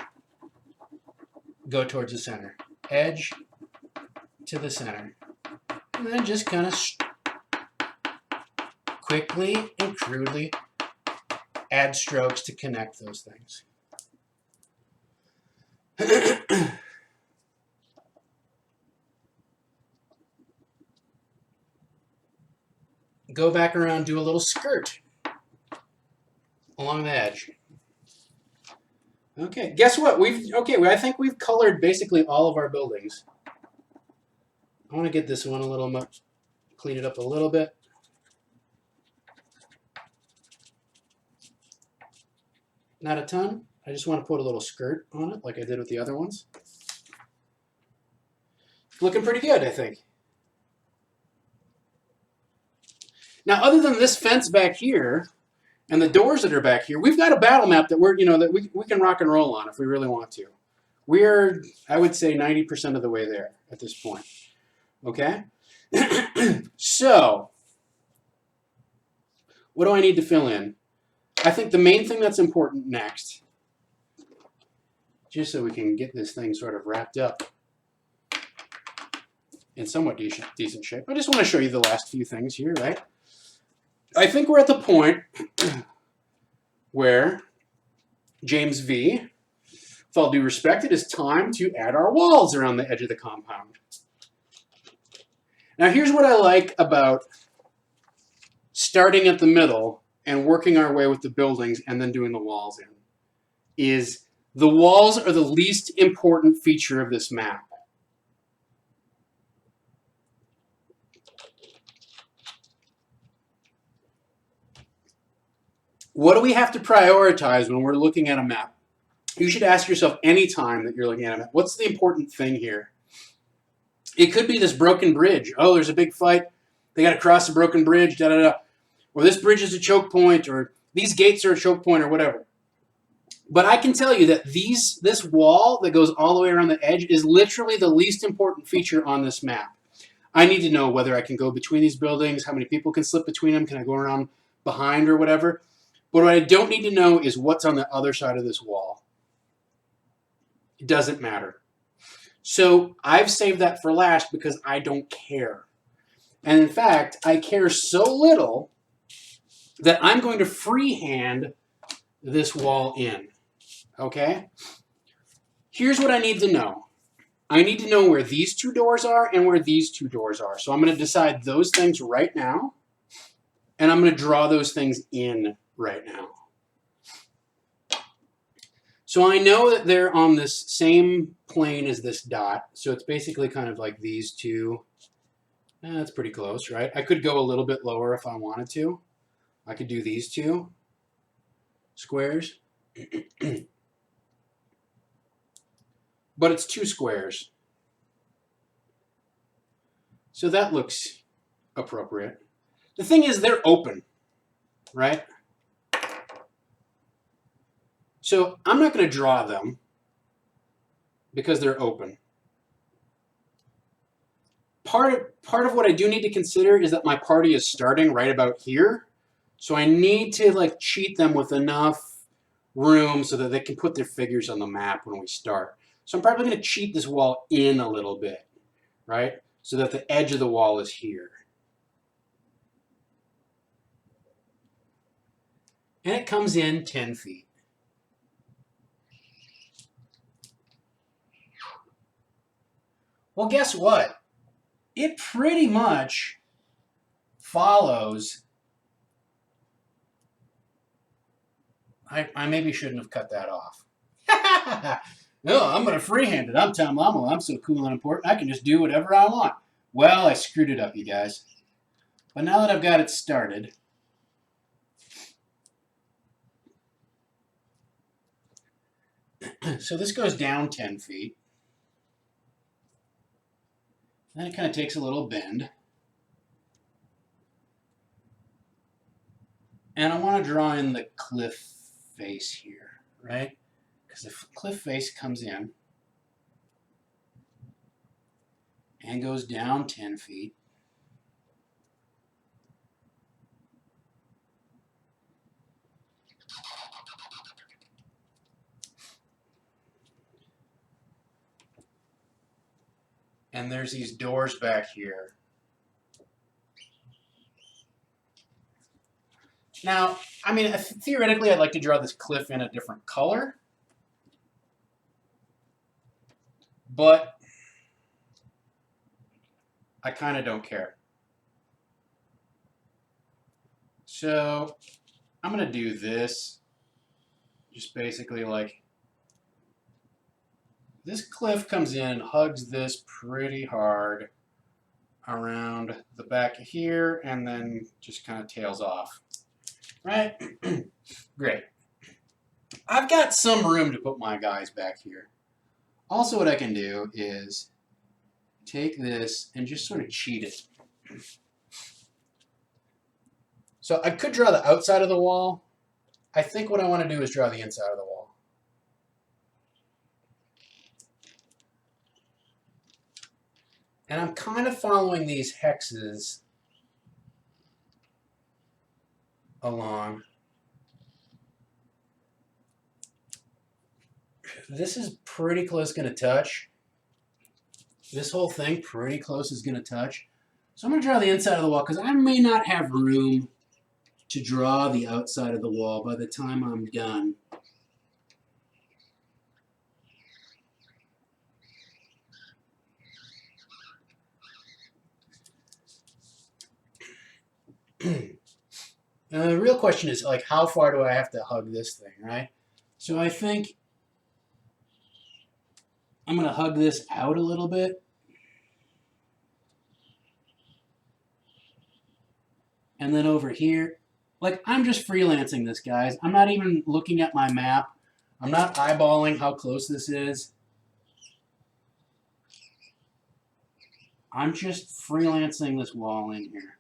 go towards the center. Edge to the center. And then just kind of quickly and crudely add strokes to connect those things. Go back around, do a little skirt along the edge. Okay, guess what? I think we've colored basically all of our buildings. I want to get this one a little much, clean it up a little bit. Not a ton. I just want to put a little skirt on it like I did with the other ones. Looking pretty good, I think. Now, other than this fence back here and the doors that are back here, we've got a battle map that we can rock and roll on if we really want to. We're, I would say, 90% of the way there at this point. Okay? So, what do I need to fill in? I think the main thing that's important next, just so we can get this thing sort of wrapped up in somewhat decent shape. I just want to show you the last few things here, right? I think we're at the point where James V, with all due respect, it is time to add our walls around the edge of the compound. Now here's what I like about starting at the middle and working our way with the buildings and then doing the walls in, is the walls are the least important feature of this map. What do we have to prioritize when we're looking at a map? You should ask yourself any time that you're looking at a map, what's the important thing here? It could be this broken bridge. Oh, there's a big fight. They got to cross the broken bridge, da-da-da. Or this bridge is a choke point, or these gates are a choke point, or whatever. But I can tell you that this wall that goes all the way around the edge is literally the least important feature on this map. I need to know whether I can go between these buildings, how many people can slip between them, can I go around behind or whatever. But what I don't need to know is what's on the other side of this wall. It doesn't matter. So I've saved that for last because I don't care. And in fact, I care so little that I'm going to freehand this wall in. Okay? Here's what I need to know. I need to know where these two doors are and where these two doors are. So I'm going to decide those things right now. And I'm going to draw those things in right now. So I know that they're on this same plane as this dot. So it's basically kind of like these two. That's pretty close, right? I could go a little bit lower if I wanted to. I could do these two squares. But it's two squares. So that looks appropriate. The thing is, they're open, right? So I'm not going to draw them because they're open. Part of what I do need to consider is that my party is starting right about here. So I need to like cheat them with enough room so that they can put their figures on the map when we start. So I'm probably going to cheat this wall in a little bit, right? So that the edge of the wall is here. And it comes in 10 feet. Well, guess what? It pretty much follows. I maybe shouldn't have cut that off. No, I'm going to freehand it. I'm Tom Lommel. I'm so cool and important. I can just do whatever I want. Well, I screwed it up, you guys. But now that I've got it started, so this goes down 10 feet. Then it kind of takes a little bend. And I want to draw in the cliff face here, right? Because the cliff face comes in and goes down 10 feet. And there's these doors back here. Now, I mean, theoretically, I'd like to draw this cliff in a different color. But I kind of don't care. So I'm going to do this. Just basically like this cliff comes in, hugs this pretty hard around the back of here, and then just kind of tails off. Right? Great. I've got some room to put my guys back here. Also, what I can do is take this and just sort of cheat it. So I could draw the outside of the wall. I think what I want to do is draw the inside of the wall. And I'm kind of following these hexes along. This is pretty close going to touch. This whole thing pretty close is going to touch. So I'm going to draw the inside of the wall because I may not have room to draw the outside of the wall by the time I'm done. Now the real question is, like, how far do I have to hug this thing, right? So I think I'm going to hug this out a little bit. And then over here, like, I'm just freelancing this, guys. I'm not even looking at my map. I'm not eyeballing how close this is. I'm just freelancing this wall in here.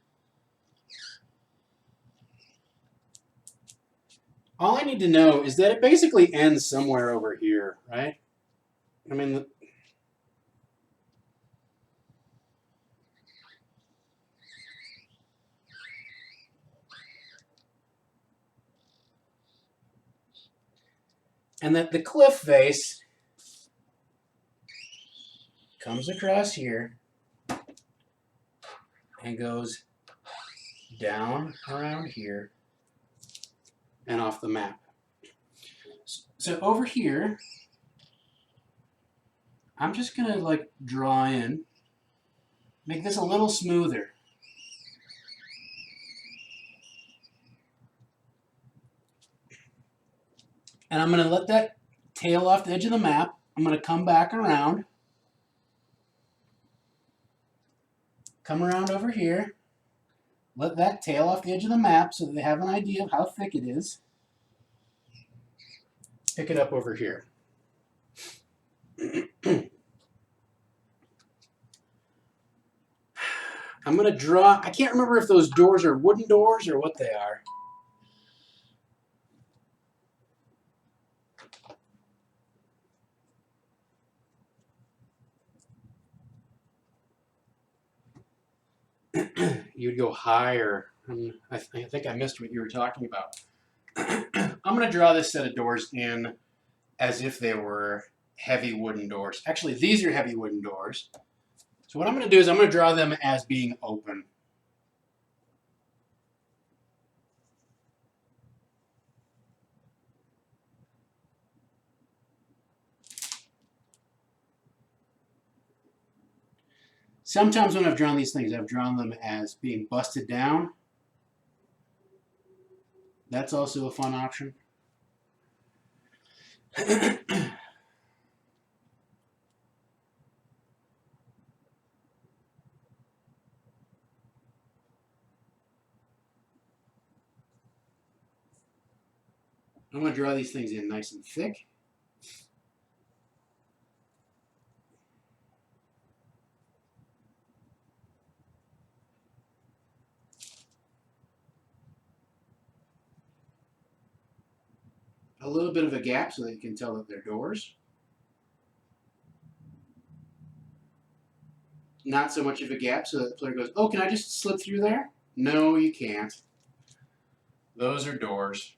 All I need to know is that it basically ends somewhere over here, right? I mean, and that the cliff face comes across here and goes down around here and off the map. So over here, I'm just going to like draw in, make this a little smoother. And I'm going to let that tail off the edge of the map. I'm going to come back around. Come around over here. Let that tail off the edge of the map so that they have an idea of how thick it is. Pick it up over here. I'm going to draw, I can't remember if those doors are wooden doors or what they are. You'd go higher. I think I missed what you were talking about. I'm going to draw this set of doors in as if they were heavy wooden doors. Actually, these are heavy wooden doors. So what I'm going to do is I'm going to draw them as being open. Sometimes when I've drawn these things, I've drawn them as being busted down. That's also a fun option. I'm going to draw these things in nice and thick. A little bit of a gap so that you can tell that they're doors. Not so much of a gap so that the player goes, oh, can I just slip through there? No, you can't. Those are doors.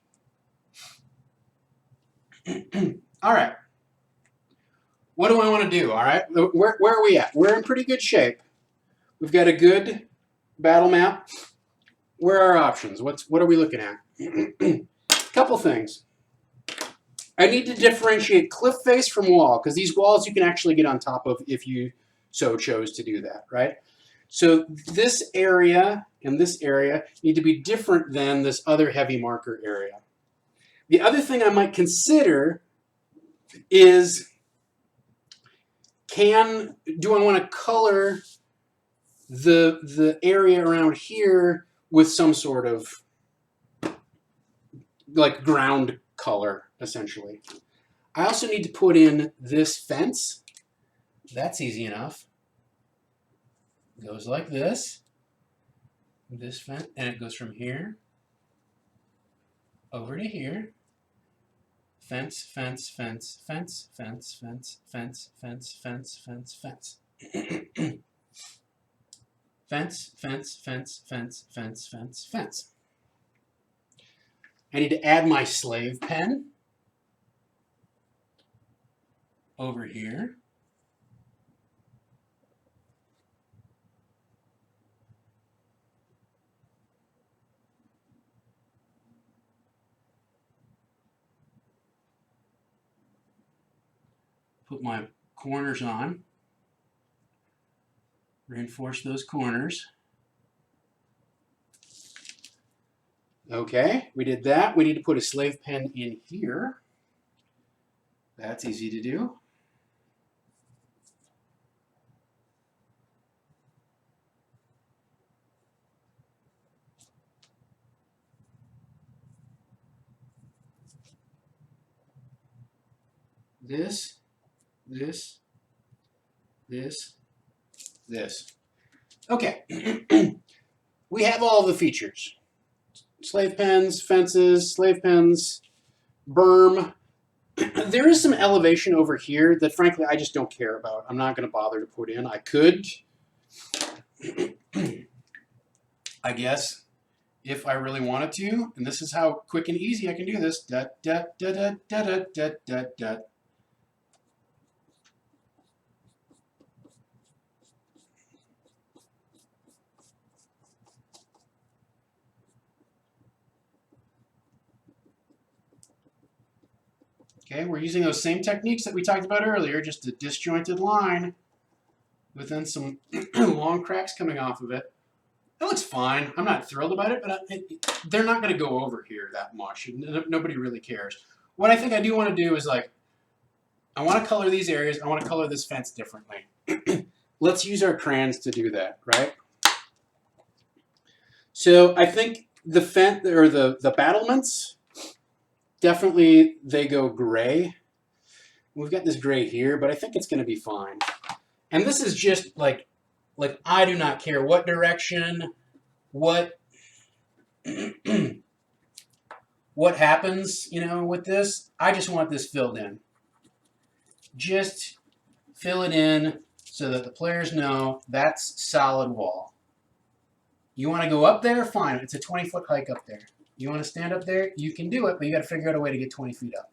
All right. What do I want to do? All right. Where are we at? We're in pretty good shape. We've got a good battle map. Where are our options? What are we looking at? Couple things. I need to differentiate cliff face from wall because these walls you can actually get on top of if you so chose to do that, right? So this area and this area need to be different than this other heavy marker area. The other thing I might consider is, do I want to color the area around here with some sort of like ground color, essentially. I also need to put in this fence. That's easy enough. It goes like this. This fence, and it goes from here over to here. Fence, fence, fence, fence, fence, fence, fence, fence, fence, fence, fence. Fence, fence, fence, fence, fence, fence, fence. I need to add my slave pen over here. Put my corners on. Reinforce those corners. Okay, we did that. We need to put a slave pen in here. That's easy to do. This, this, this, this. Okay, we have all the features. Slave pens, fences, slave pens, berm. There is some elevation over here that frankly I just don't care about. I'm not going to bother to put in. I could, I guess, if I really wanted to, and this is how quick and easy I can do this. Dot, dot, dot, dot, dot, dot, dot, dot. Okay, we're using those same techniques that we talked about earlier, just a disjointed line with then some long cracks coming off of it. That looks fine. I'm not thrilled about it, but they're not going to go over here that much. Nobody really cares. What I think I do want to do is like I want to color these areas. I want to color this fence differently. Let's use our crayons to do that, right? So I think the fence or the battlements, definitely they go gray. We've got this gray here, but I think it's going to be fine. And this is just like I do not care what direction, what what happens, you know, with this. I just want this filled in. Just fill it in so that the players know that's solid wall. You want to go up there? Fine. It's a 20-foot hike up there. You want to stand up there? You can do it, but you got to figure out a way to get 20 feet up.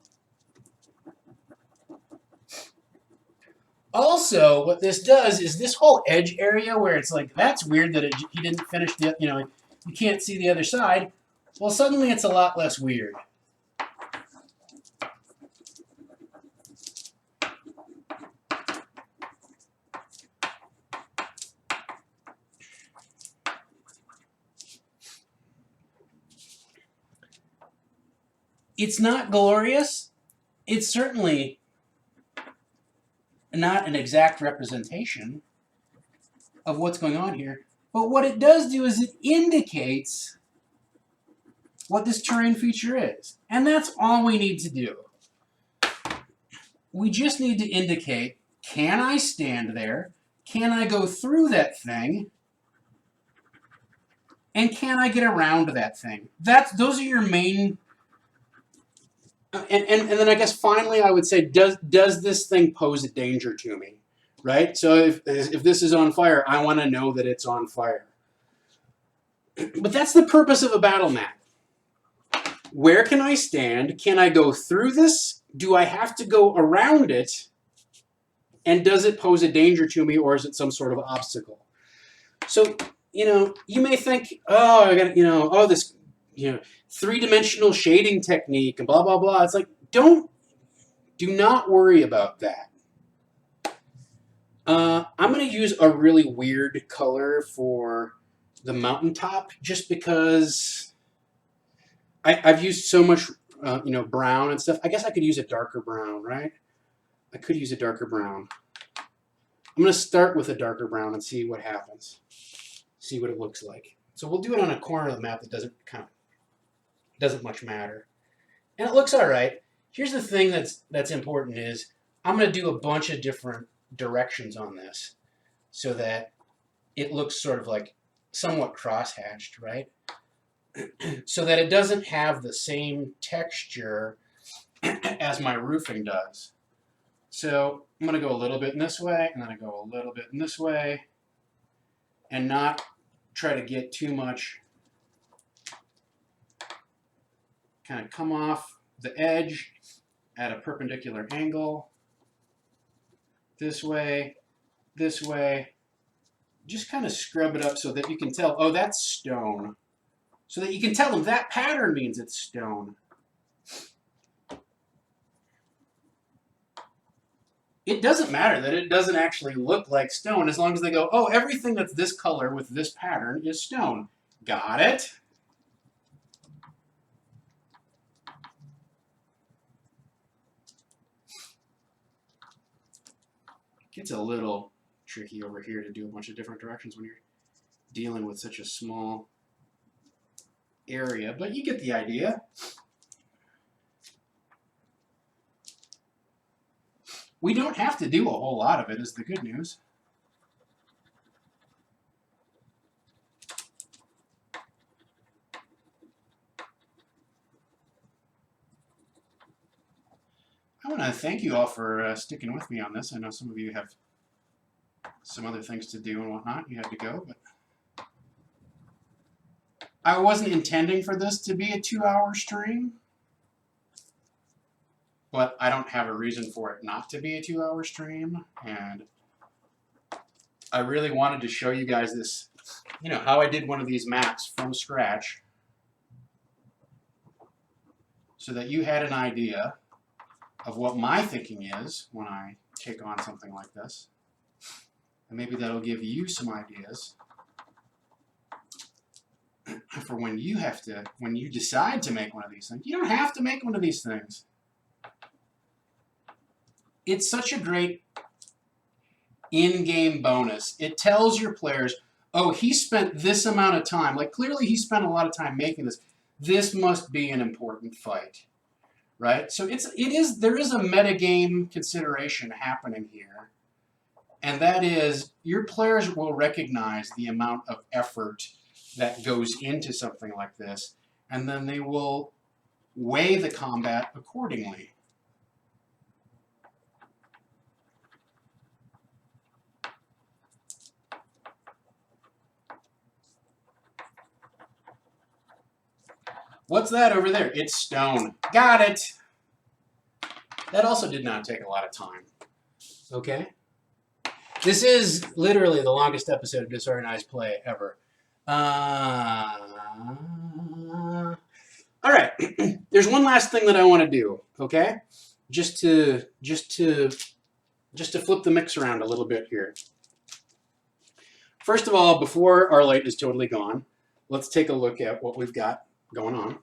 Also, what this does is this whole edge area where it's like, that's weird that he didn't finish the, you know, you can't see the other side. Well, suddenly it's a lot less weird. It's not glorious. It's certainly not an exact representation of what's going on here. But what it does do is it indicates what this terrain feature is. And that's all we need to do. We just need to indicate, can I stand there? Can I go through that thing? And can I get around that thing? Those are your main... And then I guess finally I would say, does this thing pose a danger to me? Right? So if this is on fire, I want to know that it's on fire. But that's the purpose of a battle map. Where can I stand? Can I go through this? Do I have to go around it? And does it pose a danger to me, or is it some sort of obstacle? So, you know, you may think, oh, I got, you know, oh, this, you know, three-dimensional shading technique and blah, blah, blah. It's like, do not worry about that. I'm going to use a really weird color for the mountaintop just because I've used so much, you know, brown and stuff. I guess I could use a darker brown, right? I could use a darker brown. I'm going to start with a darker brown and see what happens. See what it looks like. So we'll do it on a corner of the map that doesn't much matter. And it looks all right. Here's the thing that's important is I'm going to do a bunch of different directions on this so that it looks sort of like somewhat cross-hatched, right? So that it doesn't have the same texture as my roofing does. So I'm going to go a little bit in this way, and then I go a little bit in this way, and not try to get too much, kind of come off the edge at a perpendicular angle, this way, just kind of scrub it up so that you can tell, oh, that's stone. So that you can tell them that pattern means it's stone. It doesn't matter that it doesn't actually look like stone as long as they go, oh, everything that's this color with this pattern is stone. Got it? Gets a little tricky over here to do a bunch of different directions when you're dealing with such a small area, but you get the idea. We don't have to do a whole lot of it, is the good news. I want to thank you all for sticking with me on this. I know some of you have some other things to do and whatnot. You had to go, but I wasn't intending for this to be a 2-hour stream, but I don't have a reason for it not to be a 2-hour stream, and I really wanted to show you guys this, you know, how I did one of these maps from scratch so that you had an idea of what my thinking is when I take on something like this. And maybe that'll give you some ideas for when you decide to make one of these things. You don't have to make one of these things. it's such a great in-game bonus. It tells your players, oh, he spent this amount of time. Like, clearly he spent a lot of time making this. This must be an important fight, right? So there is a metagame consideration happening here, and that is your players will recognize the amount of effort that goes into something like this, and then they will weigh the combat accordingly. What's that over there? It's stone. Got it. That also did not take a lot of time. Okay. This is literally the longest episode of Disorganized Play ever. All right. There's one last thing that I want to do. Okay. Just to flip the mix around a little bit here. First of all, before our light is totally gone, let's take a look at what we've got going on.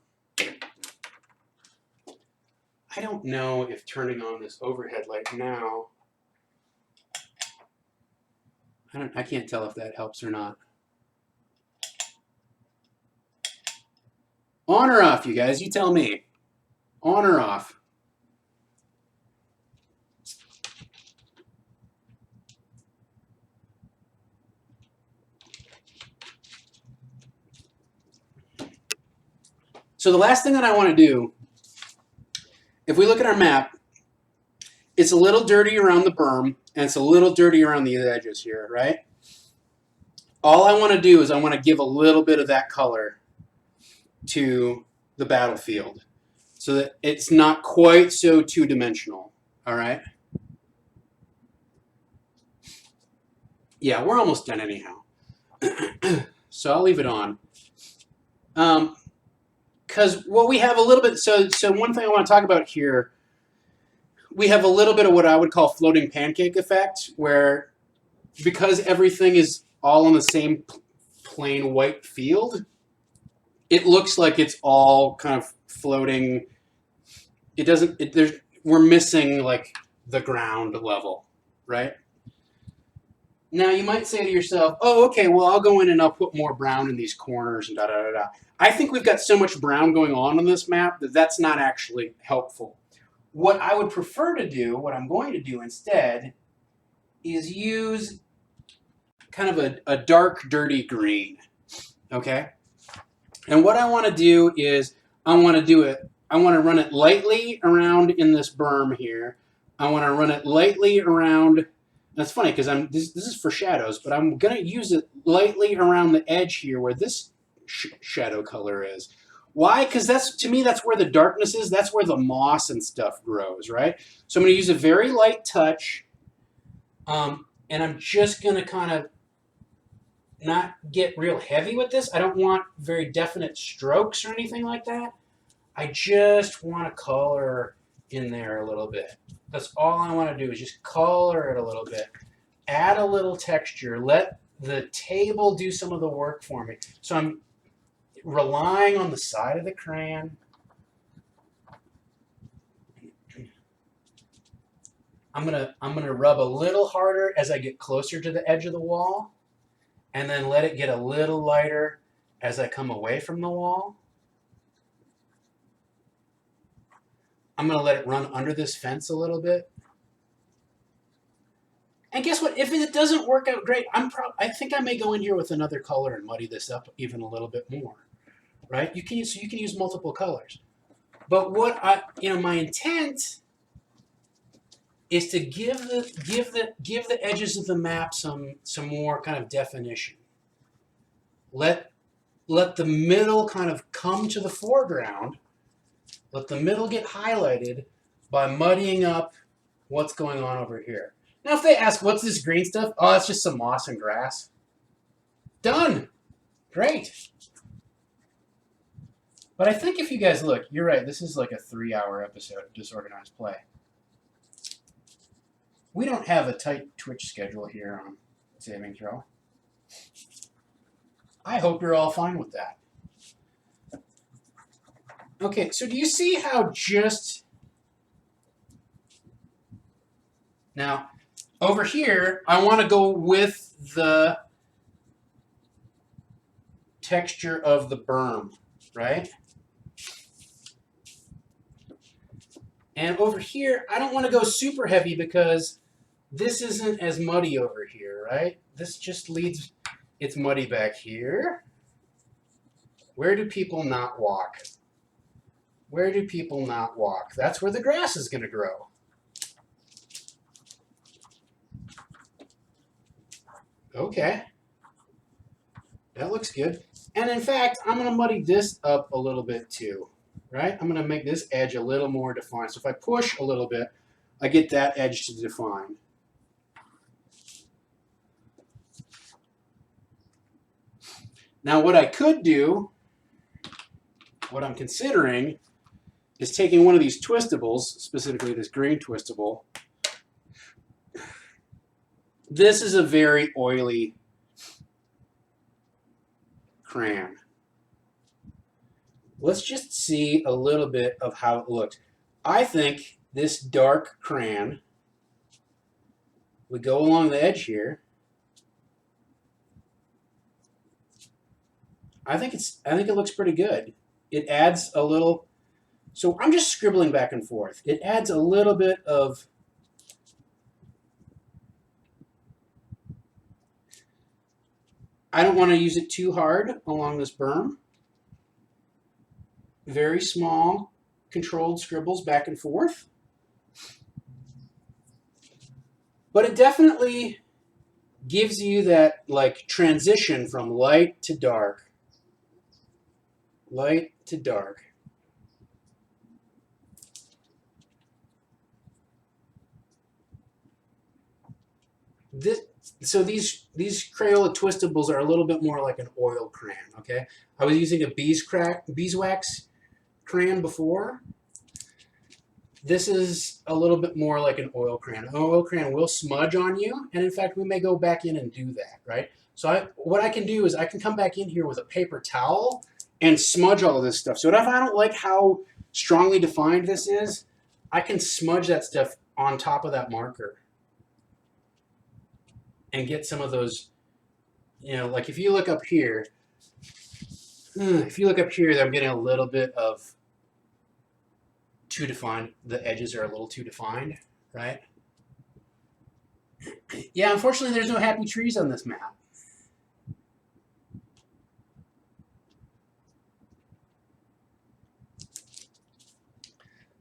I don't know if turning on this overhead light now, I can't tell if that helps or not. On or off, you guys? You tell me. On or off? So the last thing that I want to do, if we look at our map, it's a little dirty around the berm, and it's a little dirty around the edges here, right? All I want to do is I want to give a little bit of that color to the battlefield so that it's not quite so two-dimensional, all right? Yeah, we're almost done anyhow. So I'll leave it on. Because what we have a little bit, so one thing I want to talk about here, we have a little bit of what I would call floating pancake effect, where because everything is all on the same plain white field, it looks like it's all kind of floating. It doesn't, we're missing like the ground level, right? Now you might say to yourself, oh, okay, well, I'll go in and I'll put more brown in these corners and da-da-da-da. I think we've got so much brown going on this map that that's not actually helpful. What I would prefer to do, what I'm going to do instead, is use kind of a dark, dirty green, okay? And what I want to do is I want to run it lightly around in this berm here. I want to run it lightly around. That's funny because this is for shadows, but I'm going to use it lightly around the edge here where this shadow color is. Why? Because to me, that's where the darkness is. That's where the moss and stuff grows, right? So I'm going to use a very light touch, and I'm just going to kind of not get real heavy with this. I don't want very definite strokes or anything like that. I just want to color in there a little bit. That's all I want to do is just color it a little bit. Add a little texture. Let the table do some of the work for me. So I'm relying on the side of the crayon. I'm gonna rub a little harder as I get closer to the edge of the wall, and then let it get a little lighter as I come away from the wall. I'm going to let it run under this fence a little bit. And guess what? If it doesn't work out great, I think I may go in here with another color and muddy this up even a little bit more, right? You can use multiple colors. But what my intent is to give the edges of the map some more kind of definition. Let the middle kind of come to the foreground. Let the middle get highlighted by muddying up what's going on over here. Now, if they ask, what's this green stuff? Oh, it's just some moss and grass. Done. Great. But I think if you guys look, you're right. This is like a 3-hour episode of Disorganized Play. We don't have a tight Twitch schedule here on Saving Throw. I hope you're all fine with that. Okay, so do you see how just Now, over here, I want to go with the texture of the berm, right? And over here, I don't want to go super heavy because this isn't as muddy over here, right? This just leads, it's muddy back here. Where do people not walk? Where do people not walk? That's where the grass is going to grow. Okay. That looks good. And in fact, I'm going to muddy this up a little bit too, right? I'm going to make this edge a little more defined. So if I push a little bit, I get that edge to define. Now what I could do, what I'm considering, is taking one of these twistables, specifically this green twistable. This is a very oily crayon. Let's just see a little bit of how it looks. I think this dark crayon would go along the edge here. I think it looks pretty good. It adds a little, so I'm just scribbling back and forth. It adds a little bit of I don't want to use it too hard along this berm. Very small, controlled scribbles back and forth. But it definitely gives you that like transition from light to dark. Light to dark. So these Crayola twistables are a little bit more like an oil crayon, okay? I was using a beeswax crayon before. This is a little bit more like an oil crayon. An oil crayon will smudge on you, and in fact, we may go back in and do that, right? So what I can do is I can come back in here with a paper towel and smudge all of this stuff. So if I don't like how strongly defined this is, I can smudge that stuff on top of that marker and get some of those, you know, like if you look up here, I'm getting a little bit of too defined. The edges are a little too defined, right? Yeah, unfortunately, there's no happy trees on this map.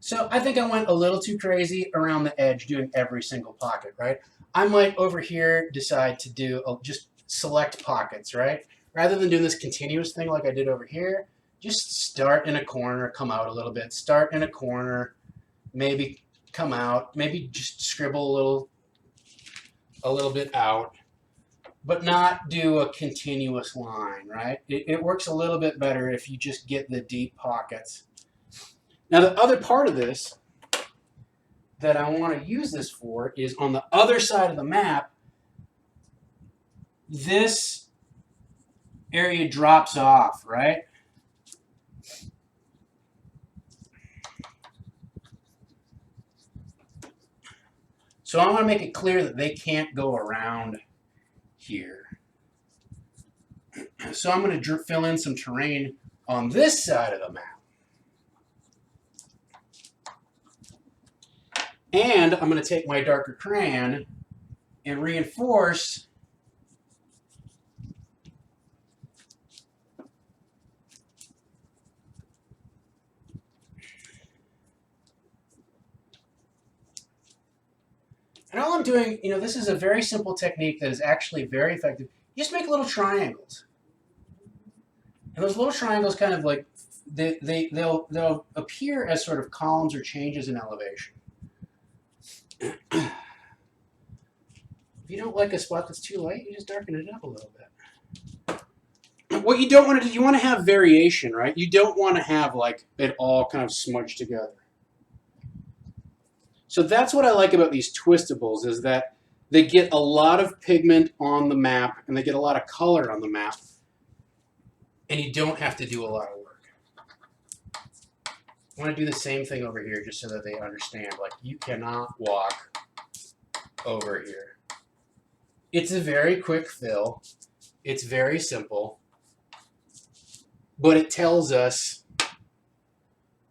So I think I went a little too crazy around the edge doing every single pocket, right? I might over here decide to do just select pockets, right? Rather than doing this continuous thing like I did over here, just start in a corner, come out a little bit, start in a corner, maybe come out, maybe just scribble a little bit out, but not do a continuous line, right? It works a little bit better if you just get the deep pockets. Now the other part of this that I want to use this for is on the other side of the map, this area drops off, right? So I want to make it clear that they can't go around here. So I'm going to fill in some terrain on this side of the map. And I'm going to take my darker crayon and reinforce and all I'm doing, you know, this is a very simple technique that is actually very effective. You just make little triangles. And those little triangles kind of like, they'll appear as sort of columns or changes in elevation. If you don't like a spot that's too light, you just darken it up a little bit. What you don't want to do, you want to have variation, right? You don't want to have like it all kind of smudged together. So that's what I like about these twistables is that they get a lot of pigment on the map and they get a lot of color on the map, and you don't have to do a lot of work. I want to do the same thing over here just so that they understand, like, you cannot walk over here. It's a very quick fill. It's very simple, but it tells us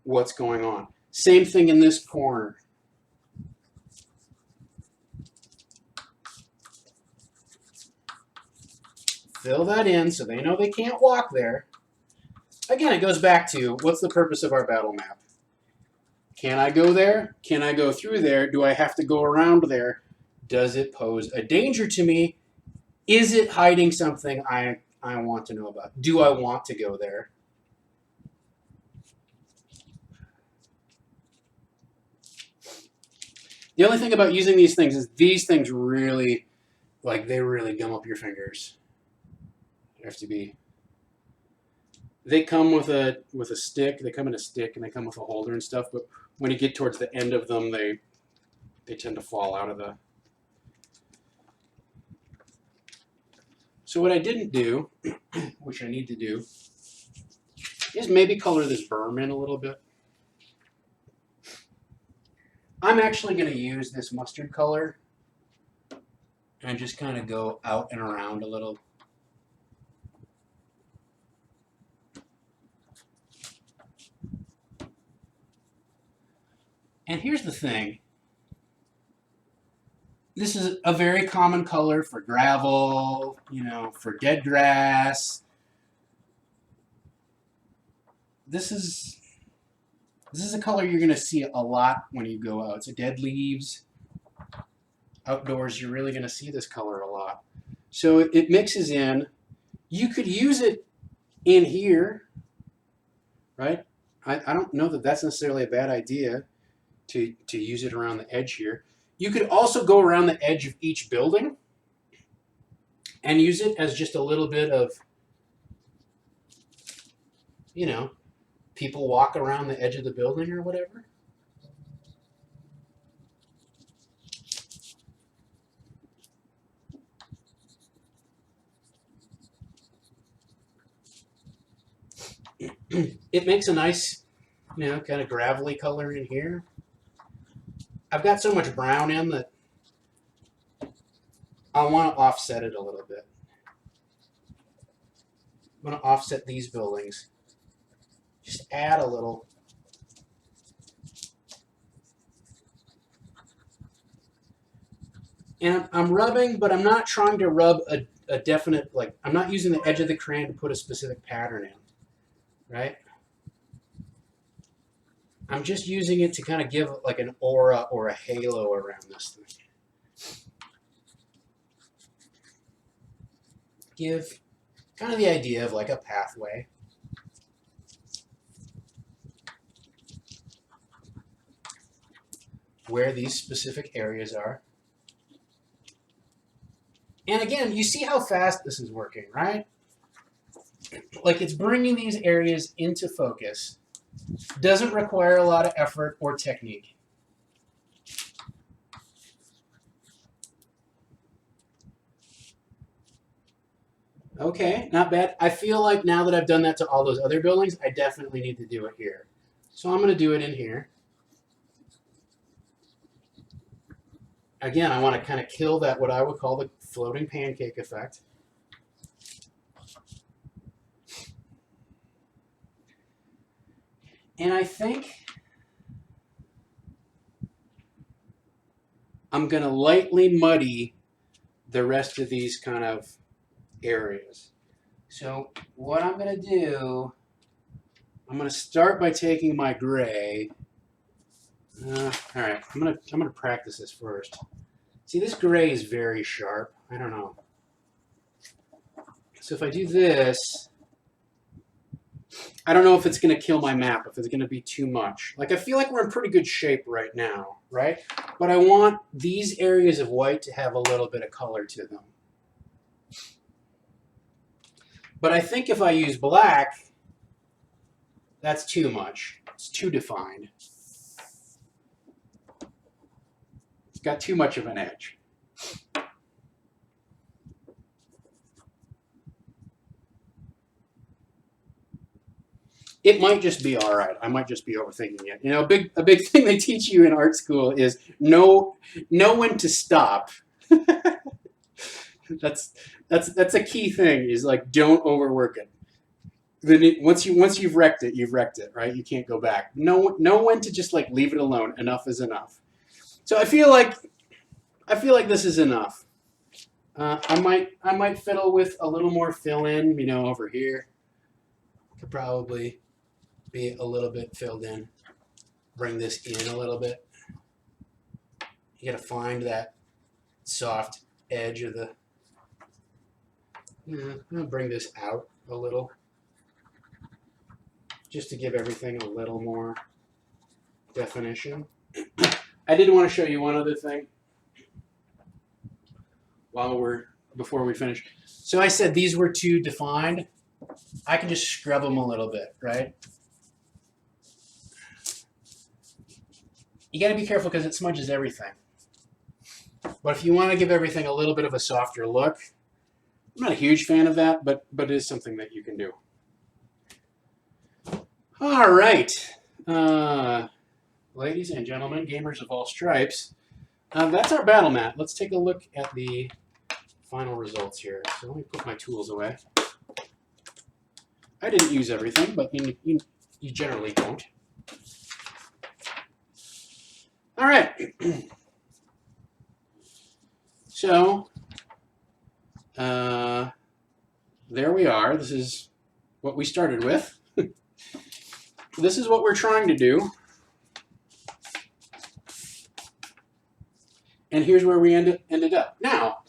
what's going on. Same thing in this corner. Fill that in so they know they can't walk there. Again, it goes back to, what's the purpose of our battle map? Can I go there? Can I go through there? Do I have to go around there? Does it pose a danger to me? Is it hiding something I want to know about? Do I want to go there? The only thing about using these things is these things really, like, they really gum up your fingers. They have to be. They come with a stick. They come in a stick and they come with a holder and stuff. But when you get towards the end of them, they tend to fall out of the. So what I didn't do, which I need to do, is maybe color this berm in a little bit. I'm actually going to use this mustard color and just kind of go out and around a little. And here's the thing. This is a very common color for gravel, for dead grass. This is a color you're going to see a lot when you go out. So dead leaves. Outdoors, you're really going to see this color a lot. So it mixes in. You could use it in here, right? I don't know that that's necessarily a bad idea to use it around the edge here. You could also go around the edge of each building and use it as just a little bit of, people walk around the edge of the building or whatever. It makes a nice, kind of gravelly color in here. I've got so much brown in that I want to offset it a little bit. I'm going to offset these buildings. Just add a little. And I'm rubbing, but I'm not trying to rub a definite, I'm not using the edge of the crayon to put a specific pattern in, right? I'm just using it to kind of give like an aura or a halo around this thing. Give kind of the idea of like a pathway. Where these specific areas are. And again, you see how fast this is working, right? Like it's bringing these areas into focus. Doesn't require a lot of effort or technique. Okay, not bad. I feel like now that I've done that to all those other buildings, I definitely need to do it here. So I'm going to do it in here. Again, I want to kind of kill that, what I would call the floating pancake effect. And I think I'm going to lightly muddy the rest of these kind of areas. So what I'm going to do, I'm going to start by taking my gray. All right, I'm gonna practice this first. See, this gray is very sharp. I don't know. So if I do this, I don't know if it's going to kill my map, if it's going to be too much. Like, I feel like we're in pretty good shape right now, right? But I want these areas of white to have a little bit of color to them. But I think if I use black, that's too much. It's too defined. It's got too much of an edge. it might just be all right. I might just be overthinking it. You know, a big thing they teach you in art school is know when to stop. That's a key thing. Is like don't overwork it. Then once you've wrecked it, right? You can't go back. Know when to just like leave it alone. Enough is enough. So I feel like this is enough. I might fiddle with a little more fill in. You know, over here could probably be a little bit filled in. Bring this in a little bit. You gotta find that soft edge of the. I'm gonna bring this out a little, just to give everything a little more definition. I did want to show you one other thing before we finish. So I said these were too defined. I can just scrub them a little bit, right? You got to be careful because it smudges everything. But if you want to give everything a little bit of a softer look, I'm not a huge fan of that, but it is something that you can do. All right. Ladies and gentlemen, gamers of all stripes, that's our battle mat. Let's take a look at the final results here. So let me put my tools away. I didn't use everything, but you generally don't. All right. So there we are. This is what we started with. This is what we're trying to do. And here's where we ended up. Now,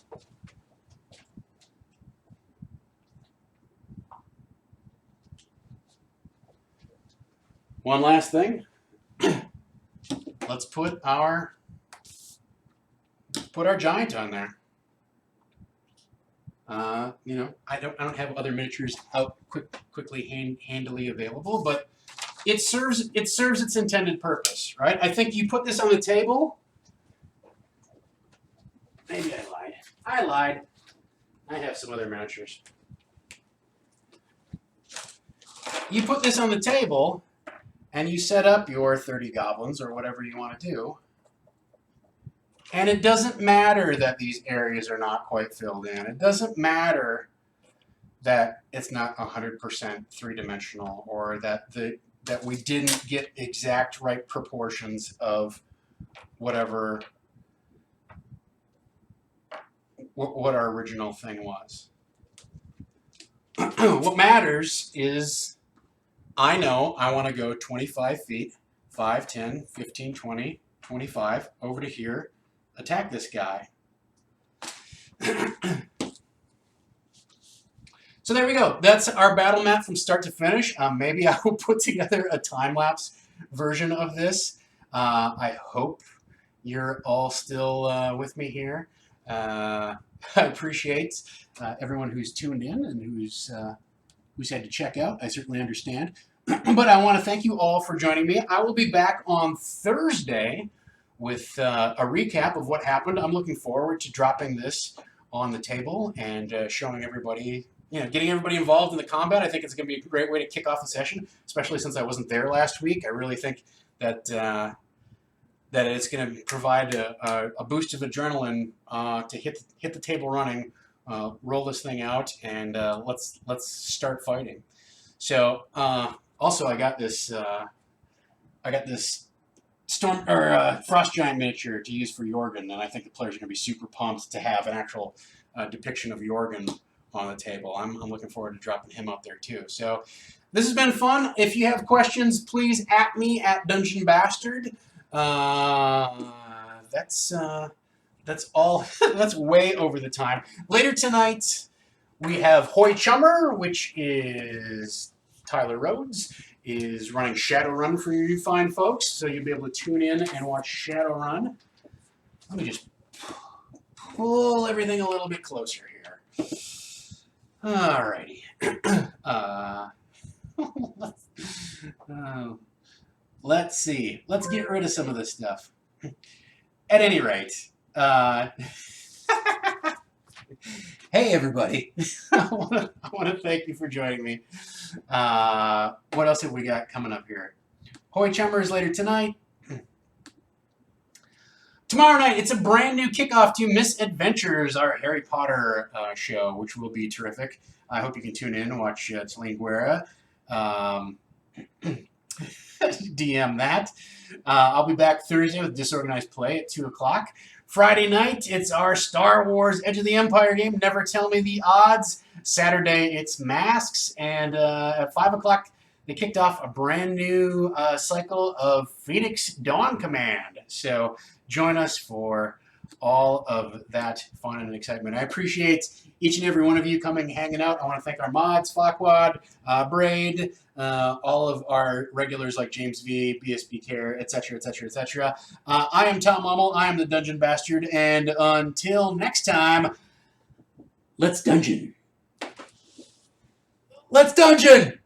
one last thing. Let's put our giant on there. You know, I don't have other miniatures out quickly handily available, but it serves its intended purpose, right? I think you put this on the table. Maybe I lied. I have some other miniatures. You put this on the table, and you set up your 30 goblins or whatever you want to do. And it doesn't matter that these areas are not quite filled in. It doesn't matter that it's not 100% three-dimensional, or that we didn't get exact right proportions of whatever what our original thing was. What matters is I know I want to go 25 feet, 5, 10, 15, 20, 25, over to here, attack this guy. So there we go. That's our battle map from start to finish. Maybe I will put together a time-lapse version of this. I hope you're all still with me here. I appreciate everyone who's tuned in and who's had to check out. I certainly understand. But I want to thank you all for joining me. I will be back on Thursday with a recap of what happened. I'm looking forward to dropping this on the table and showing everybody, getting everybody involved in the combat. I think it's going to be a great way to kick off the session, especially since I wasn't there last week. I really think that that it's going to provide a boost of adrenaline to hit the table running, roll this thing out, and let's start fighting. So also I got this storm or frost giant miniature to use for Jorgen, and I think the players are going to be super pumped to have an actual depiction of Jorgen on the table. I'm looking forward to dropping him up there too. So this has been fun. If you have questions, please at me at Dungeon Bastard. That's all. That's way over the time. Later tonight, we have Hoy Chummer, which is Tyler Rhodes, is running Shadowrun for you fine folks, so you'll be able to tune in and watch Shadowrun. Let me just pull everything a little bit closer here. Alrighty. Let's see. Let's get rid of some of this stuff. At any rate, Hey, everybody. I want to thank you for joining me. What else have we got coming up here? Hoy Chummers later tonight. Tomorrow night, it's a brand new kickoff to Misadventures, our Harry Potter show, which will be terrific. I hope you can tune in and watch Celine Guerra DM that. I'll be back Thursday with Disorganized Play at 2 o'clock. Friday night, it's our Star Wars Edge of the Empire game, Never Tell Me the Odds. Saturday, it's Masks. And at 5 o'clock, they kicked off a brand new cycle of Phoenix Dawn Command. So join us for all of that fun and excitement. I appreciate each and every one of you coming, hanging out. I want to thank our mods, Flockwad, Braid, all of our regulars like James V, BSB Care, etc., etc., etc. I am Tom Lommel. I am the Dungeon Bastard. And until next time, let's dungeon. Let's dungeon!